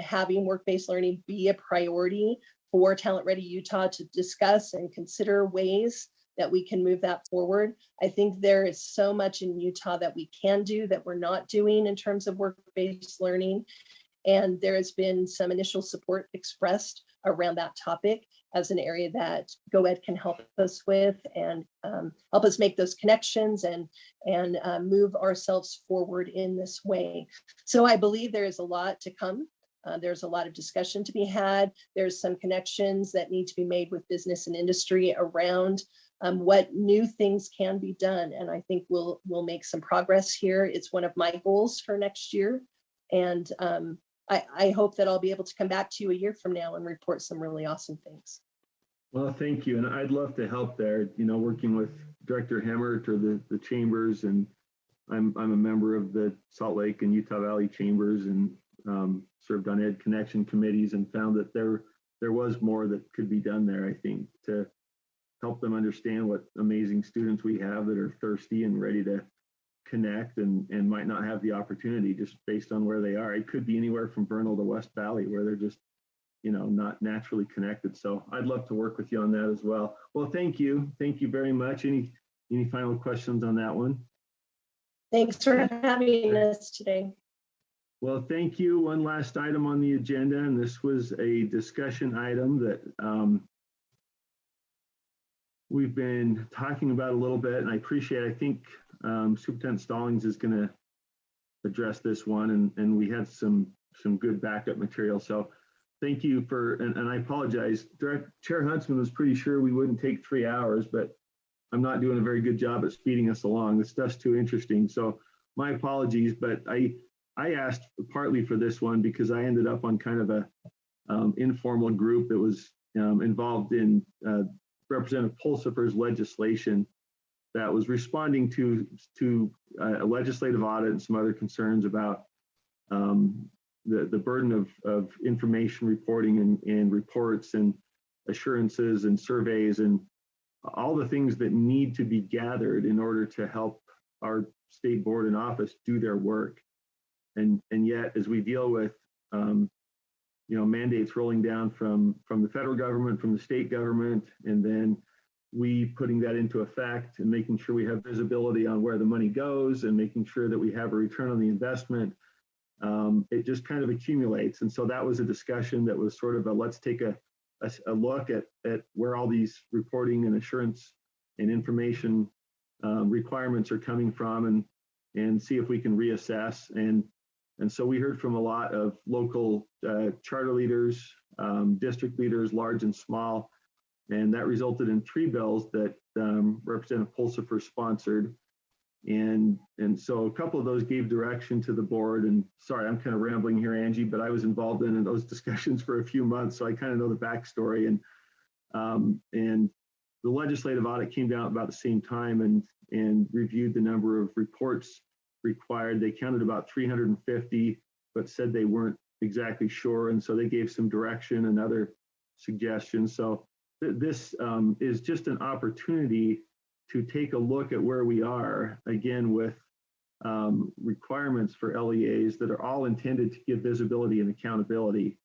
[SPEAKER 5] having work-based learning be a priority for Talent Ready Utah to discuss and consider ways that we can move that forward. I think there is so much in Utah that we can do that we're not doing in terms of work-based learning. And there has been some initial support expressed around that topic as an area that Go Ed can help us with and help us make those connections and move ourselves forward in this way. So I believe there is a lot to come. There's a lot of discussion to be had. There's some connections that need to be made with business and industry around what new things can be done. And I think we'll make some progress here. It's one of my goals for next year. And I hope that I'll be able to come back to you a year from now and report some really awesome things.
[SPEAKER 1] Well, thank you. And I'd love to help there, working with Director Hemmert or the chambers. And I'm a member of the Salt Lake and Utah Valley chambers and served on Ed Connection committees and found that there was more that could be done there, I think, to help them understand what amazing students we have that are thirsty and ready to connect and might not have the opportunity just based on where they are. It could be anywhere from Vernal to West Valley where they're just, not naturally connected. So I'd love to work with you on that as well. Well, thank you. Thank you very much. Any final questions on that one?
[SPEAKER 5] Thanks for having us today.
[SPEAKER 1] Well, thank you. One last item on the agenda, and this was a discussion item that we've been talking about a little bit, and I think Superintendent Stallings is going to address this one, and we had some good backup material. So thank you and I apologize. Chair Huntsman was pretty sure we wouldn't take 3 hours, but I'm not doing a very good job at speeding us along. This stuff's too interesting. So my apologies, but I asked partly for this one because I ended up on kind of a informal group that was involved in Representative Pulsipher's legislation that was responding to a legislative audit and some other concerns about the burden of information reporting and reports and assurances and surveys and all the things that need to be gathered in order to help our state board and office do their work. And yet, as we deal with mandates rolling down from the federal government, from the state government, and then we putting that into effect and making sure we have visibility on where the money goes and making sure that we have a return on the investment, it just kind of accumulates. And so that was a discussion that was sort of let's take a look at where all these reporting and assurance and information requirements are coming from and see if we can reassess. And so we heard from a lot of local charter leaders, district leaders, large and small, and that resulted in 3 bills that Representative Pulsipher sponsored. And so a couple of those gave direction to the board. And sorry, I'm kind of rambling here, Angie, but I was involved in those discussions for a few months, so I kind of know the backstory. And the legislative audit came down about the same time and reviewed the number of reports required. They counted about 350, but said they weren't exactly sure. And so they gave some direction and other suggestions. So this is just an opportunity to take a look at where we are, again, with requirements for LEAs that are all intended to give visibility and accountability.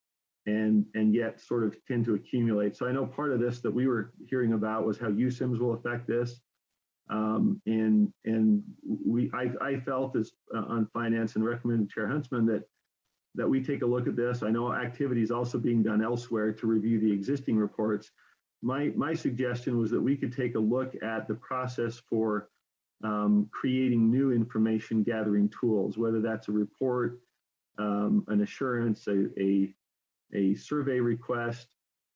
[SPEAKER 1] and yet sort of tend to accumulate. So I know part of this that we were hearing about was how USIMS will affect this. And I felt as on finance and recommended Chair Huntsman that we take a look at this. I know activity is also being done elsewhere to review the existing reports. My suggestion was that we could take a look at the process for creating new information gathering tools, whether that's a report, an assurance, a survey request,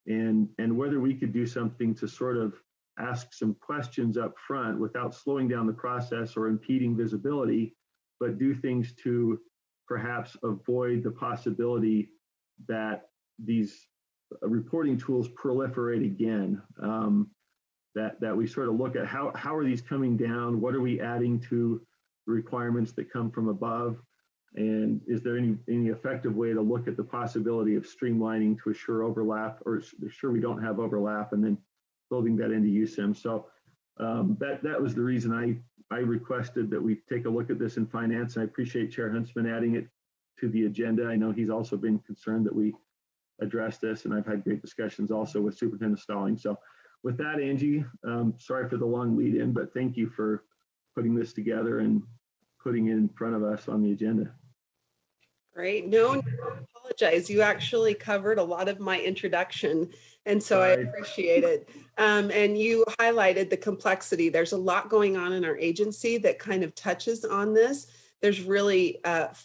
[SPEAKER 1] and whether we could do something to sort of ask some questions up front without slowing down the process or impeding visibility, but do things to perhaps avoid the possibility that these reporting tools proliferate again. That we sort of look at how are these coming down? What are we adding to the requirements that come from above? And is there any effective way to look at the possibility of streamlining to assure overlap or assure we don't have overlap, and then building that into USIM? So that was the reason I requested that we take a look at this in finance. And I appreciate Chair Huntsman adding it to the agenda. I know he's also been concerned that we address this, and I've had great discussions also with Superintendent Stalling. So with that, Angie, sorry for the long lead in, but thank you for putting this together and putting it in front of us on the agenda.
[SPEAKER 14] Great. No, don't apologize. You actually covered a lot of my introduction, and so I appreciate it. And you highlighted the complexity. There's a lot going on in our agency that kind of touches on this. There's really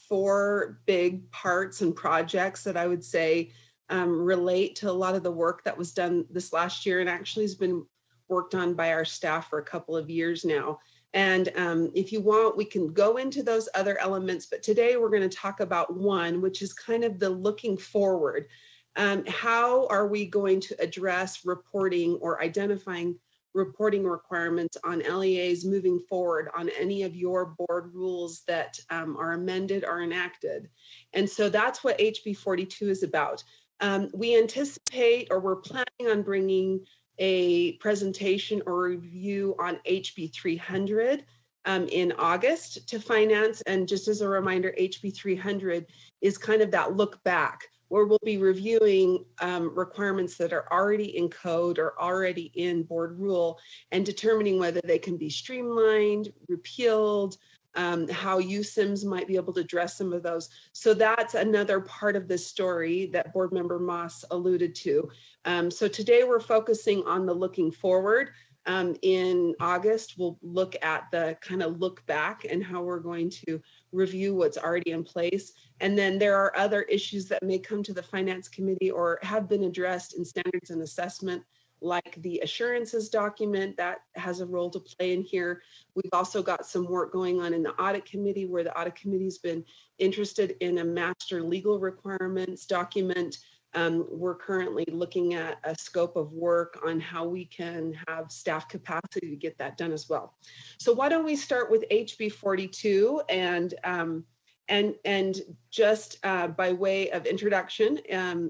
[SPEAKER 14] 4 big parts and projects that I would say relate to a lot of the work that was done this last year, and actually has been worked on by our staff for a couple of years now. And if you want, we can go into those other elements, but today we're going to talk about one, which is kind of the looking forward. How are we going to address reporting or identifying reporting requirements on LEAs moving forward on any of your board rules that are amended or enacted? And so that's what HB 42 is about. We anticipate, or we're planning on bringing a presentation or review on HB 300 in August to finance. And just as a reminder, HB 300 is kind of that look back, where we'll be reviewing requirements that are already in code or already in board rule and determining whether they can be streamlined, repealed, how USIMS might be able to address some of those. So that's another part of this story that Board Member Moss alluded to. So today we're focusing on the looking forward. In August, we'll look at the kind of look back and how we're going to review what's already in place. And then there are other issues that may come to the Finance Committee or have been addressed in standards and assessment, like the assurances document that has a role to play in here. We've also got some work going on in the Audit Committee, where the Audit Committee's been interested in a master legal requirements document. We're currently looking at a scope of work on how we can have staff capacity to get that done as well. So why don't we start with HB 42 and just by way of introduction,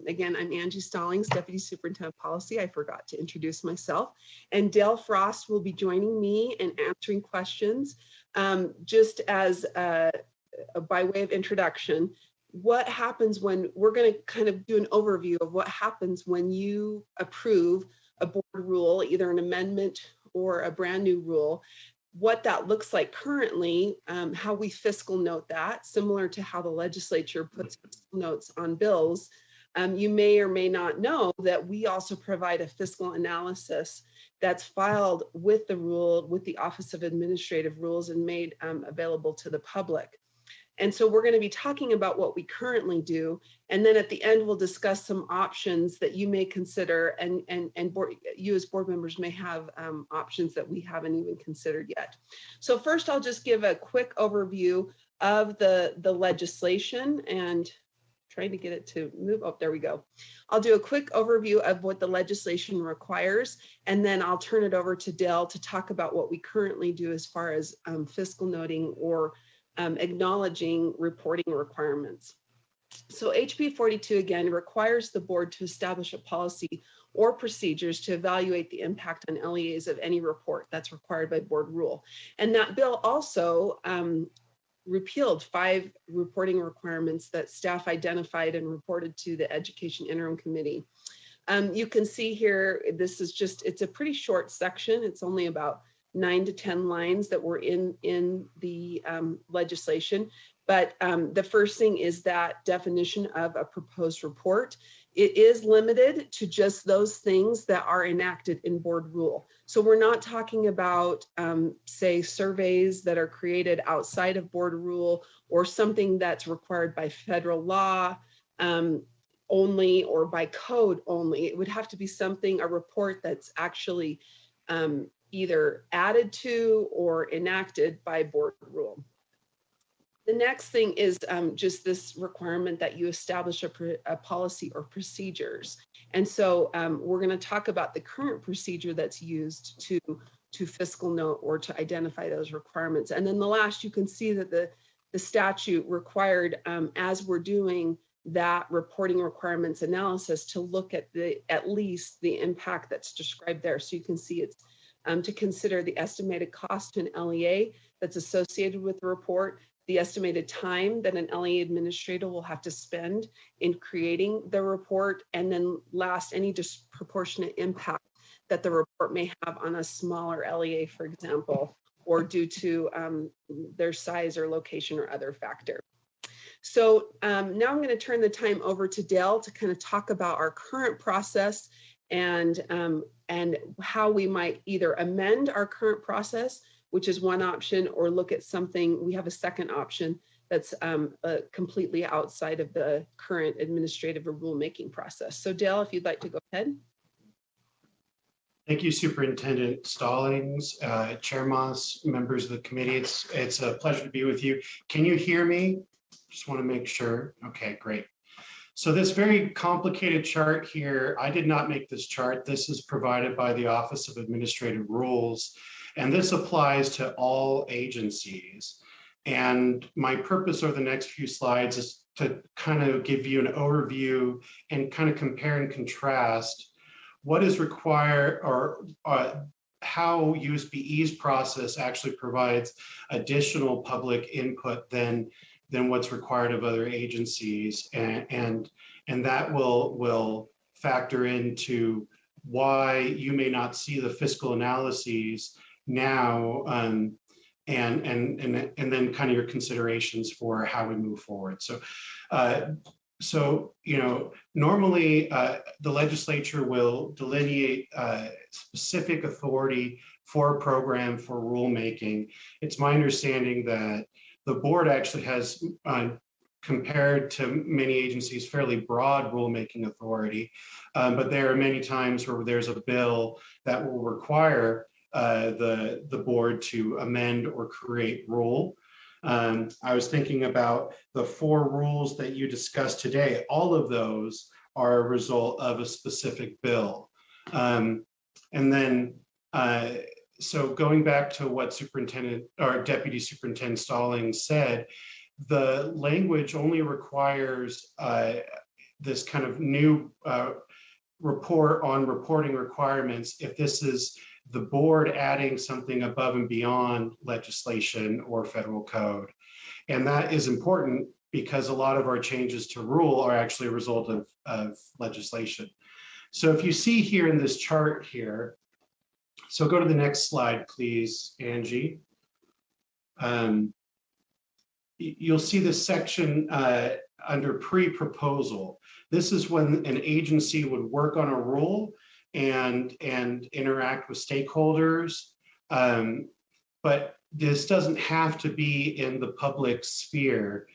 [SPEAKER 14] again, I'm Angie Stallings, Deputy Superintendent of Policy. I forgot to introduce myself. And Dale Frost will be joining me and answering questions. Just as by way of introduction, what happens when we're going to kind of do an overview of what happens when you approve a board rule, either an amendment or a brand new rule, what that looks like currently, how we fiscal note that, similar to how the legislature puts fiscal notes on bills. You may or may not know that we also provide a fiscal analysis that's filed with the rule, with the Office of Administrative Rules, and made available to the public. And so we're going to be talking about what we currently do. And then at the end, we'll discuss some options that you may consider, and you as board members may have options that we haven't even considered yet. So first, I'll just give a quick overview of the legislation and trying to get it to move. Oh, there we go. I'll do a quick overview of what the legislation requires, and then I'll turn it over to Dale to talk about what we currently do as far as fiscal noting or acknowledging reporting requirements. So HB 42 again requires the board to establish a policy or procedures to evaluate the impact on LEAs of any report that's required by board rule. And that bill also repealed 5 reporting requirements that staff identified and reported to the Education Interim Committee. You can see here, this is just, it's a pretty short section. It's only about 9 to 10 lines that were in the legislation. But the first thing is that definition of a proposed report. It is limited to just those things that are enacted in board rule. So we're not talking about, say, surveys that are created outside of board rule or something that's required by federal law only or by code only. It would have to be something, a report that's actually either added to or enacted by board rule. The next thing is just this requirement that you establish a policy or procedures. And so we're going to talk about the current procedure that's used to fiscal note or to identify those requirements. And then the last, you can see that the statute required, as we're doing that reporting requirements analysis, to look at at least the impact that's described there. So you can see it's to consider the estimated cost to an LEA that's associated with the report, the estimated time that an LEA administrator will have to spend in creating the report, and then last, any disproportionate impact that the report may have on a smaller LEA, for example, or due to their size or location or other factor. So now I'm going to turn the time over to Dale to kind of talk about our current process and how we might either amend our current process, which is one option, or look at something. We have a second option that's completely outside of the current administrative or rulemaking process. So Dale, if you'd like to go ahead.
[SPEAKER 20] Thank you, Superintendent Stallings, Chair Moss, members of the committee. It's a pleasure to be with you. Can you hear me? Just want to make sure. Okay, great. So this very complicated chart here, I did not make this chart. This is provided by the Office of Administrative Rules, and this applies to all agencies. And my purpose over the next few slides is to kind of give you an overview and kind of compare and contrast what is required, or how USBE's process actually provides additional public input than what's required of other agencies, and that will factor into why you may not see the fiscal analyses now, and then kind of your considerations for how we move forward. So you know, normally the legislature will delineate specific authority for a program for rulemaking. It's my understanding that the board actually has, compared to many agencies, fairly broad rulemaking authority, but there are many times where there's a bill that will require the board to amend or create rule. I was thinking about the 4 rules that you discussed today. All of those are a result of a specific bill. And then, so going back to what Superintendent or Deputy Superintendent Stallings said, the language only requires this kind of new report on reporting requirements if this is the board adding something above and beyond legislation or federal code. And that is important because a lot of our changes to rule are actually a result of legislation. So if you see here in this chart here, so go to the next slide, please, Angie. You'll see this section under pre-proposal. This is when an agency would work on a rule and interact with stakeholders. But this doesn't have to be in the public sphere.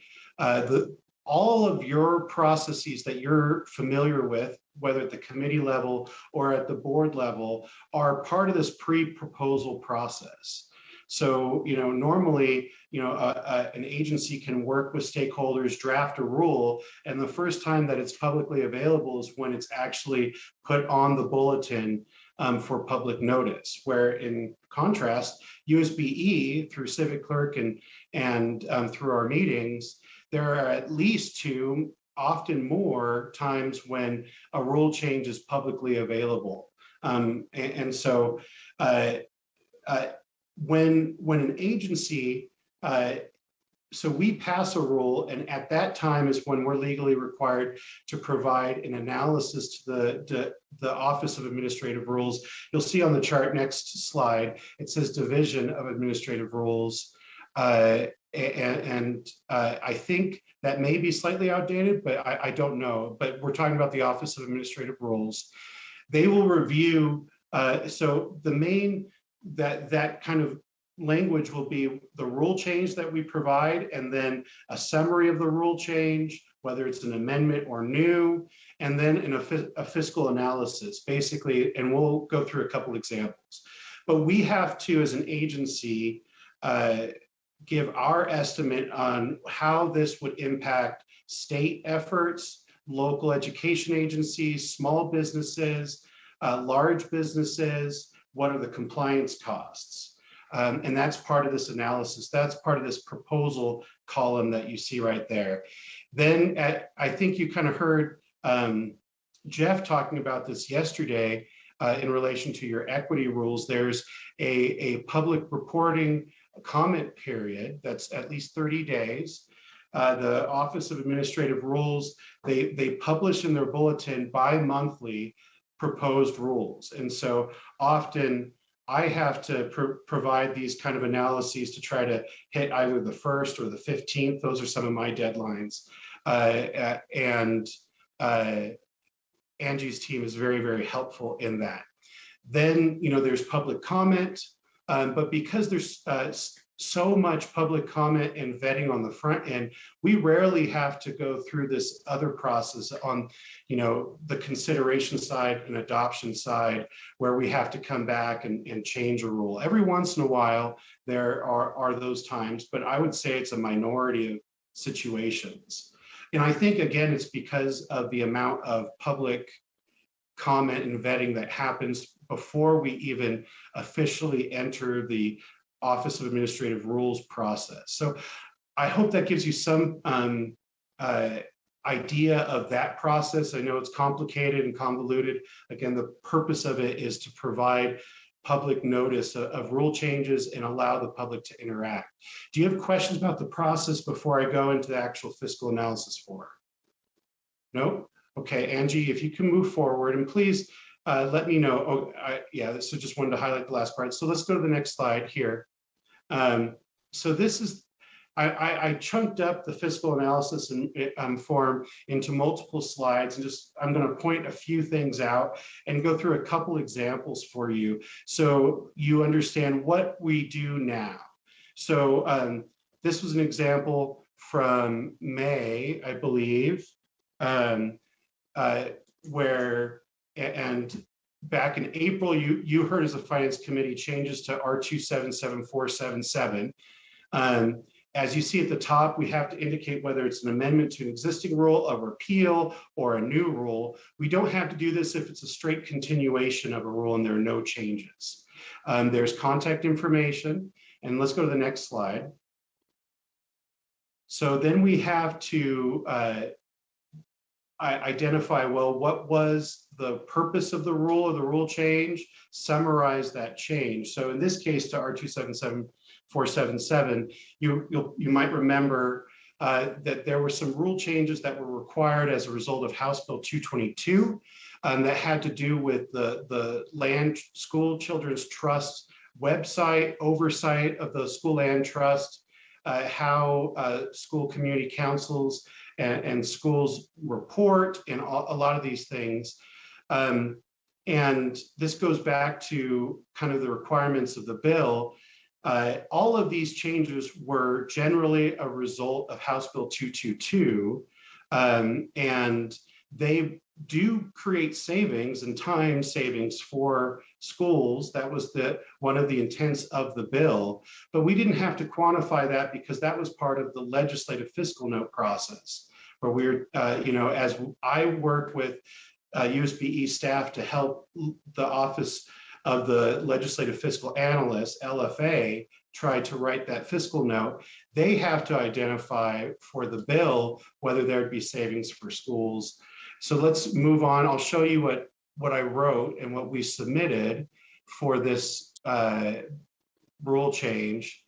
[SPEAKER 20] All of your processes that you're familiar with, whether at the committee level or at the board level, are part of this pre-proposal process. So, you know, normally, you know, an agency can work with stakeholders, draft a rule, and the first time that it's publicly available is when it's actually put on the bulletin for public notice. Where in contrast, USBE through Civic Clerk and through our meetings, there are at least 2, often more times when a rule change is publicly available. And so when an agency so we pass a rule, and at that time is when we're legally required to provide an analysis to the Office of Administrative Rules. You'll see on the chart next slide, it says Division of Administrative Rules. I think that may be slightly outdated, but I don't know. But we're talking about the Office of Administrative Rules. They will review, so the main, that kind of language will be the rule change that we provide, and then a summary of the rule change, whether it's an amendment or new, and then a fiscal analysis, basically, and we'll go through a couple examples. But we have to, as an agency, give our estimate on how this would impact state efforts, local education agencies, small businesses, large businesses, what are the compliance costs? And that's part of this analysis. That's part of this proposal column that you see right there. Then I think you kind of heard Jeff talking about this yesterday in relation to your equity rules. There's a public reporting comment period that's at least 30 days. The Office of Administrative Rules, they publish in their bulletin bi-monthly proposed rules. And so often I have to provide these kind of analyses to try to hit either the 1st or the 15th. Those are some of my deadlines. And Angie's team is very, very helpful in that. Then, there's public comment, but because there's so much public comment and vetting on the front end, we rarely have to go through this other process on, the consideration side and adoption side, where we have to come back and change a rule. Every once in a while, there are those times, but I would say it's a minority of situations. And I think, again, it's because of the amount of public comment and vetting that happens before we even officially enter the Office of Administrative Rules process. So I hope that gives you some idea of that process. I know it's complicated and convoluted. Again, the purpose of it is to provide public notice of rule changes and allow the public to interact. Do you have questions about the process before I go into the actual fiscal analysis for? No? Okay, Angie, if you can move forward, and please let me know. So just wanted to highlight the last part. So let's go to the next slide here. So this is, I chunked up the fiscal analysis form into multiple slides, and I'm going to point a few things out and go through a couple examples for you so you understand what we do now. So this was an example from May, I believe, where, and back in April, you heard as a finance committee changes to R277477. As you see at the top, we have to indicate whether it's an amendment to an existing rule, a repeal, or a new rule. We don't have to do this if it's a straight continuation of a rule and there are no changes. There's contact information, and let's go to the next slide. So then we have to identify, well, what was the purpose of the rule or the rule change, summarize that change. So in this case, to R277477, you might remember that there were some rule changes that were required as a result of House Bill 222 that had to do with the Land School Children's Trust website, oversight of the school land trust, how school community councils and schools report, and a lot of these things. And this goes back to kind of the requirements of the bill. All of these changes were generally a result of House Bill 222, and they do create savings and time savings for schools. That was one of the intents of the bill, but we didn't have to quantify that because that was part of the legislative fiscal note process, where we're, as I worked with USBE staff to help the Office of the Legislative Fiscal Analyst, LFA, try to write that fiscal note. They have to identify for the bill whether there'd be savings for schools. So let's move on. I'll show you what I wrote and what we submitted for this rule change.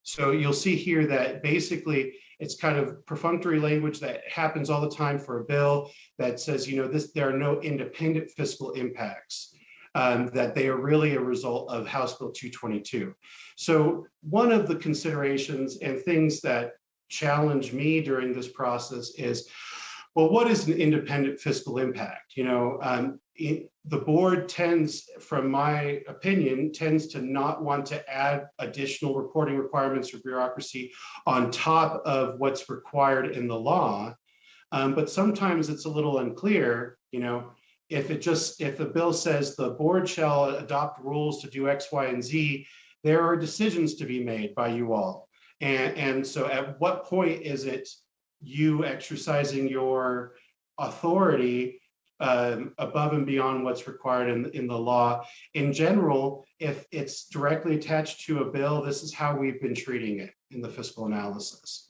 [SPEAKER 20] So you'll see here that basically it's kind of perfunctory language that happens all the time for a bill that says, there are no independent fiscal impacts, that they are really a result of House Bill 222. So one of the considerations and things that challenge me during this process is, well, what is an independent fiscal impact? The board tends, from my opinion, tends to not want to add additional reporting requirements or bureaucracy on top of what's required in the law. But sometimes it's a little unclear, if the bill says the board shall adopt rules to do X, Y, and Z, there are decisions to be made by you all. And so at what point is it you exercising your authority above and beyond what's required in the law? In general, if it's directly attached to a bill, this is how we've been treating it in the fiscal analysis.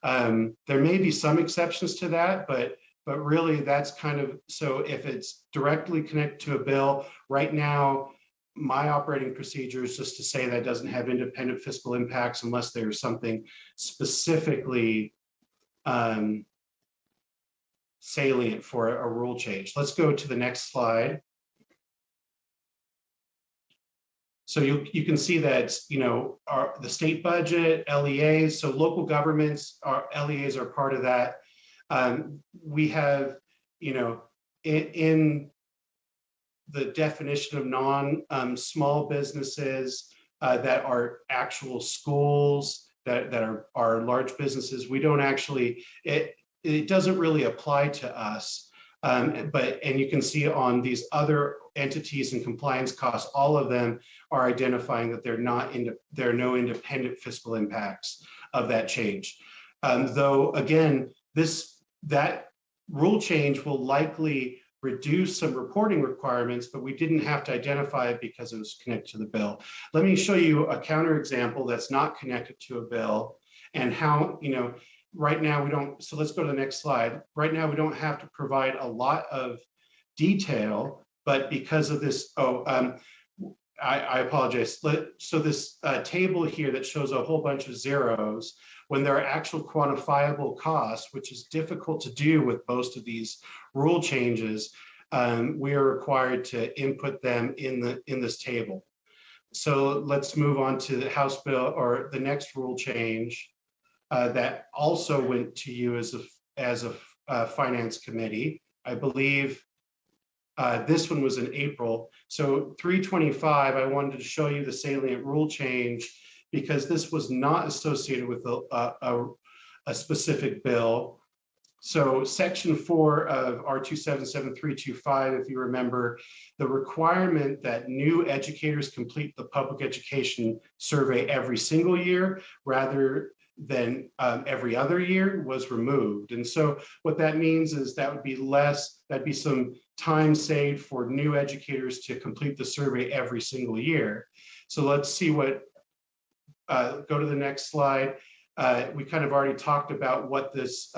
[SPEAKER 20] There may be some exceptions to that, but really that's kind of, so if it's directly connected to a bill, right now, my operating procedure is just to say that doesn't have independent fiscal impacts unless there's something specifically salient for a rule change. Let's go to the next slide. So you can see that, the state budget, LEAs, so local governments, LEAs are part of that. We have, in the definition of non-small businesses that are actual schools, that are large businesses, we don't actually, it doesn't really apply to us. And you can see on these other entities and compliance costs, all of them are identifying that there are no independent fiscal impacts of that change. Though again, that rule change will likely reduce some reporting requirements, but we didn't have to identify it because it was connected to the bill. Let me show you a counterexample that's not connected to a bill and how, right now we don't, so let's go to the next slide. Right now we don't have to provide a lot of detail, but because of this, I apologize. So this table here that shows a whole bunch of zeros, when there are actual quantifiable costs, which is difficult to do with most of these rule changes, we are required to input them in this table. So let's move on to the House bill or the next rule change that also went to you as a finance committee. I believe this one was in April. So 325, I wanted to show you the salient rule change because this was not associated with a specific bill. So section 4 of R277325, if you remember, the requirement that new educators complete the public education survey every single year rather than every other year was removed. And so what that means is that'd be some time saved for new educators to complete the survey every single year. So let's see what, go to the next slide. We kind of already talked about what this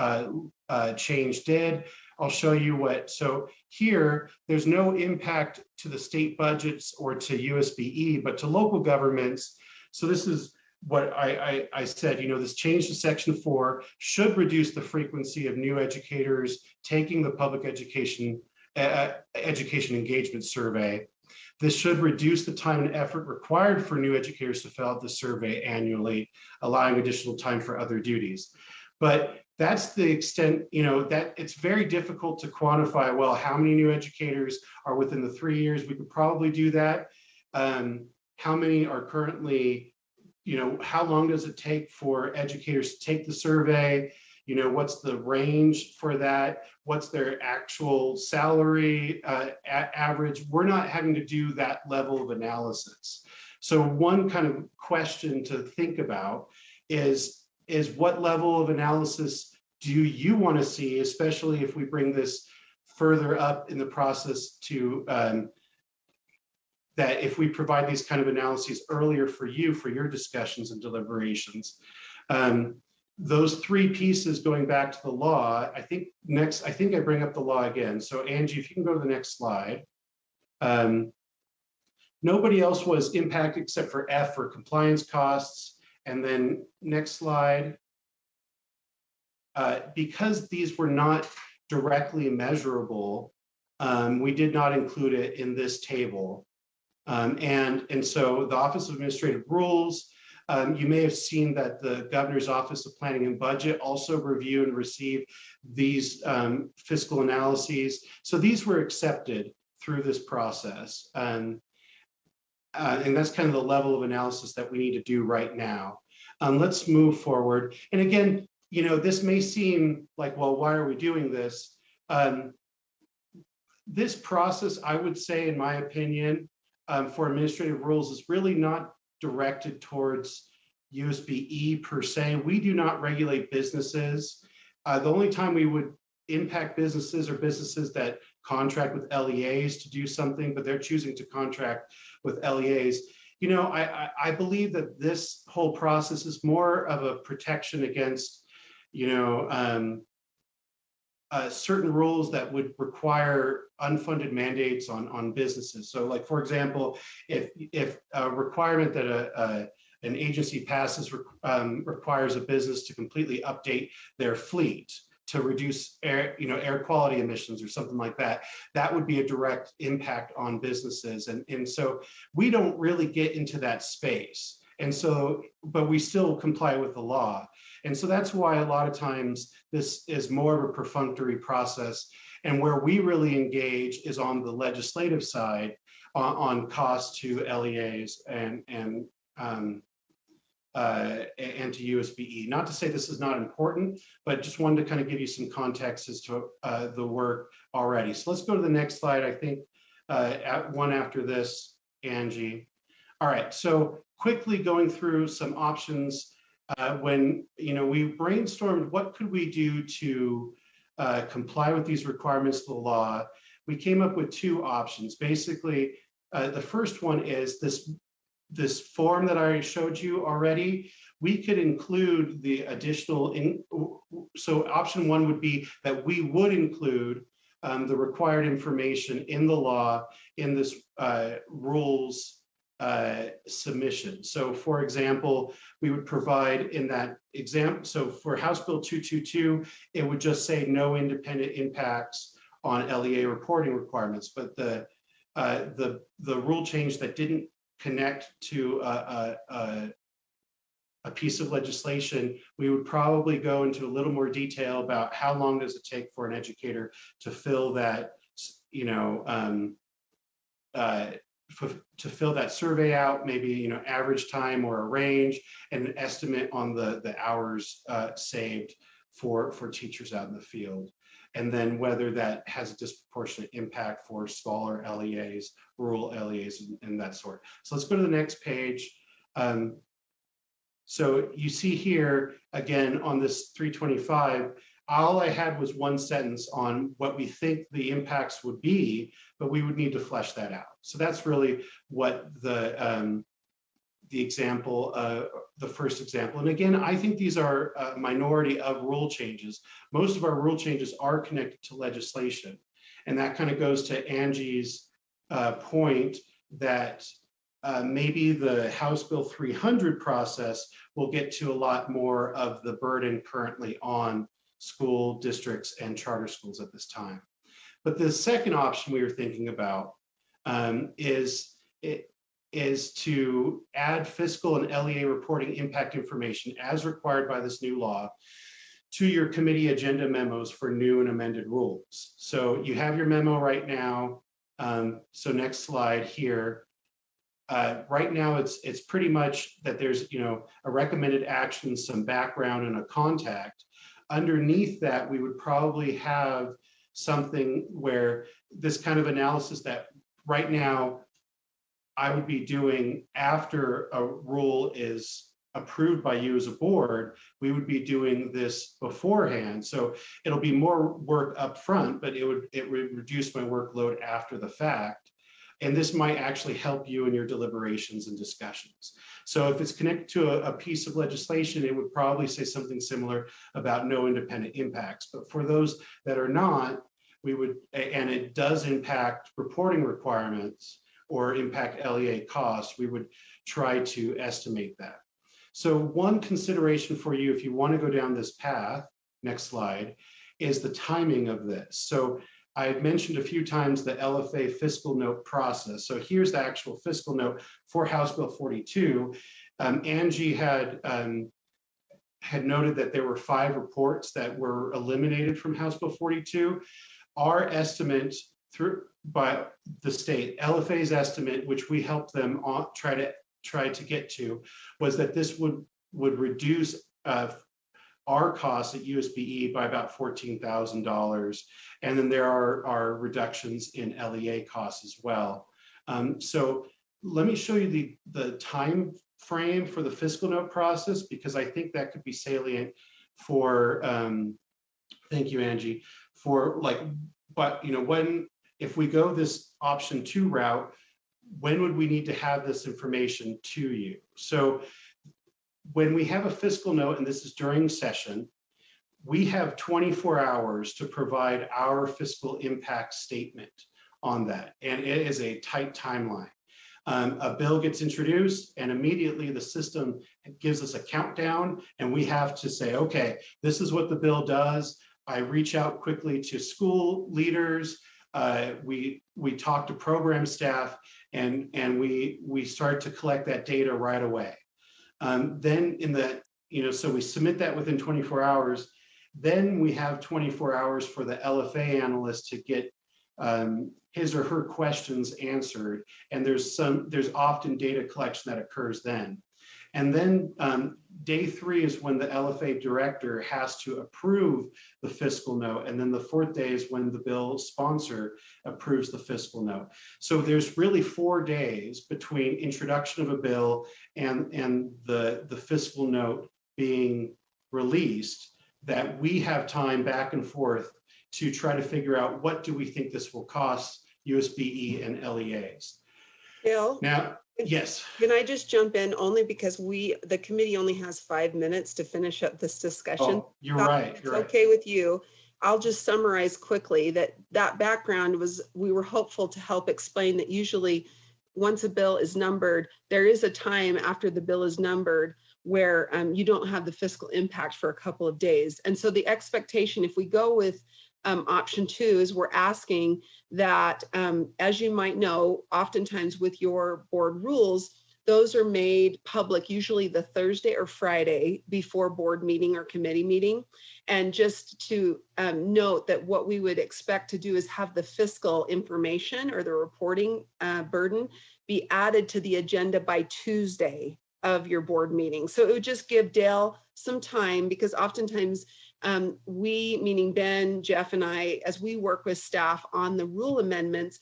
[SPEAKER 20] change did. I'll show you what, so here, there's no impact to the state budgets or to USBE, but to local governments. So this is what I said, this change to section 4 should reduce the frequency of new educators taking the public education engagement survey. This should reduce the time and effort required for new educators to fill out the survey annually, allowing additional time for other duties. But that's the extent, that it's very difficult to quantify, well, how many new educators are within the 3 years? We could probably do that. How many are currently, how long does it take for educators to take the survey? What's the range for that? What's their actual salary average? We're not having to do that level of analysis. So one kind of question to think about is what level of analysis do you want to see, especially if we bring this further up in the process to that if we provide these kind of analyses earlier for you, for your discussions and deliberations. Those 3 pieces going back to the law, I think I bring up the law again. So Angie, if you can go to the next slide. Nobody else was impacted except for F for compliance costs. And then next slide. Because these were not directly measurable, we did not include it in this table. And so the Office of Administrative Rules, you may have seen that the Governor's Office of Planning and Budget also review and receive these fiscal analyses. So these were accepted through this process. And that's kind of the level of analysis that we need to do right now. Let's move forward. And again, you know, this may seem like, well, why are we doing this? This process, I would say, in my opinion, for administrative rules is really not directed towards USB-E per se. We do not regulate businesses. The only time we would impact businesses are businesses that contract with LEAs to do something, but they're choosing to contract with LEAs. You know, I believe that this whole process is more of a protection against, you know, certain rules that would require unfunded mandates on businesses. So like, for example, if a requirement that an agency passes requires a business to completely update their fleet to reduce air quality emissions or something like that, that would be a direct impact on businesses. And so we don't really get into that space. And so, but we still comply with the law. And so that's why a lot of times this is more of a perfunctory process. And where we really engage is on the legislative side on costs to LEAs and to USB-E. Not to say this is not important, but just wanted to kind of give you some context as to the work already. So let's go to the next slide. I think one after this, Angie. All right, so quickly going through some options. When we brainstormed what could we do to comply with these requirements of the law, we came up with two options. Basically, the first one is this form that I showed you already. We could include the additional, so option one would be that we would include the required information in the law in this rules submission. So for example, we would provide in that example, so for House Bill 222, it would just say no independent impacts on LEA reporting requirements, but the rule change that didn't connect to a piece of legislation, we would probably go into a little more detail about how long does it take for an educator to fill that, to fill that survey out, maybe average time or a range, and an estimate on the hours saved for teachers out in the field, and then whether that has a disproportionate impact for smaller LEAs, rural LEAs, and that sort. So let's go to the next page. So you see here again on this 325. All I had was one sentence on what we think the impacts would be, but we would need to flesh that out. So that's really what the example, the first example. And again, I think these are a minority of rule changes. Most of our rule changes are connected to legislation. And that kind of goes to Angie's point that maybe the House Bill 300 process will get to a lot more of the burden currently on school districts and charter schools at this time. But the second option we were thinking about is to add fiscal and LEA reporting impact information as required by this new law to your committee agenda memos for new and amended rules. So you have your memo right now. So next slide here. Right now, it's pretty much that there's a recommended action, some background, and a contact. Underneath that, we would probably have something where this kind of analysis that right now I would be doing after a rule is approved by you as a board, we would be doing this beforehand. So it'll be more work up front, but it would reduce my workload after the fact. And this might actually help you in your deliberations and discussions. So if it's connected to a piece of legislation, it would probably say something similar about no independent impacts. But for those that are not, we would, and it does impact reporting requirements or impact LEA costs, we would try to estimate that. So one consideration for you, if you want to go down this path, next slide, is the timing of this. So I had mentioned a few times the LFA fiscal note process. So here's the actual fiscal note for House Bill 42. Angie had noted that there were 5 reports that were eliminated from House Bill 42. Our estimate by the state, LFA's estimate, which we helped them try to get to, was that this would reduce our costs at USBE by about $14,000. And then there are reductions in LEA costs as well. So let me show you the time frame for the fiscal note process, because I think that could be salient for, thank you, Angie, for but if we go this option 2 route, when would we need to have this information to you? So when we have a fiscal note, and this is during session, we have 24 hours to provide our fiscal impact statement on that. And it is a tight timeline. A bill gets introduced and immediately the system gives us a countdown and we have to say, okay, this is what the bill does. I reach out quickly to school leaders. We talk to program staff and we start to collect that data right away. Then so we submit that within 24 hours. Then we have 24 hours for the LFA analyst to get his or her questions answered. And there's often data collection that occurs then. And then day 3 is when the LFA director has to approve the fiscal note. And then the 4th day is when the bill sponsor approves the fiscal note. So there's really 4 days between introduction of a bill and the fiscal note being released that we have time back and forth to try to figure out what do we think this will cost USBE and LEAs.
[SPEAKER 14] Bill?
[SPEAKER 20] Now, yes.
[SPEAKER 14] Can I just jump in only because the committee only has 5 minutes to finish up this discussion?
[SPEAKER 20] Oh, you're right.
[SPEAKER 14] It's okay with you. I'll just summarize quickly that background was, we were hopeful to help explain that usually once a bill is numbered, there is a time after the bill is numbered where you don't have the fiscal impact for a couple of days. And so the expectation, if we go with option 2, is we're asking that, as you might know, oftentimes with your board rules, those are made public usually the Thursday or Friday before board meeting or committee meeting. And just to note that what we would expect to do is have the fiscal information or the reporting burden be added to the agenda by Tuesday of your board meeting. So it would just give Dale some time, because oftentimes we, meaning Ben, Jeff, and I, as we work with staff on the rule amendments,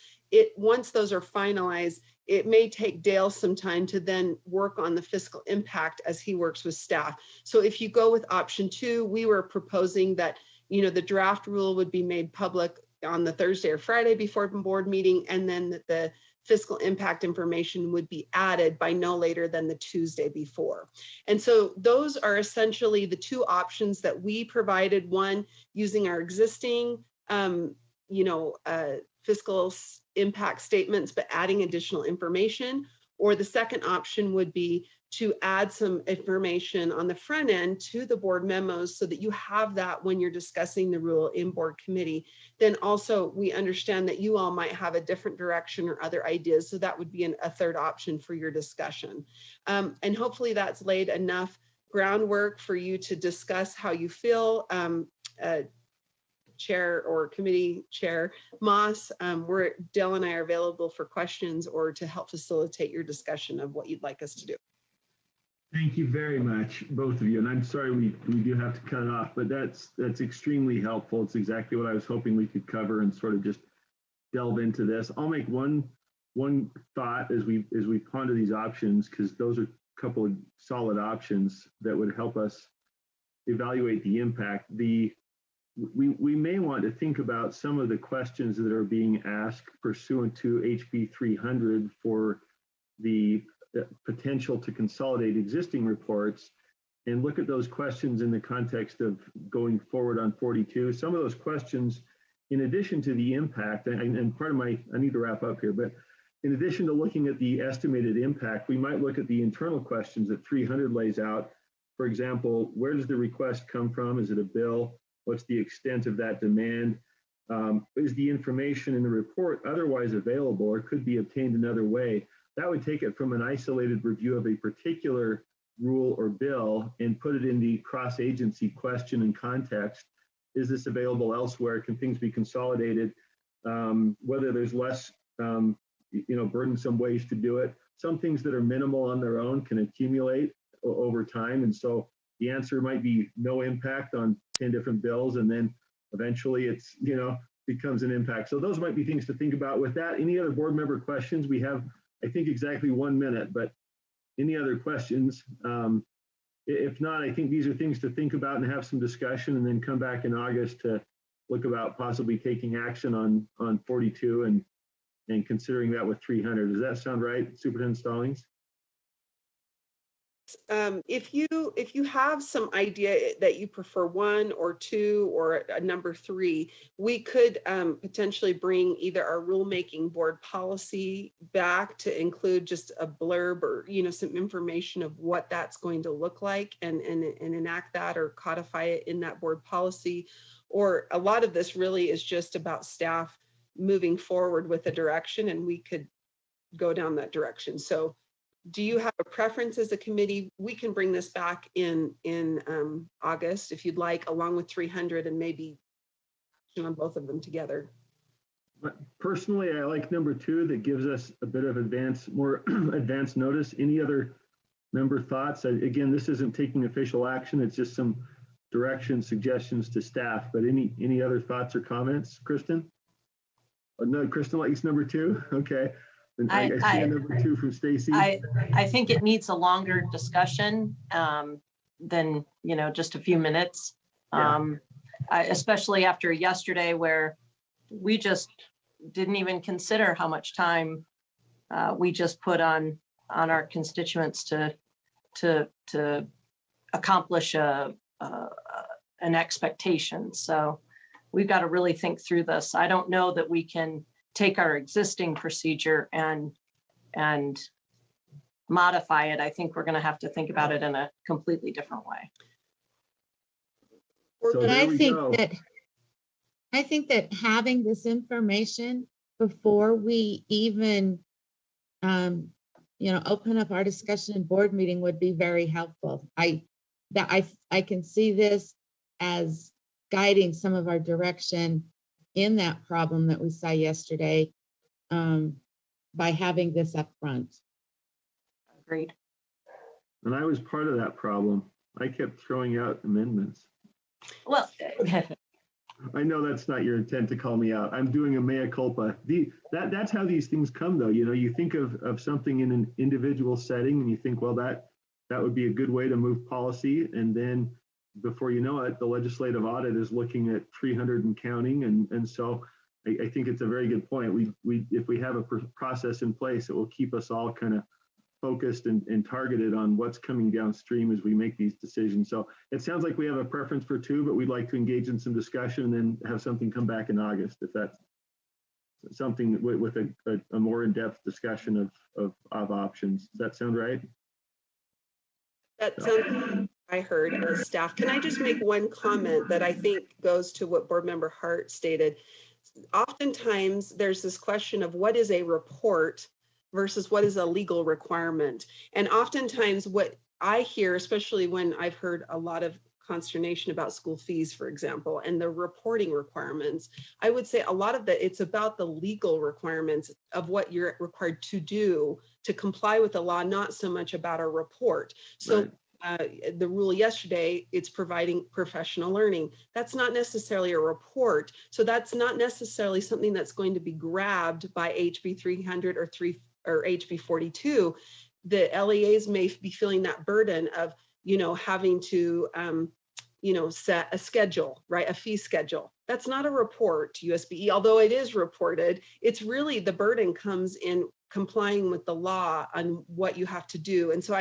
[SPEAKER 14] once those are finalized, it may take Dale some time to then work on the fiscal impact as he works with staff. So if you go with option 2, we were proposing that, the draft rule would be made public on the Thursday or Friday before board meeting, and then that the fiscal impact information would be added by no later than the Tuesday before. And so those are essentially the 2 options that we provided, one using our existing fiscal impact statements, but adding additional information, or the second option would be to add some information on the front end to the board memos so that you have that when you're discussing the rule in board committee. Then also we understand that you all might have a different direction or other ideas. So that would be a third option for your discussion. And hopefully that's laid enough groundwork for you to discuss how you feel. Chair or committee chair Moss, Dale and I are available for questions or to help facilitate your discussion of what you'd like us to do.
[SPEAKER 1] Thank you very much, both of you. And I'm sorry we do have to cut off, but that's extremely helpful. It's exactly what I was hoping we could cover and sort of just delve into this. I'll make one thought as we ponder these options, because those are a couple of solid options that would help us evaluate the impact. We may want to think about some of the questions that are being asked pursuant to HB 300 for the potential to consolidate existing reports, and look at those questions in the context of going forward on 42. Some of those questions, in addition to the impact, and part of I need to wrap up here, but in addition to looking at the estimated impact, we might look at the internal questions that 300 lays out. For example, where does the request come from? Is it a bill? What's the extent of that demand? Is the information in the report otherwise available or could be obtained another way? That would take it from an isolated review of a particular rule or bill and put it in the cross-agency question and context. Is this available elsewhere? Can things be consolidated? Whether there's less burdensome ways to do it. Some things that are minimal on their own can accumulate over time. And so the answer might be no impact on 10 different bills. And then eventually it's, becomes an impact. So those might be things to think about. With that, any other board member questions? We have, I think, exactly 1 minute, but any other questions? If not, I think these are things to think about and have some discussion and then come back in August to look about possibly taking action on 42 and considering that with 300. Does that sound right, Superintendent Stallings?
[SPEAKER 14] If you have some idea that you prefer 1 or 2 or a number 3, we could potentially bring either our rulemaking board policy back to include just a blurb or some information of what that's going to look like and enact that or codify it in that board policy. Or a lot of this really is just about staff moving forward with a direction, and we could go down that direction. So do you have a preference as a committee? We can bring this back in August if you'd like, along with 300 and maybe on both of them together.
[SPEAKER 1] Personally, I like number 2 that gives us a bit of more advanced notice. Any other member thoughts? Again, this isn't taking official action. It's just some direction, suggestions to staff, but any other thoughts or comments, Kristen? No, Kristen likes number 2. Okay. And I see number 2 from Stacy.
[SPEAKER 2] I think it needs a longer discussion than just a few minutes, especially after yesterday where we just didn't even consider how much time we just put on our constituents to accomplish an expectation. So we've got to really think through this. I don't know that we can take our existing procedure and modify it. I think we're going to have to think about it in a completely different way.
[SPEAKER 1] So
[SPEAKER 8] but I think that having this information before we even open up our discussion and board meeting would be very helpful. I can see this as guiding some of our direction in that problem that we saw yesterday by having this up front.
[SPEAKER 2] Agreed.
[SPEAKER 1] And I was part of that problem. I kept throwing out amendments.
[SPEAKER 2] Well,
[SPEAKER 1] I know that's not your intent to call me out. I'm doing a mea culpa. That's how these things come, though. You think of something in an individual setting and you think, well, that would be a good way to move policy. And then before you know it, the legislative audit is looking at 300 and counting. And so I think it's a very good point. If we have a process in place, it will keep us all kind of focused and targeted on what's coming downstream as we make these decisions. So it sounds like we have a preference for 2, but we'd like to engage in some discussion and then have something come back in August, if that's something with a more in-depth discussion of options. Does that sound right?
[SPEAKER 14] That sounds I heard as staff. Can I just make one comment that I think goes to what Board Member Hart stated? Oftentimes there's this question of what is a report versus what is a legal requirement. And oftentimes what I hear, especially when I've heard a lot of consternation about school fees, for example, and the reporting requirements, I would say a lot of it's about the legal requirements of what you're required to do to comply with the law, not so much about a report. So right. The rule yesterday, it's providing professional learning. That's not necessarily a report. So that's not necessarily something that's going to be grabbed by HB 300 or HB 42. The LEAs may be feeling that burden of, having to, set a schedule, right? A fee schedule. That's not a report to USBE, although it is reported. It's really the burden comes in complying with the law on what you have to do. And so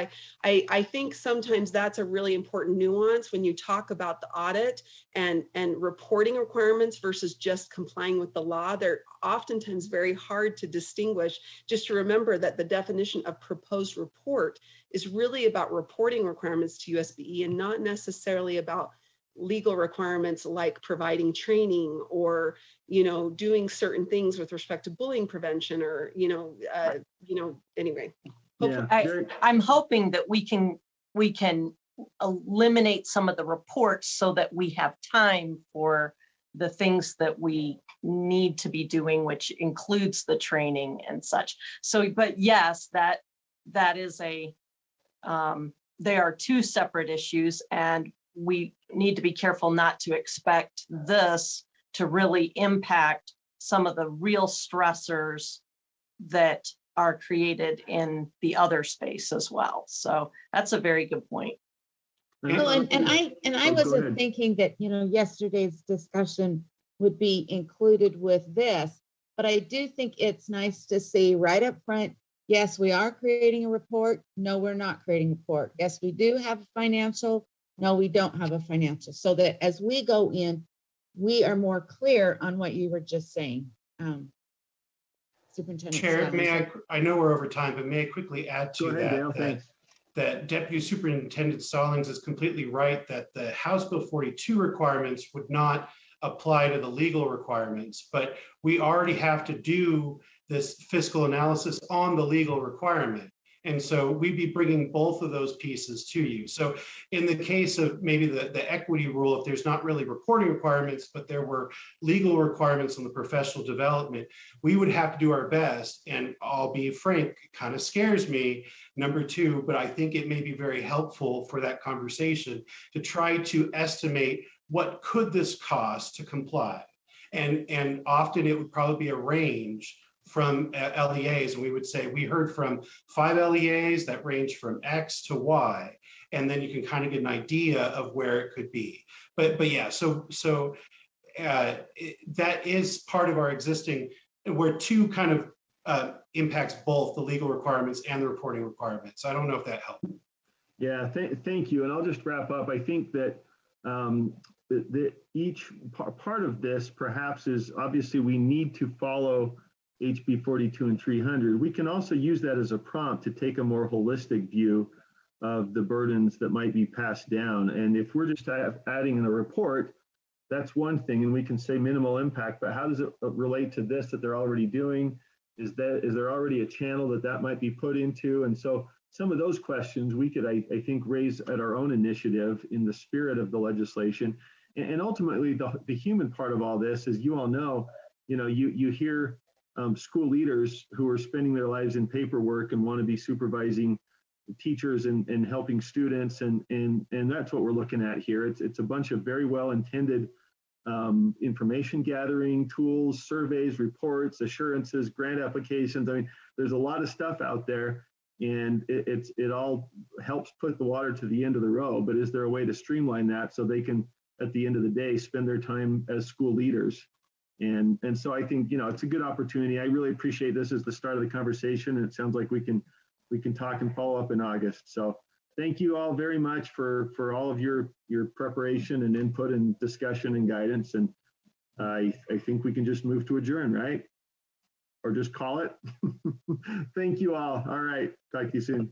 [SPEAKER 14] I think sometimes that's a really important nuance when you talk about the audit and reporting requirements versus just complying with the law. They're oftentimes very hard to distinguish. Just to remember that the definition of proposed report is really about reporting requirements to USBE and not necessarily about legal requirements like providing training or, doing certain things with respect to bullying prevention or, anyway.
[SPEAKER 2] I'm hoping that we can eliminate some of the reports so that we have time for the things that we need to be doing, which includes the training and such. So, but yes, that is they are two separate issues, and we need to be careful not to expect this to really impact some of the real stressors that are created in the other space as well. So that's a very good point.
[SPEAKER 8] Well, and I wasn't thinking that, yesterday's discussion would be included with this, but I do think it's nice to see right up front, yes, we are creating a report. No, we're not creating a report. Yes, we do have a financial. No, we don't have a financial. So that as we go in, we are more clear on what you were just saying. Superintendent
[SPEAKER 20] Chair, I know we're over time, but may I quickly add to that Deputy Superintendent Stallings is completely right that the House Bill 42 requirements would not apply to the legal requirements, but we already have to do this fiscal analysis on the legal requirement. And so we'd be bringing both of those pieces to you. So in the case of maybe the equity rule, if there's not really reporting requirements, but there were legal requirements on the professional development, we would have to do our best. And I'll be frank, it kind of scares me, number two, but I think it may be very helpful for that conversation to try to estimate what could this cost to comply. And often it would probably be a range from LEAs, and we would say we heard from 5 LEAs that range from X to Y, and then you can kind of get an idea of where it could be. But yeah, so that is part of our existing, where two kind of impacts both the legal requirements and the reporting requirements. I don't know if that helped.
[SPEAKER 1] Yeah, thank you. And I'll just wrap up. I think that each part of this perhaps is obviously we need to follow HB 42 and 300. We can also use that as a prompt to take a more holistic view of the burdens that might be passed down. And if we're just adding in a report, that's one thing, and we can say minimal impact, but how does it relate to this that they're already doing? Is there already a channel that might be put into? And so some of those questions we could, I think, raise at our own initiative in the spirit of the legislation. And ultimately, the human part of all this, as you all know, you hear school leaders who are spending their lives in paperwork and want to be supervising teachers and helping students, and that's what we're looking at here. It's a bunch of very well-intended information gathering tools, surveys, reports, assurances, grant applications. I mean, there's a lot of stuff out there, and it all helps put the water to the end of the road. But is there a way to streamline that so they can, at the end of the day, spend their time as school leaders? And so I think, it's a good opportunity. I really appreciate this as the start of the conversation. And it sounds like we can talk and follow up in August. So thank you all very much for all of your preparation and input and discussion and guidance. And I think we can just move to adjourn, right? Or just call it. Thank you all. All right. Talk to you soon.